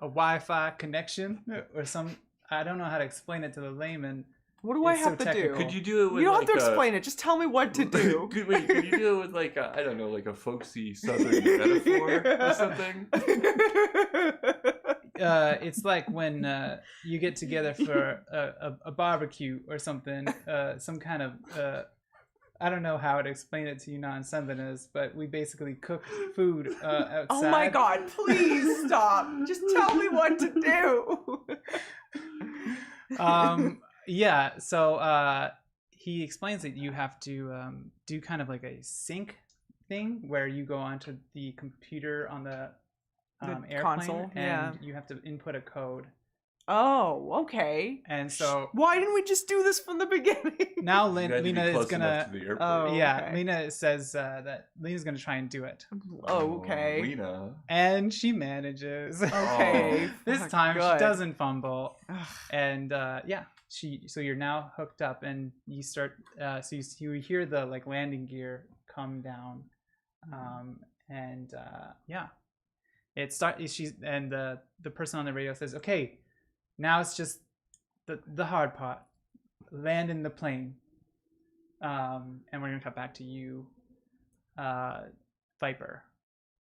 Wi-Fi connection or some. I don't know how to explain it to the layman. What do I It's have so to do? technical. Could you do it with You don't like have to explain it. Just tell me what to do. Could you do it with like I don't know, like a folksy southern metaphor or something? It's like when you get together for a barbecue or something, some kind of I don't know how to explain it to you non-Southerners, but we basically cook food outside. Oh my god, please stop. Just tell me what to do. Yeah, so he explains that you have to do kind of like a sync thing where you go onto the computer on the airplane console, and you have to input a code. Oh, okay. And so why didn't we just do this from the beginning? now You had to be Lena is close enough gonna. to the airport. Oh, Yeah, okay. Lena says that Lena's gonna try and do it, Oh, okay. Lena. and she manages. Okay. This fuck, time good. she doesn't fumble, Ugh. and yeah, so you're now hooked up, and you start. So you hear the like landing gear come down, and yeah, it starts. She's and the person on the radio says, "Okay, now it's just the hard part. Land in the plane." And we're gonna cut back to you, Viper.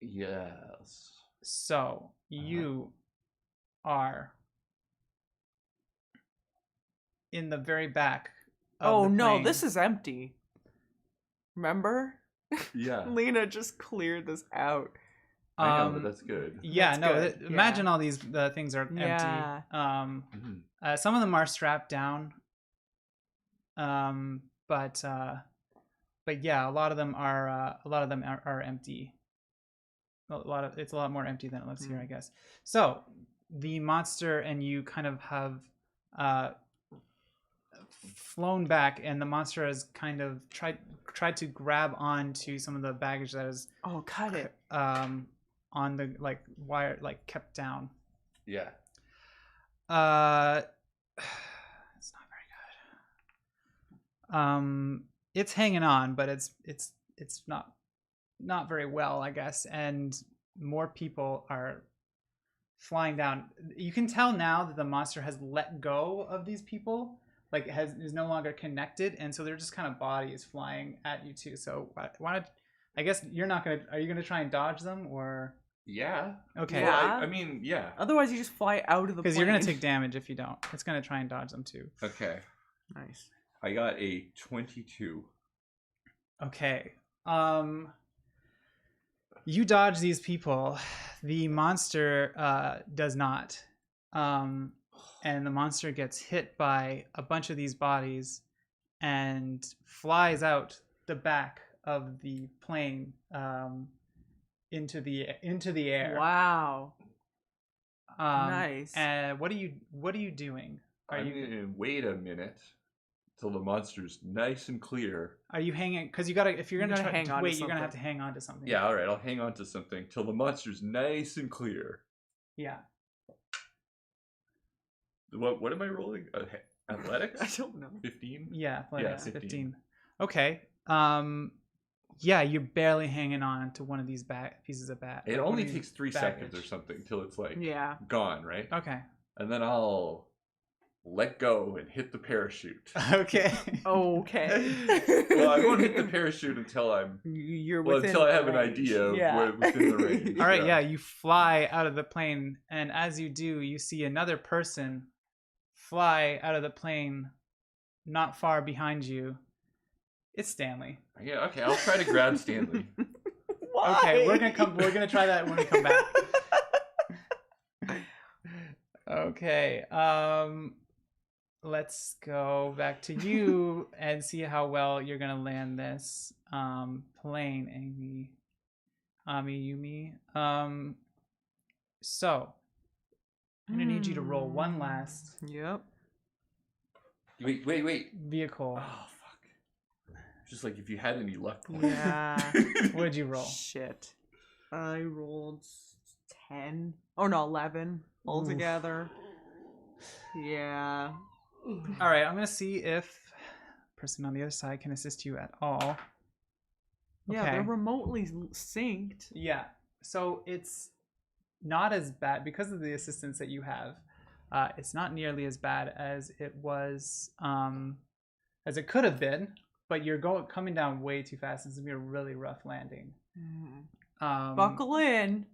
Yes. So you are in the very back of Oh the no, plane. this is empty. Remember? Yeah. Lena just cleared this out. I know, but that's good. Yeah, That's no. good, Imagine all these things are Yeah. empty. Mhm. Some of them are strapped down. But yeah, a lot of them are empty. It's a lot more empty than it looks here, I guess. So the monster and you kind of have flown back, and the monster has kind of tried to grab onto some of the baggage that is Oh, cut it. on the like wire, like kept down. Yeah. It's not very good. It's hanging on, but it's not very well, I guess. And more people are flying down. You can tell now that the monster has let go of these people, like is no longer connected, and so they're just kind of bodies flying at you too. So I guess you're not gonna. Are you gonna try and dodge them or? Yeah. Okay. Well, Yeah. I mean, yeah. Otherwise, you just fly out of the plane. Because you're gonna take damage if you don't. It's gonna try and dodge them too. Okay. Nice. I got a 22. Okay. You dodge these people. The monster does not. And the monster gets hit by a bunch of these bodies and flies out the back of the plane into the air. Wow. Nice. And what are you doing? Are I'm you gonna wait a minute till the monster's nice and clear. Are you hanging? Because you gotta. If you're You gonna gotta try hang to on to wait, you're gonna have to something. hang on to something. Yeah, all right. I'll hang on to something till the monster's nice and clear. Yeah. What am I rolling? Athletics? I don't know. 15? Yeah. Athletics, 15. 15. Okay. Yeah, you're barely hanging on to one of these pieces of bat. It one only of these takes 3 baggage. seconds or something till it's like Yeah. gone, right? Okay. And then I'll let go and hit the parachute. Okay. Okay. Well, I won't hit the parachute until I'm You're well within until I the have an range. idea of Yeah. where within the range. All right. Yeah, you fly out of the plane, and as you do, you see another person fly out of the plane, not far behind you. It's Stanley. Yeah. Okay. I'll try to grab Stanley. Why? Okay, we're gonna try that when we come back. Okay. Let's go back to you and see how well you're gonna land this plane, Amy. Yumi. So I'm gonna need you to roll one last Yep. Wait. vehicle. Oh fuck. Just like if you had any luck points. Yeah. What'd you roll? Shit. I rolled 10. Oh no, 11 altogether. Yeah. All right, I'm gonna see if person on the other side can assist you at all. Yeah, Okay. they're remotely synced. Yeah. So it's not as bad because of the assistance that you have. It's not nearly as bad as it was, as it could have been. But you're coming down way too fast. It's gonna be a really rough landing. Buckle in.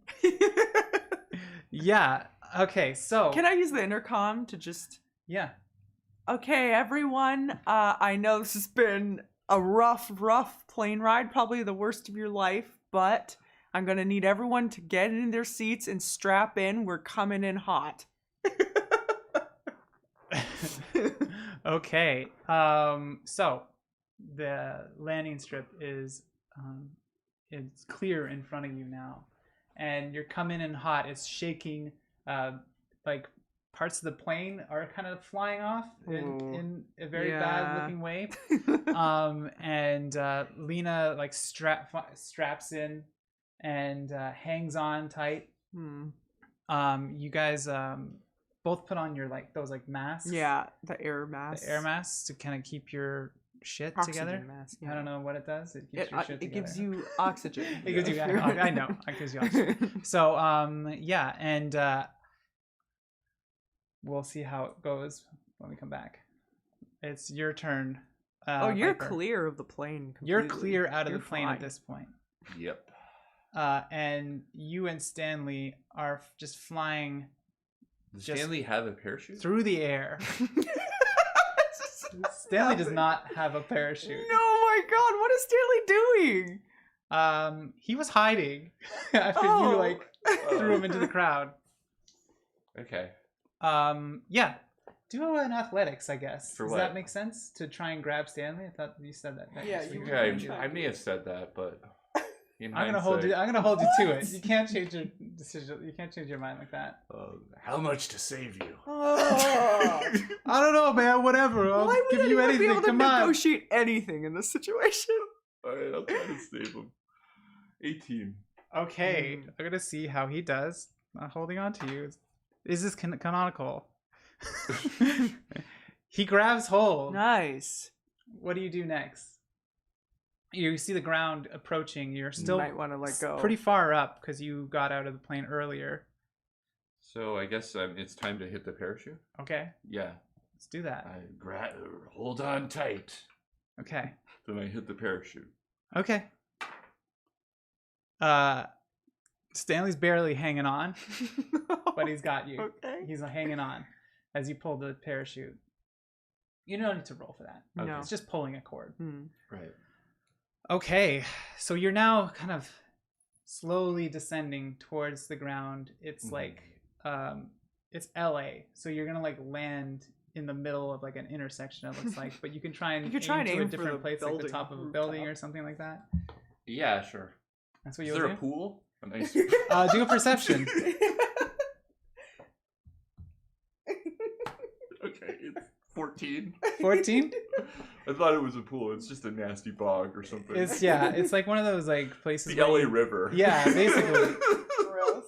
Yeah. Okay. So. Can I use the intercom to just? Yeah. Okay, everyone. I know this has been a rough plane ride, probably the worst of your life, but I'm gonna need everyone to get in their seats and strap in. We're coming in hot. Okay. So the landing strip is it's clear in front of you now, and you're coming in hot. It's shaking. Like parts of the plane are kind of flying off in a very bad looking way. And Lena like straps in and hangs on tight. You guys both put on your those masks. Yeah, the air masks. The air masks to kind of keep your shit Oxygen together. mask, I don't know what it does. It keeps your shit together. It gives you oxygen. It gives you. I know. It gives you oxygen. So yeah, and we'll see how it goes when we come back. It's your turn. You're Piper. clear of the plane. Completely. You're clear out of You're the plane fine. at this point. Yep. And you and Stanley are just flying. Does Stanley have a parachute? Through the air. Stanley does not have a parachute. No, my God! What is Stanley doing? He was hiding after you threw him into the crowd. Okay. Yeah. Do an athletics, I guess. For Does what? that make sense? To try and grab Stanley? I thought you said that. Yeah, you. Okay, I may have said that, but in I'm gonna hold you. I'm gonna hold you to it. You can't change your decision. You can't change your mind like that. How much to save you? Oh. I don't know, man. Whatever. I'll Why give would you anyone be anything. able to Come on. negotiate anything in this situation? Alright, I'll try to save him. 18. Okay, I'm gonna see how he does. Not holding on to you. Is this canonical? He grabs hold. Nice. What do you do next? You see the ground approaching. You're still might want to let go. pretty far up because you got out of the plane earlier. So I guess it's time to hit the parachute? Okay, Yeah. let's do that. Hold on tight. Okay. Then I hit the parachute. Okay. Stanley's barely hanging on, but he's got you. Okay. He's hanging on as you pull the parachute. You don't need to roll for that. Okay. No. It's just pulling a cord. Right. Okay, so you're now kind of slowly descending towards the ground. It's it's LA, so you're gonna land in the middle of an intersection. It looks like, but you can try and You could try and to a aim for different the place, like the building top of a rooftop. building or something like that. Yeah, sure. That's what Is you'll there do. a pool? A nice. Do a perception. Okay, it's 14. 14. I thought it was a pool. It's just a nasty bog or something. It's it's like one of those places. the LA River. Yeah, basically. Gross.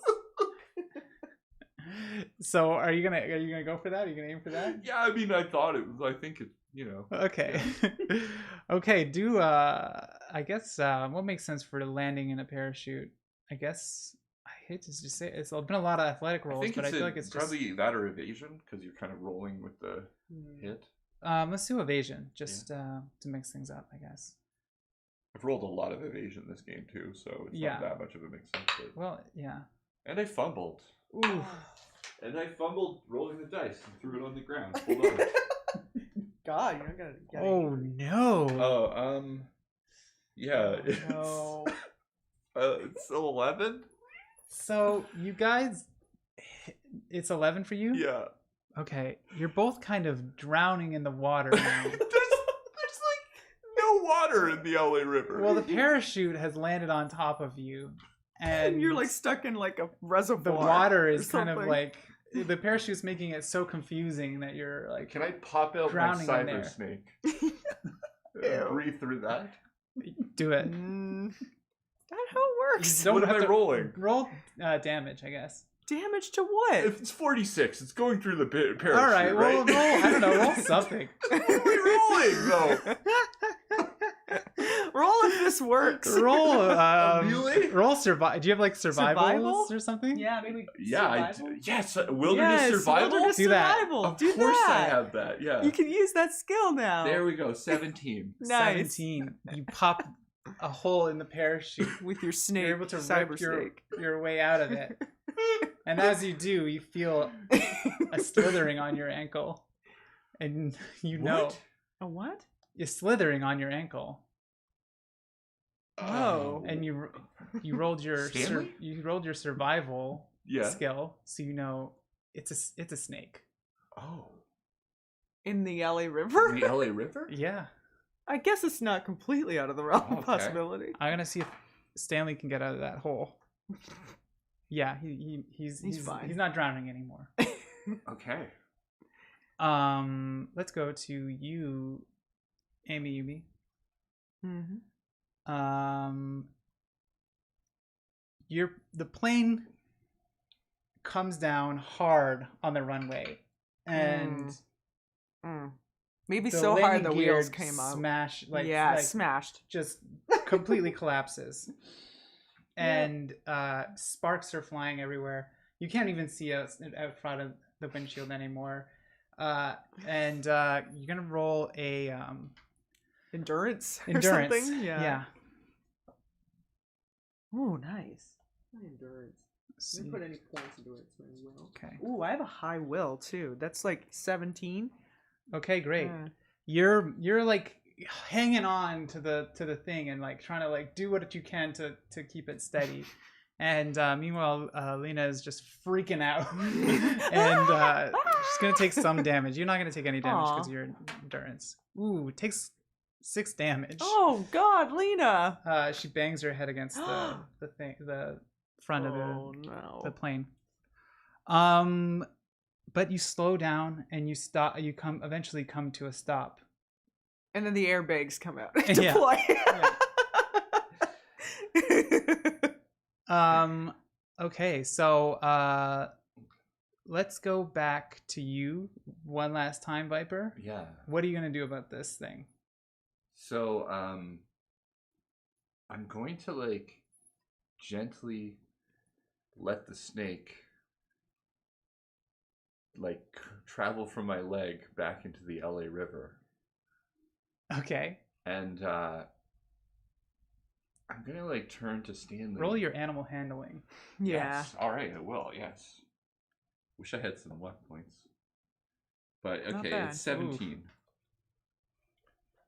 So are you gonna go for that? Are you gonna aim for that? Yeah, I mean, I thought it was. I think it. Okay. Okay. Do I guess what makes sense for landing in a parachute? I guess I hate to just say it's been a lot of athletic rolls, but I feel like it's probably that or evasion because you're kind of rolling with the hit. Let's do evasion just to mix things up, I guess. I've rolled a lot of evasion this game too, so it's not that much of a mix up. But... Well, yeah. And I fumbled. Ooh. And I fumbled rolling the dice and threw it on the ground. Hold on. God, you're not gonna get Oh no. Oh, yeah. No. It's 11? So you guys, it's 11 for you? Yeah. Okay, you're both kind of drowning in the water now. There's no water in the LA River. Well, the parachute has landed on top of you, and you're stuck in a reservoir. the water is or kind of something. the parachute's making it so confusing that you're Can I pop out my drowning in cyber there. snake? Breathe through that? do it. that how it works? Don't What am have I to rolling? Roll damage, I guess. Damage to what? If it's 46, it's going through the parachute, All right, well, right? roll. I don't know. Roll something. What are we rolling, though? Roll if this works. Roll. Really? Roll survive. Do you have like survivals Survival? or something? Yeah, maybe. Yeah, survival? yes, wilderness Yes, survival? wilderness Do that. survival. Of Do course that. I have that, yeah. You can use that skill now. There we go, 17. Nice. 17. You pop a hole in the parachute. With your snake, You're able to cyber rip your, snake. your way out of it. And as you do, you feel a slithering on your ankle. And you know What? A what? you're slithering on your ankle. Oh. And you rolled your Stanley? you rolled your survival Yeah. skill, so you know it's a snake. Oh. In the LA River? In the LA River? Yeah. I guess it's not completely out of the realm of Okay. possibility. I'm gonna see if Stanley can get out of that hole. Yeah, he's fine. He's not drowning anymore. Okay. Let's go to you, Amy Yumi. Mm-hmm. The plane comes down hard on the runway, and Maybe the so hard landing the gear wheels came up. smash like Smashed. just completely collapses, and sparks are flying everywhere. You can't even see out front of the windshield anymore. And you're gonna roll a Endurance or endurance. something? Yeah. Ooh, nice. Endurance. See. Didn't put any points into it, so I will. Okay. Ooh, I have a high will too. That's like 17. Okay, great. Yeah. You're like hanging on to the thing and like trying to like do what you can to keep it steady. And meanwhile, Lena is just freaking out, and she's gonna take some damage. You're not gonna take any damage because Aw. of your endurance. Ooh, it takes 6 damage. Oh God, Lena! She bangs her head against the front of no. the plane. But you slow down and you stop. You eventually come to a stop. And then the airbags come out. Yeah. Deploy. Okay, so let's go back to you one last time, Viper. Yeah. What are you gonna do about this thing? So, I'm going to like gently let the snake like travel from my leg back into the LA River. Okay. And I'm gonna like turn to Stanley. Roll your animal handling. Yeah. Yes. All right, I will. Yes. Wish I had some luck points. But Not okay, bad. it's 17.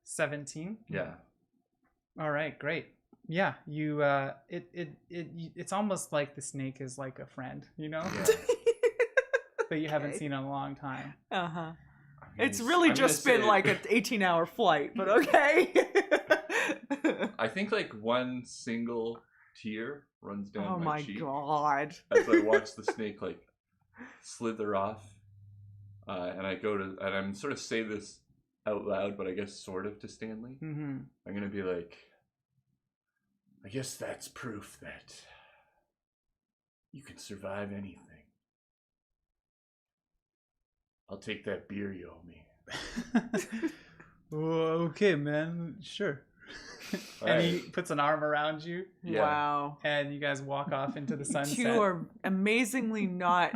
17. Yeah. All right, great. Yeah, you it's almost like the snake is like a friend, you know, Yeah. but you haven't Okay. seen in a long time. Uh-huh. I mean, It's really I'm just gonna been say- like an 18-hour flight, but okay. I think like one single tear runs down Oh my my cheek God. as I watch the snake like slither off, and I go to and I'm sort of say this out loud, but I guess sort of to Stanley. Mm-hmm. I'm gonna be like, I guess that's proof that you can survive anything. I'll take that beer you owe me. Okay, man. Sure. And he Alright. puts an arm around you, Yeah. Wow. and you guys walk off into the sunset. You are amazingly not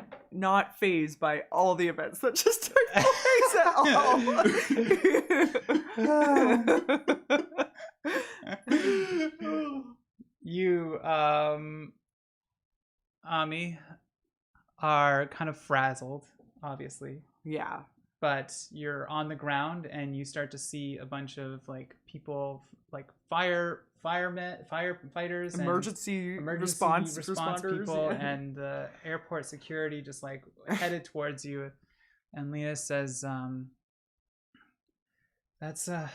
phased by all the events that just took place at all. You, Ami, are kind of frazzled, obviously, Yeah. but you're on the ground and you start to see a bunch of like people, like firefighters, and Emergency response responders, people, yeah. and the airport security just like headed towards you. And Lena says, that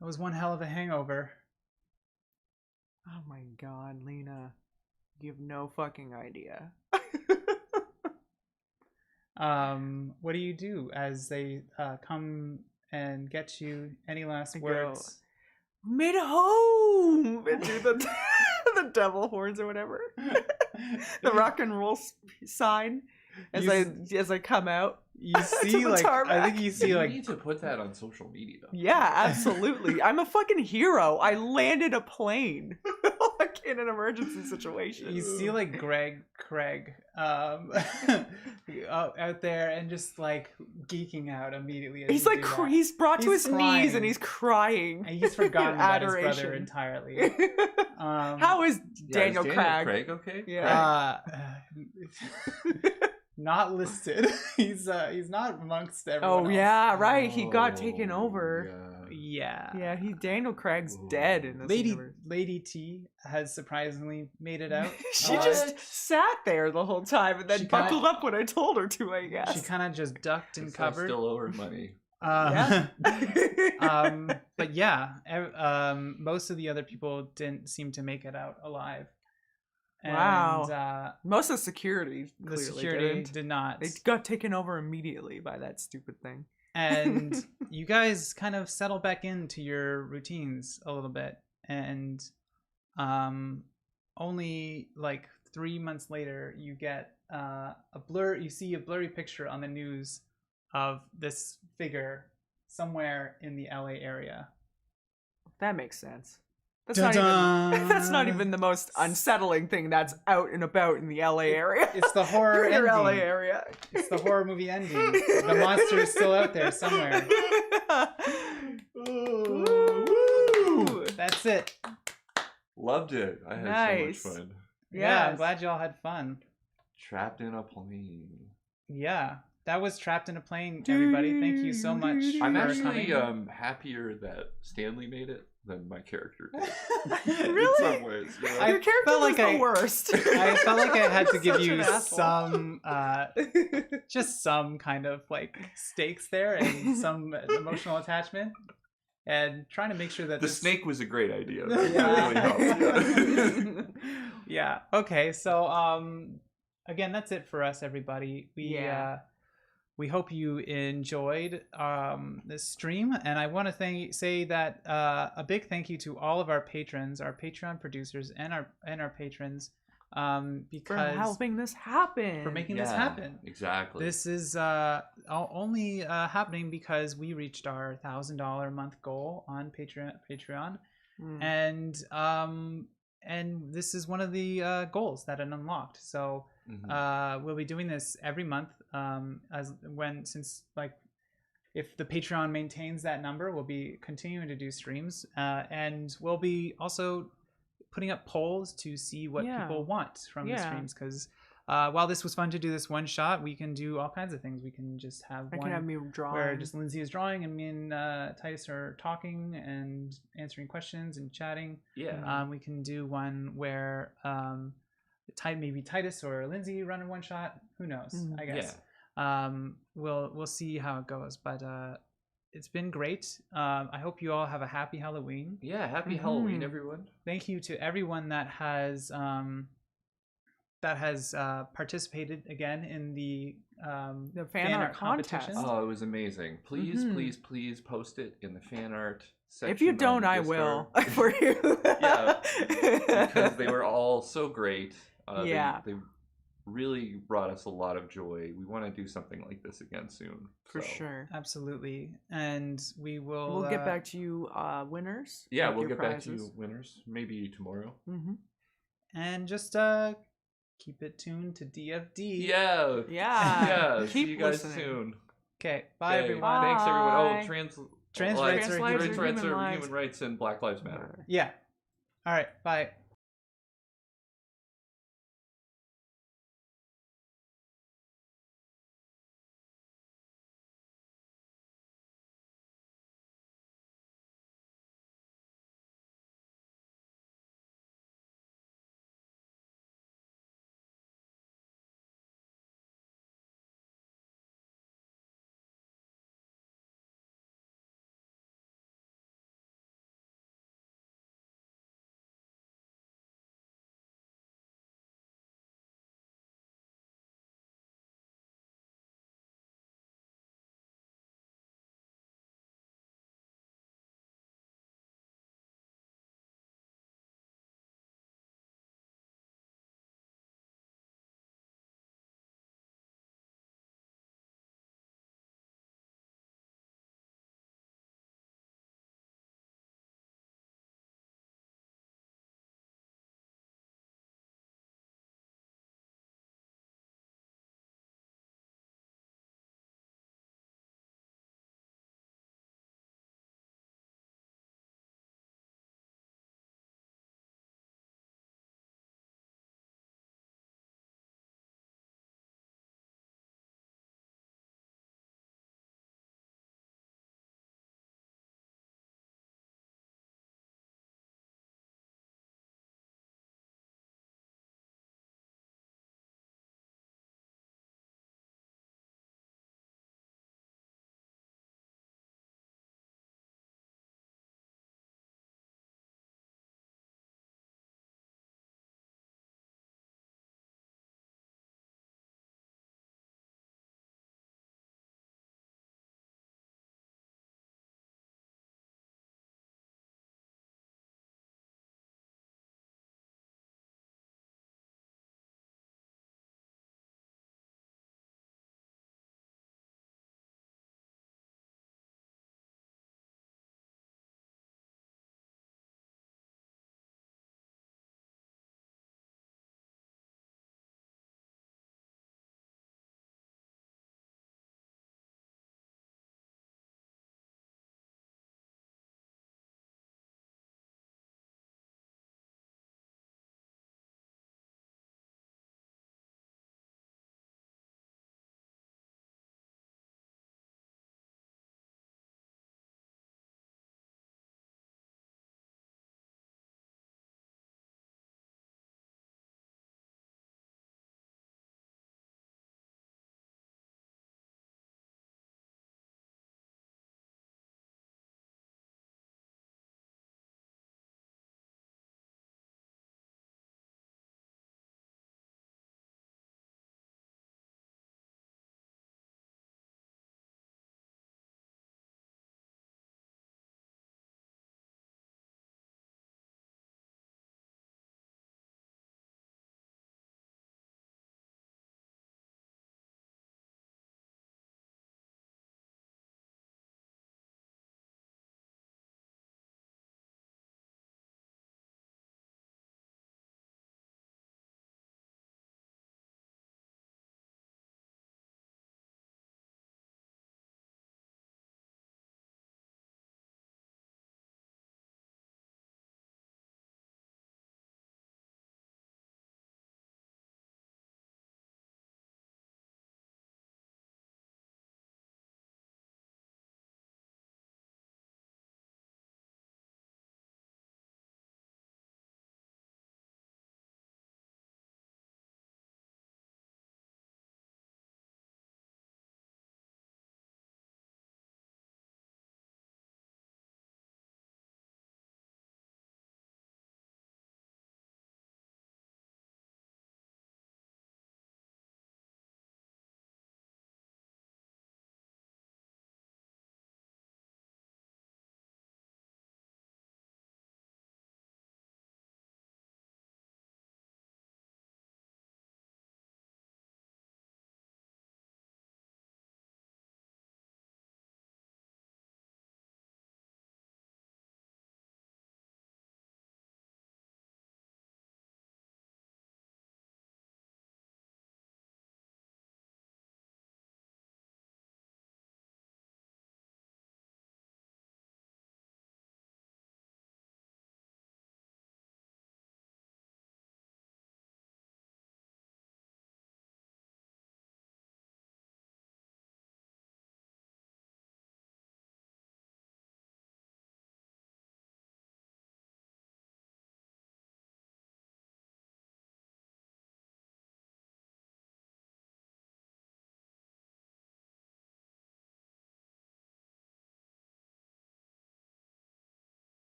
was one hell of a hangover. Oh my God, Lena. You have no fucking idea. What do you do as they come and get you? Any last I go, words? Made it home! And do the, the devil horns or whatever. The rock and roll sign as I come out. You see, like, I think you see, You like, need to put that on social media. Yeah, absolutely. I'm a fucking hero. I landed a plane like in an emergency situation. you see, like, Craig, out there and just like geeking out immediately. As He's you like, do that. he's brought to He's his knees crying. and he's crying. And he's forgotten about his brother Adoration. entirely. How is Daniel Craig? Craig okay? Yeah. Not listed. He's not amongst everyone. Oh else. yeah, right. He got taken over. Yeah. Yeah, Daniel Craig's dead in this universe. Lady T has surprisingly made it out. She alive. just sat there the whole time and then She kinda- buckled up when I told her to, I guess. She kind of just ducked and covered. Still owe her money. Yeah. But yeah, most of the other people didn't seem to make it out alive. And, Wow. Most of the security the clearly security didn't. did not. They got taken over immediately by that stupid thing. And you guys kind of settle back into your routines a little bit. And only like 3 months later, you get you see a blurry picture on the news of this figure somewhere in the LA area. That makes sense. Dun-dun! That's not even the most unsettling thing that's out and about in the LA area. It's the horror Greater ending. LA area. It's the horror movie ending. The monster is still out there somewhere. Ooh. That's it. Loved it. I had Nice. so much fun. Yeah, I'm Yes. glad y'all had fun. Trapped in a plane. Yeah, that was Trapped in a Plane, everybody. Thank you so much I'm for actually coming. happier that Stanley made it than my character did. Really? In some ways. Yeah. I Your character felt was like the I- worst. I felt like I had to give Such you an asshole. some, just some kind of like stakes there and some emotional attachment, and trying to make sure that The this... snake was a great idea. That Yeah. really helped. Yeah. Yeah. Okay. So, again, that's it for us, everybody. We hope you enjoyed this stream, and I want to say that a big thank you to all of our patrons, our Patreon producers, and our patrons, For because helping this happen. for making this Yeah, happen. Exactly. This is only happening because we reached our $1,000 a month goal on Patreon, Mm. and this is one of the goals that it unlocked. So we'll be doing this every month, if the Patreon maintains that number, we'll be continuing to do streams, and we'll be also putting up polls to see what Yeah. people want from the Yeah. streams, because while this was fun to do this one shot, we can do all kinds of things. We can just have I one can have me drawing. where just Lindsay is drawing and me and Titus are talking and answering questions and chatting. Yeah. We can do one where maybe Titus or Lindsay run in one shot. Who knows? Mhm. I guess. We'll see how it goes. But it's been great. I hope you all have a happy Halloween. Yeah. Happy Mhm. Halloween, everyone. Thank you to everyone that has participated again in the fan art contest. competition. Oh, it was amazing. Please, Mhm. please post it in the fan art section. If you on don't, I Discord. will. For you. Yeah, because they were all so great. Yeah. They really brought us a lot of joy. We want to do something like this again soon. For so. sure. Absolutely, and we will. We'll get back to you winners. Yeah, with we'll your get back to prizes. you winners maybe tomorrow. Mm-hmm. and just keep it tuned to DFD. Yeah. Yeah. Yeah. See Keep you guys listening. soon. Okay. Bye, Okay, everyone. Thanks everyone. Oh, Bye. Trans rights are Trans lives human. are human lives. rights and Black Lives Matter. Yeah. All right. Bye.